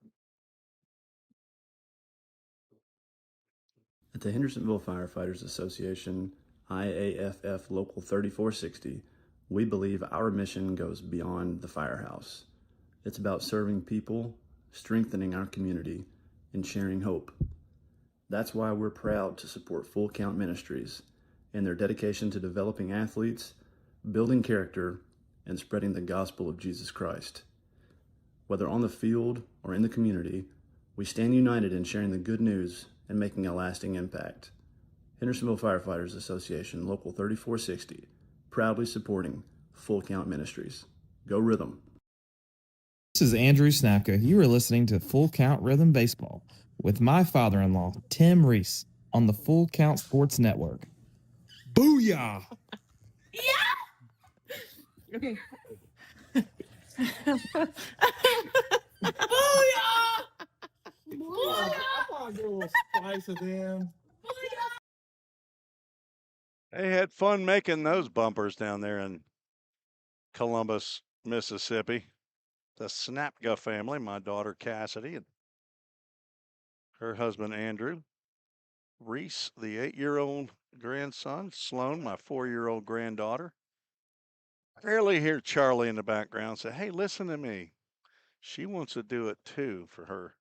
Speaker 7: At the Hendersonville Firefighters Association, IAFF Local 3460, we believe our mission goes beyond the firehouse. It's about serving people, strengthening our community, and sharing hope. That's why we're proud to support Full Count Ministries and their dedication to developing athletes, building character, and spreading the gospel of Jesus Christ. Whether on the field or in the community, we stand united in sharing the good news and making a lasting impact. Hendersonville Firefighters Association, Local 3460, proudly supporting Full Count Ministries. Go Rhythm!
Speaker 12: This is Andrew Snapka. You are listening to Full Count Rhythm Baseball with my father-in-law, Tim Reese, on the Full Count Sports Network. Booyah!
Speaker 11: Yeah! Okay.
Speaker 12: Booyah! Booyah! I want to get a little spice of them.
Speaker 2: They had fun making those bumpers down there in Columbus, Mississippi. The Snapka family, my daughter Cassidy and her husband Andrew. Reese, the 8-year-old grandson. Sloan, my 4-year-old granddaughter. I rarely hear Charlie in the background say, hey, listen to me. She wants to do it too for her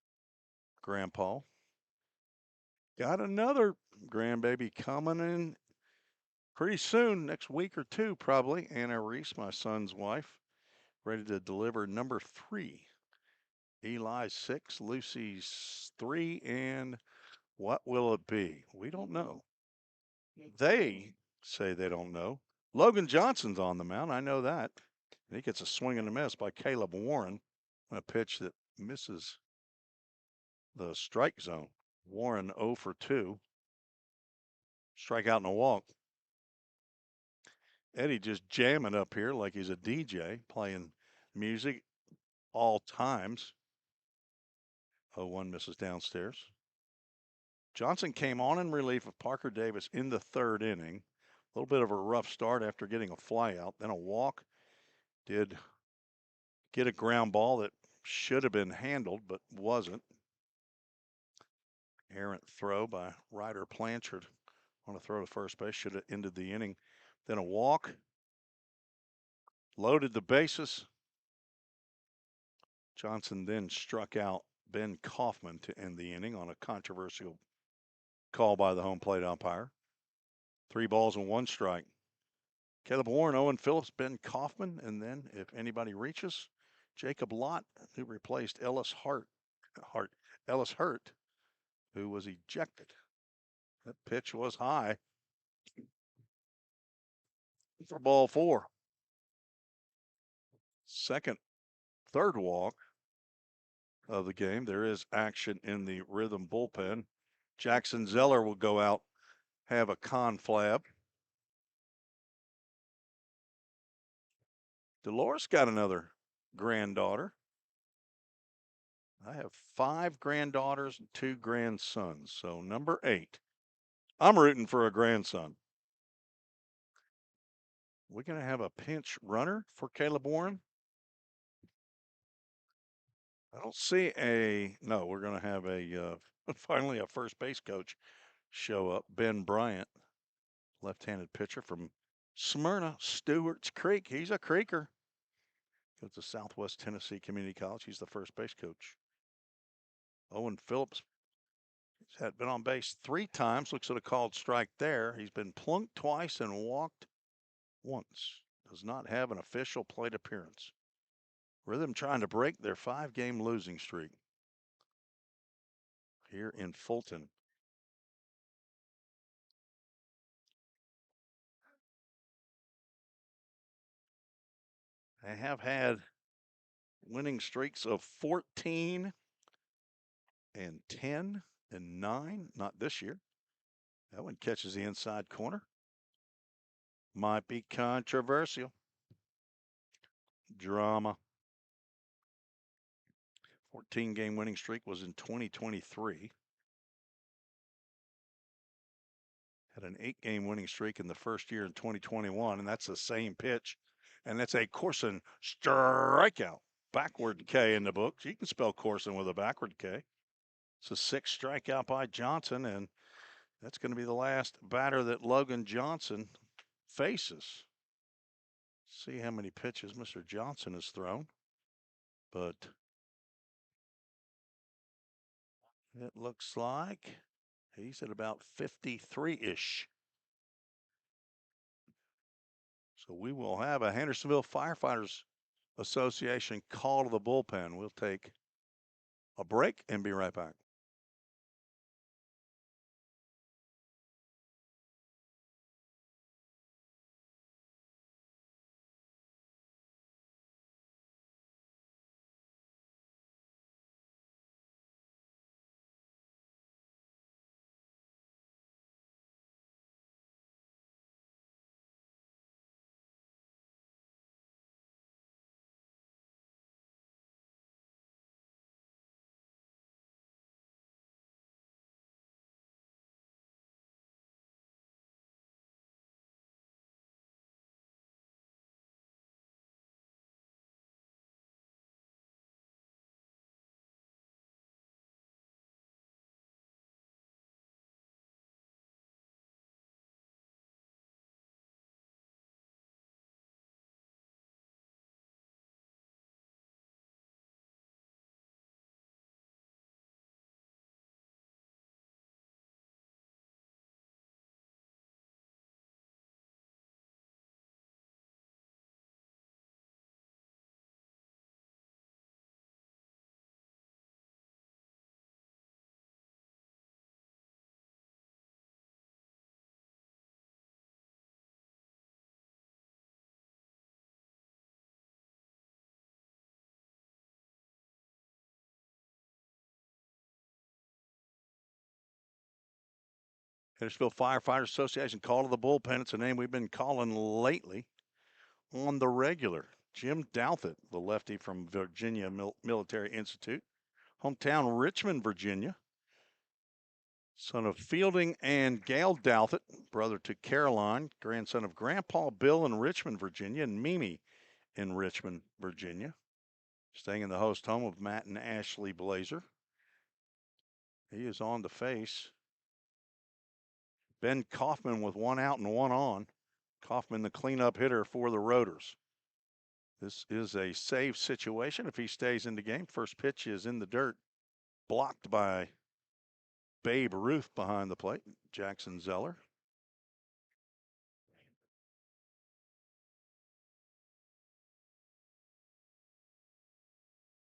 Speaker 2: grandpa. Got another grandbaby coming in pretty soon, next week or 2 probably. Anna Reese, my son's wife, ready to deliver number 3. Eli's 6, Lucy's 3, and what will it be? We don't know. They say they don't know. Logan Johnson's on the mound. I know that. And he gets a swing and a miss by Caleb Warren on a pitch that misses the strike zone. Warren 0 for 2. Strikeout and a walk. Eddie just jamming up here like he's a DJ, playing music all times. 0-1 misses downstairs. Johnson came on in relief of Parker Davis in the 3rd inning. A little bit of a rough start after getting a fly out, then a walk. Did get a ground ball that should have been handled, but wasn't. Errant throw by Ryder Blanchard on a throw to first base. Should have ended the inning. Then a walk. Loaded the bases. Johnson then struck out Ben Kaufman to end the inning on a controversial call by the home plate umpire. 3 balls and 1 strike. Caleb Warren, Owen Phillips, Ben Kaufman, and then if anybody reaches, Jacob Lott, who replaced Ellis Hurt, who was ejected. That pitch was high for ball 4. Third walk of the game. There is action in the Rhythm bullpen. Jackson Zeller will go out, have a conflab. Dolores got another granddaughter. I have 5 granddaughters and 2 grandsons. So number 8. I'm rooting for a grandson. We're going to have a pinch runner for Caleb Warren. I don't see no, we're going to have finally a first base coach show up. Ben Bryant, left-handed pitcher from Smyrna, Stewart's Creek. He's a Creeker. Goes to Southwest Tennessee Community College. He's the first base coach. Owen Phillips has been on base 3 times. Looks at a called strike there. He's been plunked twice and walked once. Does not have an official plate appearance. Rhythm trying to break their 5-game losing streak here in Fulton. They have had winning streaks of 14 and 10 and 9. Not this year. That one catches the inside corner. Might be controversial. Drama. 14-game winning streak was in 2023. Had an 8-game winning streak in the first year in 2021, and that's the same pitch. And that's a Corson strikeout. Backward K in the books. You can spell Corson with a backward K. It's a 6th strikeout by Johnson, and that's going to be the last batter that Logan Johnson faces. See how many pitches Mr. Johnson has thrown. But it looks like he's at about 53-ish. So we will have a Hendersonville Firefighters Association call to the bullpen. We'll take a break and be right back. Hendersonville Firefighters Association call to the bullpen. It's a name we've been calling lately on the regular. Jim Douthit, the lefty from Virginia Military Institute, hometown Richmond, Virginia. Son of Fielding and Gail Douthit, brother to Caroline, grandson of Grandpa Bill in Richmond, Virginia, and Mimi in Richmond, Virginia. Staying in the host home of Matt and Ashley Blazer. He is on to face Ben Kaufman with 1 out and 1 on. Kaufman, the cleanup hitter for the Rotors. This is a save situation if he stays in the game. First pitch is in the dirt, blocked by Babe Ruth behind the plate, Jackson Zeller.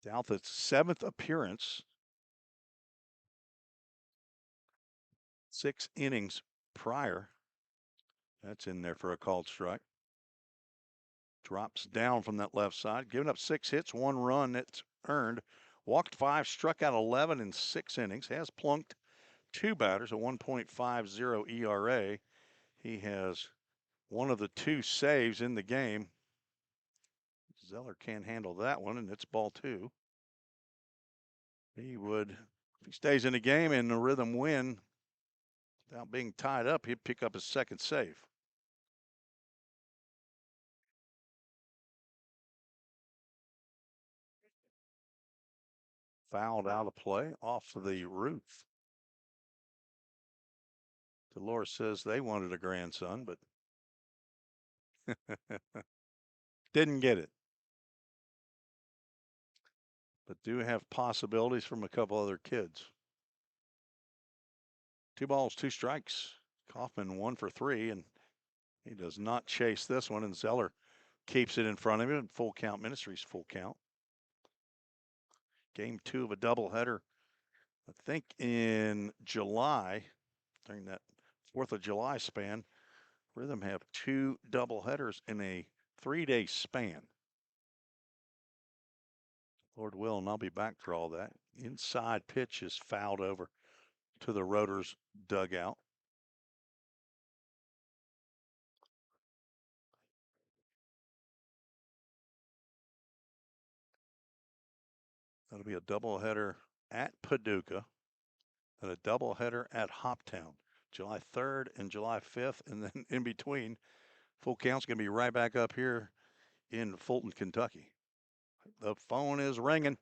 Speaker 2: Douthit's 7th appearance. 6 innings prior. That's in there for a called strike. Drops down from that left side, giving up 6 hits, 1 run that's earned. Walked 5, struck out 11 in 6 innings. Has plunked 2 batters, a 1.50 ERA. He has one of the 2 saves in the game. Zeller can't handle that one, and it's ball 2. He would, if he stays in the game and the Rhythm win without being tied up, he'd pick up his 2nd save. Fouled out of play off of the roof. Dolores says they wanted a grandson, but didn't get it. But do have possibilities from a couple other kids. 2 balls, 2 strikes. Kaufman 1 for 3, and he does not chase this one, and Zeller keeps it in front of him. Full count Ministries, full count. Game 2 of a doubleheader, I think in July, during that 4th of July span. Rhythm have 2 doubleheaders in a 3-day span. Lord willing, I'll be back for all that. Inside pitch is fouled over to the Rotors dugout. That'll be a doubleheader at Paducah and a doubleheader at Hoptown, July 3rd and July 5th. And then in between, full count's going to be right back up here in Fulton, Kentucky. The phone is ringing,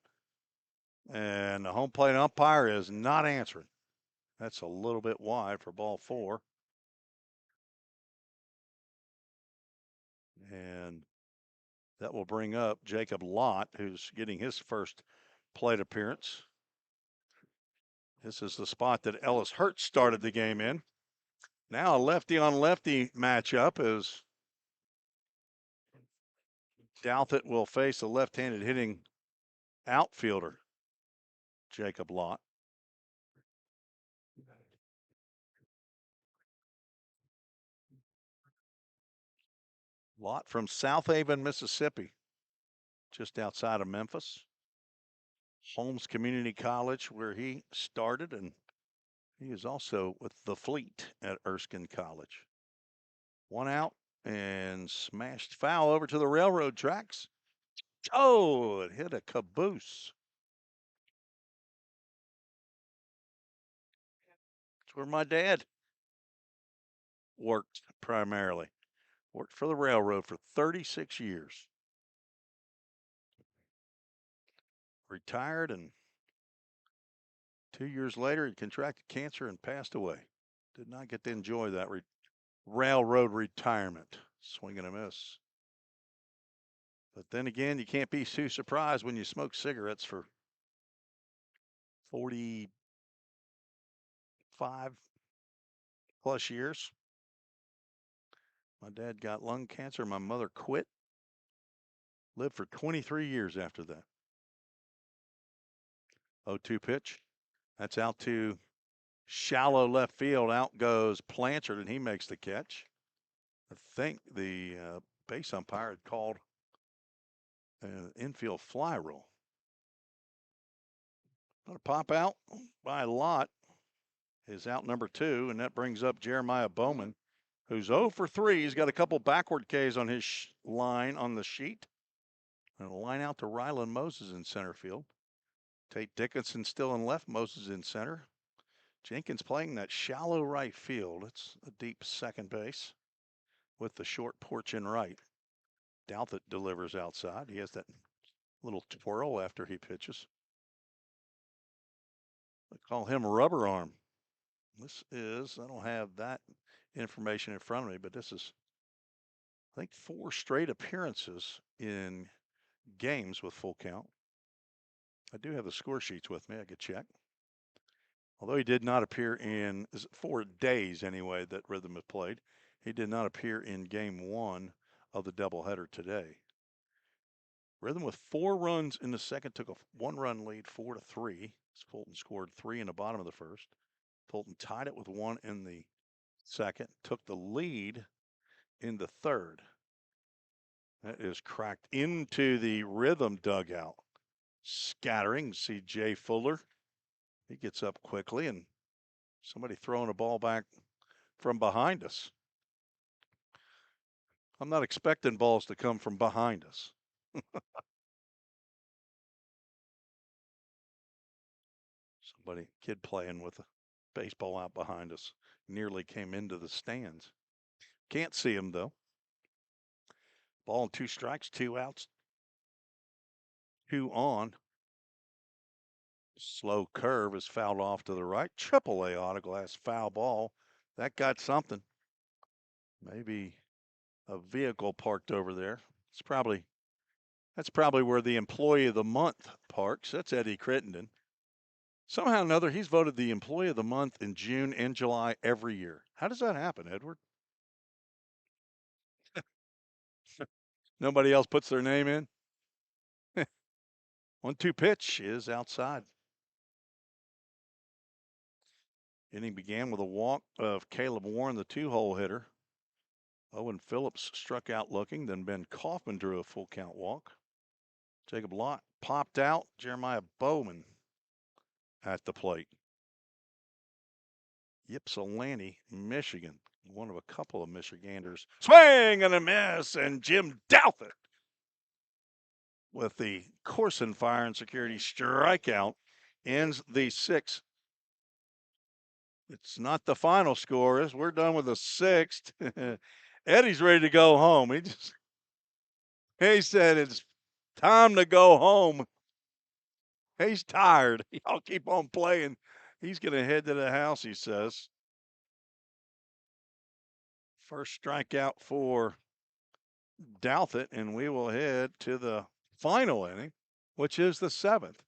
Speaker 2: and the home plate umpire is not answering. That's a little bit wide for ball 4. And that will bring up Jacob Lott, who's getting his first plate appearance. This is the spot that Ellis Hurt started the game in. Now a lefty on lefty matchup as Douthit will face a left-handed hitting outfielder, Jacob Lott. Lott from South Haven, Mississippi, just outside of Memphis. Holmes Community College, where he started, and he is also with the Fleet at Erskine College. 1 out and smashed foul over to the railroad tracks. Oh, it hit a caboose. It's where my dad worked primarily. Worked for the railroad for 36 years. Retired, and 2 years later, he contracted cancer and passed away. Did not get to enjoy that railroad retirement. Swing and a miss. But then again, you can't be too surprised when you smoke cigarettes for 45 plus years. My dad got lung cancer. My mother quit. Lived for 23 years after that. 0-2 pitch. That's out to shallow left field. Out goes Blanchard, and he makes the catch. I think the base umpire had called an infield fly rule. Going to pop out by Lott is out number 2, and that brings up Jeremiah Bowman, who's 0 for 3. He's got a couple backward Ks on his line on the sheet. And a line out to Ryland Moses in center field. Tate Dickinson still in left, Moses in center. Jenkins playing that shallow right field. It's a deep second base with the short porch in right. Douthit delivers outside. He has that little twirl after he pitches. They call him Rubber Arm. This is, I don't have that information in front of me, but this is, I think, 4 straight appearances in games with full count. I do have the score sheets with me. I could check. Although he did not appear in 4 days anyway that Rhythm has played, he did not appear in game 1 of the doubleheader today. Rhythm with 4 runs in the second took a 1-run lead, 4-3. Fulton scored 3 in the bottom of the first. Fulton tied it with 1 in the second, took the lead in the third. That is cracked into the Rhythm dugout. Scattering, see Jay Fuller. He gets up quickly, and somebody throwing a ball back from behind us. I'm not expecting balls to come from behind us. Kid playing with a baseball out behind us, nearly came into the stands. Can't see him though. Ball and 2 strikes, 2 outs, 2 on. Slow curve is fouled off to the right. Triple A autoglass foul ball That got something. Maybe a vehicle parked over there. That's probably where the employee of the month parks. That's Eddie Crittenden. Somehow or another, he's voted the employee of the month in June and July every year. How does that happen, Edward? Nobody else puts their name in? 1-2 pitch is outside. Inning began with a walk of Caleb Warren, the two-hole hitter. Owen Phillips struck out looking, then Ben Kaufman drew a full count walk. Jacob Lott popped out. Jeremiah Bowman at the plate. Ypsilanti, Michigan, one of a couple of Michiganders. Swing and a miss, and Jim Douthit with the Corson Fire and Security strikeout ends the sixth. It's not the final score. As we're done with the sixth. Eddie's ready to go home. He said it's time to go home. He's tired. Y'all keep on playing. He's going to head to the house, he says. First strikeout for Douthit, and we will head to the final inning, which is the seventh.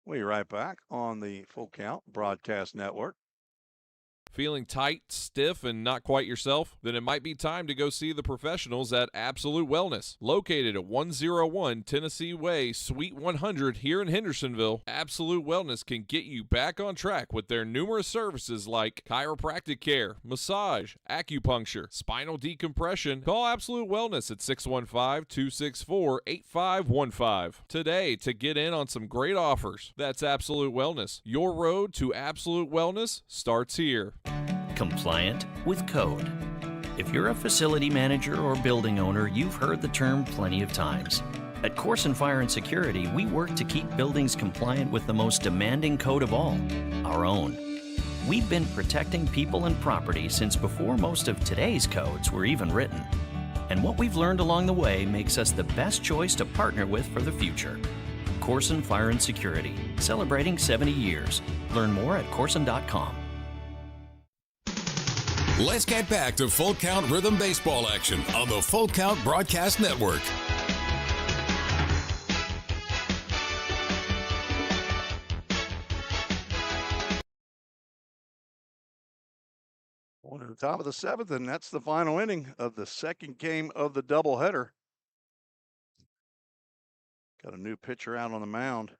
Speaker 2: We'll be right back on the Full Count Broadcast Network.
Speaker 3: Feeling tight, stiff, and not quite yourself? Then it might be time to go see the professionals at Absolute Wellness. Located at 101 Tennessee Way, Suite 100 here in Hendersonville, Absolute Wellness can get you back on track with their numerous services like chiropractic care, massage, acupuncture, spinal decompression. Call Absolute Wellness at 615-264-8515 today to get in on some great offers. That's Absolute Wellness. Your road to absolute wellness starts here.
Speaker 10: Compliant with code. If you're a facility manager or building owner, you've heard the term plenty of times. At Corson Fire and Security, we work to keep buildings compliant with the most demanding code of all, our own. We've been protecting people and property since before most of today's codes were even written. And what we've learned along the way makes us the best choice to partner with for the future. Corson Fire and Security, celebrating 70 years. Learn more at corson.com.
Speaker 1: Let's get back to Full Count Rhythm Baseball action on the Full Count Broadcast Network.
Speaker 2: On to the top of the seventh, and that's the final inning of the second game of the doubleheader. Got a new pitcher out on the mound.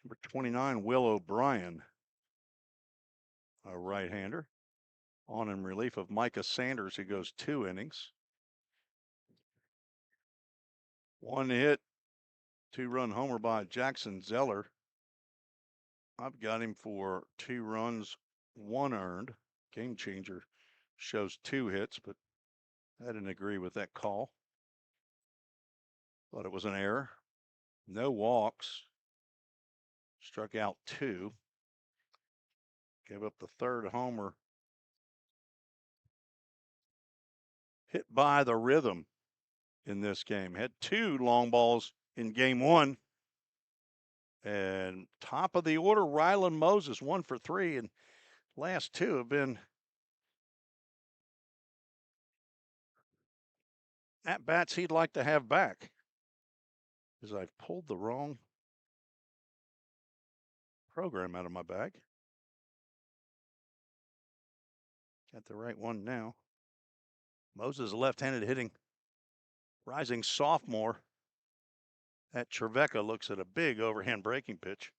Speaker 2: Number 29, Will O'Brien, a right-hander, on in relief of Micah Sanders, who goes 2 innings. 1 hit, 2-run homer by Jackson Zeller. I've got him for 2 runs, 1 earned. Game Changer shows 2 hits, but I didn't agree with that call. Thought it was an error. No walks. Struck out 2. Gave up the 3rd homer. Hit by the rhythm in this game. Had 2 long balls in game 1. And top of the order, Rylan Moses, 1 for 3. And last 2 have been at-bats he'd like to have back. Because I've pulled the wrong program out of my bag. Got the right one now. Moses, left-handed hitting, rising sophomore at Trevecca, looks at a big overhand breaking pitch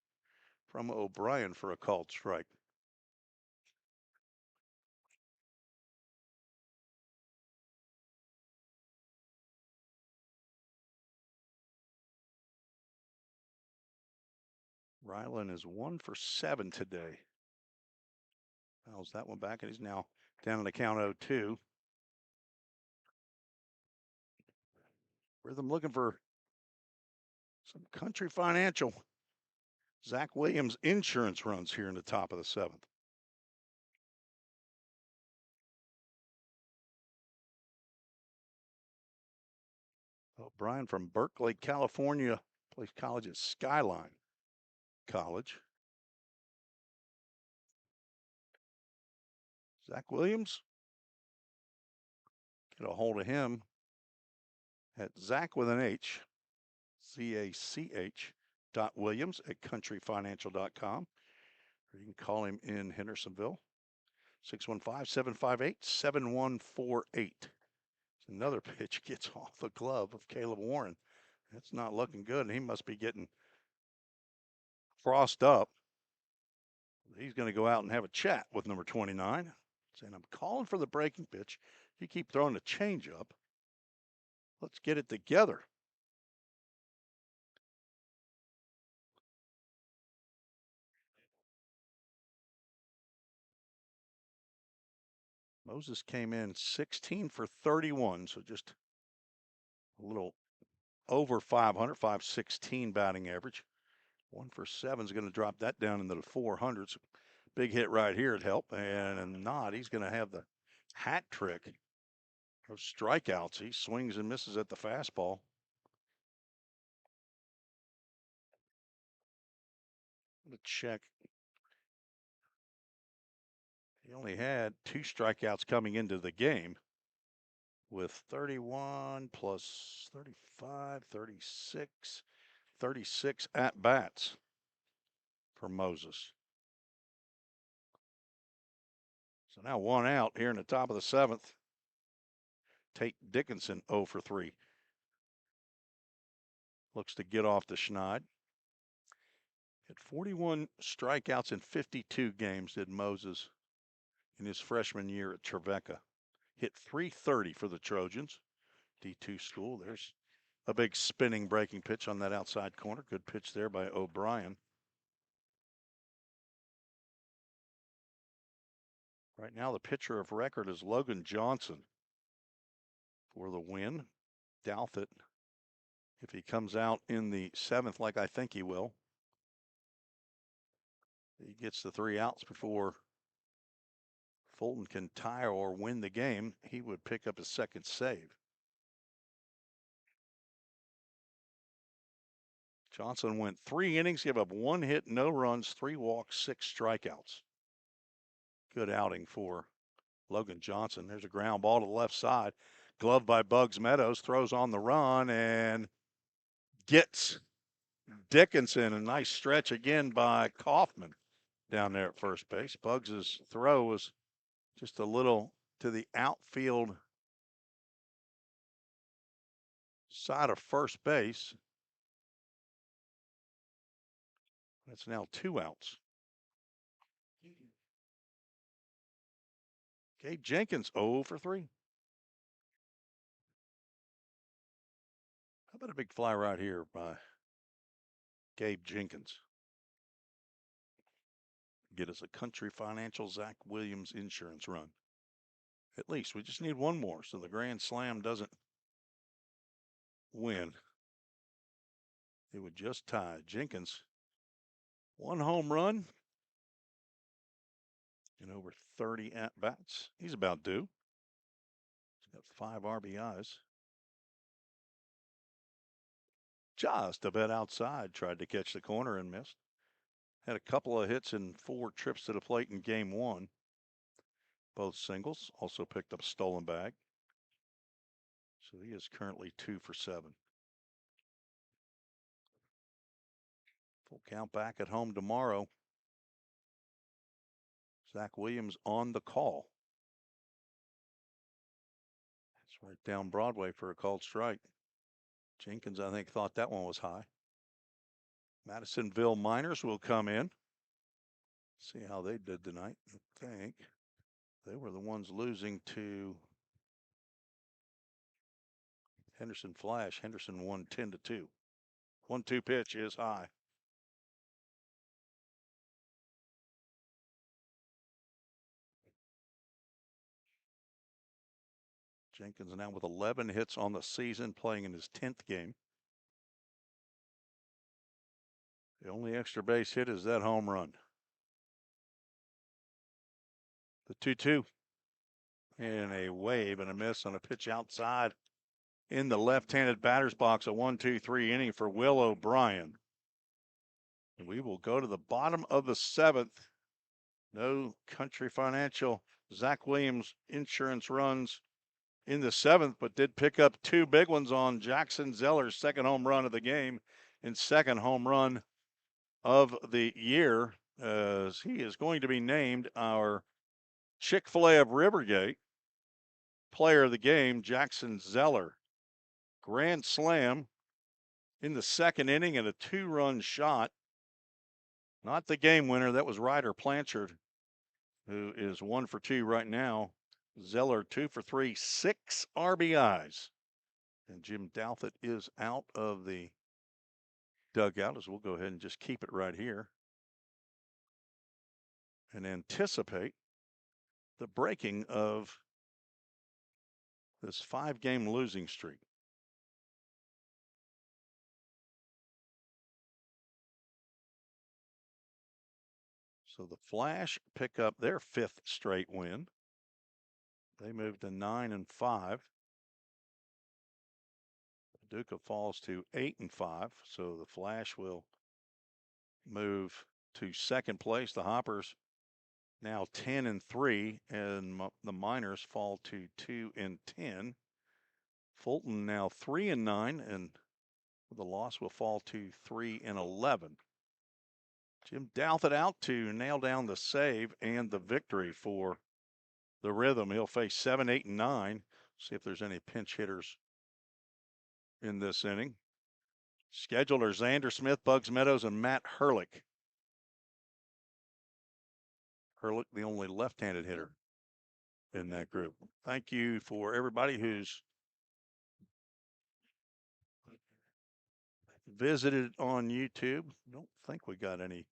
Speaker 2: from O'Brien for a called strike. Rylan is 1 for 7 today. Fouls that one back, and he's now down in the count 0-2. Rhythm looking for some Country Financial. Zach Williams insurance runs here in the top of the 7th. O'Brien from Berkeley, California, plays college at Skyline College. Zach Williams. Get a hold of him at Zach with an H, ZACH.Williams@countryfinancial.com. Or you can call him in Hendersonville, 615-758-7148. Another pitch gets off the glove of Caleb Warren. That's not looking good, and he must be getting crossed up. He's going to go out and have a chat with number 29, saying, I'm calling for the breaking pitch. You keep throwing the changeup. Let's get it together. Moses came in 16 for 31, so just a little over 500, 516 batting average. 1 for 7 is going to drop that down into the 400s. Big hit right here would help, and not. He's going to have the hat trick of strikeouts. He swings and misses at the fastball. Let's check. He only had 2 strikeouts coming into the game, with 31 plus 35, 36, 36 at-bats for Moses. So now 1 out here in the top of the 7th. Tate Dickinson 0 for 3. Looks to get off the Schneid. Had 41 strikeouts in 52 games did Moses in his freshman year at Trevecca. Hit .330 for the Trojans. D2 school. There's a big spinning breaking pitch on that outside corner. Good pitch there by O'Brien. Right now, the pitcher of record is Logan Johnson for the win. Doubt it. If he comes out in the 7th, like I think he will, he gets the 3 outs before Fulton can tie or win the game. He would pick up his 2nd save. Johnson went 3 innings, gave up 1 hit, no runs, 3 walks, 6 strikeouts. Good outing for Logan Johnson. There's a ground ball to the left side. Gloved by Bugs Meadows, throws on the run and gets Dickinson. A nice stretch again by Kaufman down there at first base. Bugs's throw was just a little to the outfield side of first base. That's now 2 outs. Gabe Jenkins 0 for 3. How about a big fly right here by Gabe Jenkins? Get us a Country Financial Zach Williams insurance run. At least we just need 1 more so the Grand Slam doesn't win. It would just tie. Jenkins, 1 home run and over 30 at-bats. He's about due. He's got 5 RBIs. Just a bit outside, tried to catch the corner and missed. Had a couple of hits and 4 trips to the plate in game 1. Both singles. Also picked up a stolen bag. So he is currently 2 for 7. Full count back at home tomorrow. Zach Williams on the call. It's right down Broadway for a called strike. Jenkins, I think, thought that one was high. Madisonville Miners will come in. See how they did tonight. I think they were the ones losing to Henderson Flash. Henderson won 10-2. 1-2 pitch is high. Jenkins now with 11 hits on the season, playing in his 10th game. The only extra base hit is that home run. The 2-2. And a wave and a miss on a pitch outside in the left-handed batter's box. A 1-2-3 inning for Will O'Brien. And we will go to the bottom of the 7th. No Country Financial Zach Williams insurance runs in the seventh, but did pick up two big ones on Jackson Zeller's second home run of the game and second home run of the year, as he is going to be named our Chick-fil-A of Rivergate player of the game, Jackson Zeller. Grand slam in the second inning and a two-run shot. Not the game winner. That was Ryder Blanchard, who is 1 for 2 right now. Zeller 2 for 3, 6 RBIs. And Jim Douthit is out of the dugout, as we'll go ahead and just keep it right here and anticipate the breaking of this 5-game losing streak. So the Flash pick up their 5th straight win. They move to 9-5. Paducah falls to 8-5. So the Flash will move to second place. The Hoppers now 10-3, and the Miners fall to 2-10. Fulton now 3-9, and the loss will fall to 3-11. Jim Douthit out to nail down the save and the victory for the Rhythm. He'll face 7, 8, and 9. See if there's any pinch hitters in this inning. Scheduled are Xander Smith, Bugs Meadows, and Matt Herlick. Herlick, the only left-handed hitter in that group. Thank you for everybody who's visited on YouTube. Don't think we got any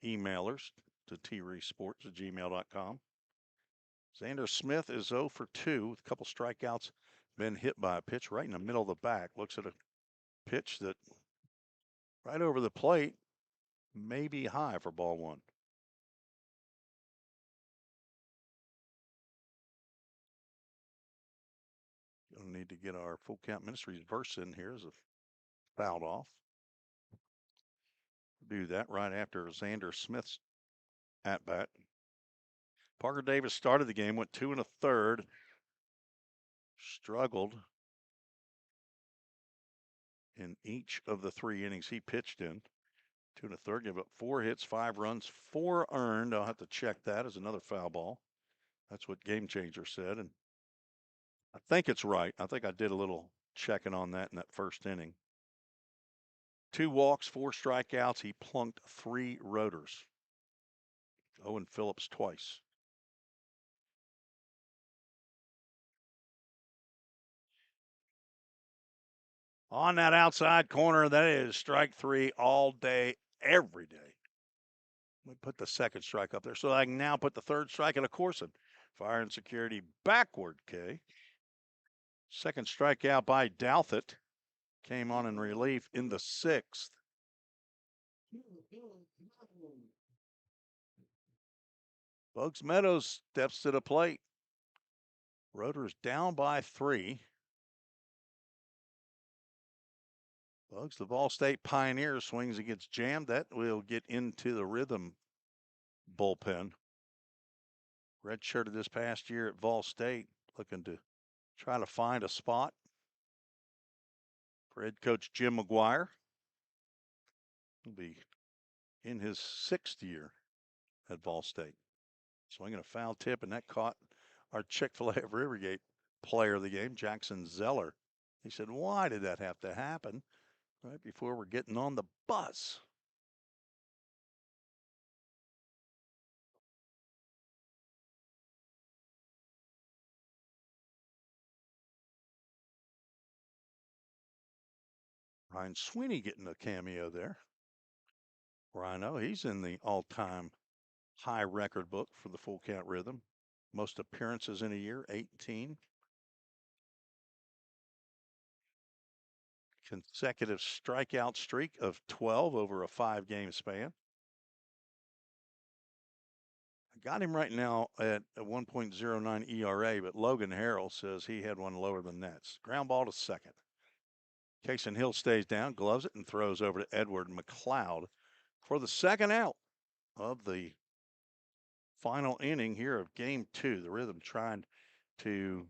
Speaker 2: emailers to treesports@gmail.com. Xander Smith is 0 for 2 with a couple strikeouts. Been hit by a pitch right in the middle of the back. Looks at a pitch that right over the plate may be high for ball one. Gonna need to get our Full Count Ministries verse in here as a fouled off. Do that right after Xander Smith's at bat. Parker Davis started the game, went 2 1/3, struggled in each of the 3 innings he pitched in. 2 1/3, gave up 4 hits, 5 runs, 4 earned. I'll have to check that as another foul ball. That's what Game Changer said, and I think it's right. I think I did a little checking on that in that first inning. 2 walks, 4 strikeouts. He plunked 3 rotors. Owen Phillips twice. On that outside corner, that is strike 3 all day, every day. We put the second strike up there, so I can now put the third strike in a Corson. Fire and Security backward, K. Second strikeout by Douthit. Came on in relief in the 6th. Bugs Meadows steps to the plate. Rotors down by 3. Bugs, the Ball State Pioneer, swings against jammed. That will get into the Rhythm bullpen. Redshirted this past year at Vol State, looking to try to find a spot for head coach Jim McGuire. He'll be in his 6th year at Vol State. Swinging a foul tip, and that caught our Chick-fil-A of Rivergate player of the game, Jackson Zeller. He said, why did that have to happen right before we're getting on the bus? Ryan Sweeney getting a cameo there. Rhino, he's in the all-time high record book for the Full Count Rhythm. Most appearances in a year, 18. Consecutive strikeout streak of 12 over a 5-game span. I got him right now at a 1.09 ERA, but Logan Harrell says he had one lower than that. Ground ball to second. Kason Hill stays down, gloves it, and throws over to Edward McLeod for the second out of the final inning here of game 2. The Rhythm trying to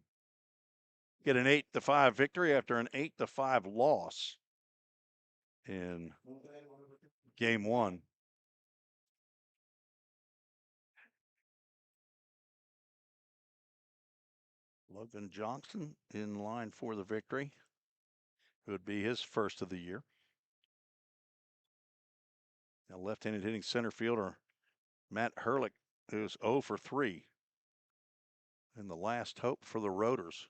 Speaker 2: get an 8-5 victory after an 8-5 loss in game 1. Logan Johnson in line for the victory. It would be his first of the year. Now left-handed hitting center fielder Matt Herlick, who's 0 for 3. And the last hope for the Rotors.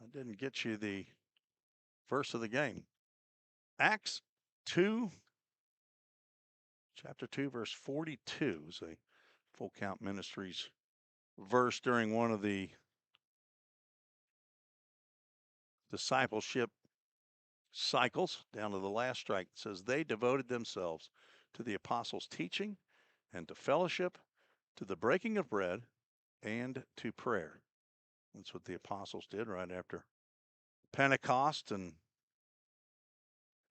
Speaker 2: I didn't get you the verse of the game. Acts 2, chapter 2, verse 42 is a Full Count Ministries verse during one of the discipleship cycles, down to the last strike. It says, they devoted themselves to the apostles' teaching and to fellowship, to the breaking of bread, and to prayer. That's what the apostles did right after Pentecost, and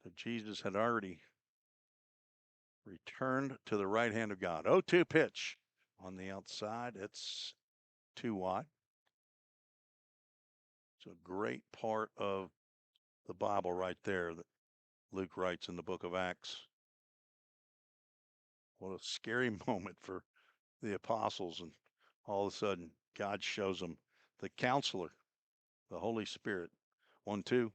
Speaker 2: that Jesus had already returned to the right hand of God. 0-2 pitch on the outside. It's too wide. It's a great part of the Bible right there that Luke writes in the book of Acts. What a scary moment for the apostles, and all of a sudden God shows them the counselor, the Holy Spirit. 1-2.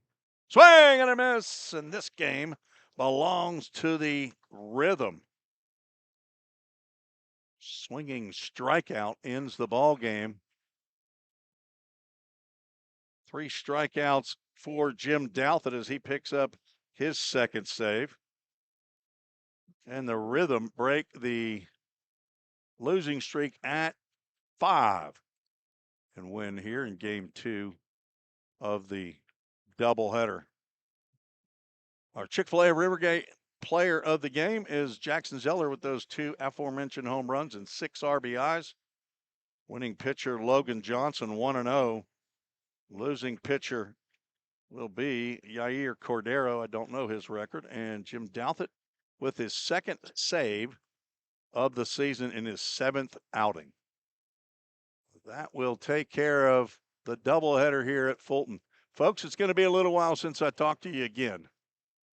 Speaker 2: Swing and a miss, and this game belongs to the Rhythm. Swinging strikeout ends the ball game. 3 strikeouts for Jim Douthit as he picks up his second save. And the Rhythm break the losing streak at 5 and win here in game 2 of the doubleheader. Our Chick-fil-A Rivergate player of the game is Jackson Zeller with those 2 aforementioned home runs and 6 RBIs. Winning pitcher Logan Johnson 1-0. Losing pitcher will be Yair Cordero. I don't know his record. And Jim Douthit with his second save of the season in his 7th outing. That will take care of the doubleheader here at Fulton. Folks, it's going to be a little while since I talked to you again.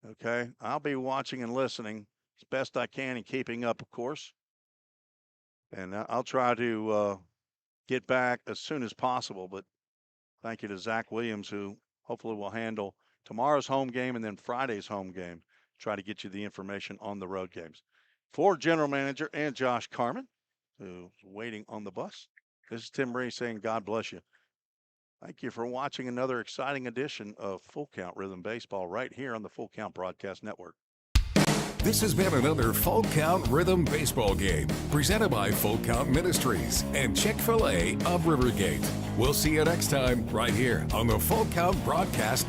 Speaker 2: Okay, I'll be watching and listening as best I can and keeping up, of course. And I'll try to get back as soon as possible. But thank you to Zach Williams, who hopefully will handle tomorrow's home game and then Friday's home game. Try to get you the information on the road games. For General Manager and Josh Carmen, who's waiting on the bus, this is Tim Reese saying God bless you. Thank you for watching another exciting edition of Full Count Rhythm Baseball right here on the Full Count Broadcast Network.
Speaker 1: This has been another Full Count Rhythm Baseball game presented by Full Count Ministries and Chick-fil-A of Rivergate. We'll see you next time right here on the Full Count Broadcast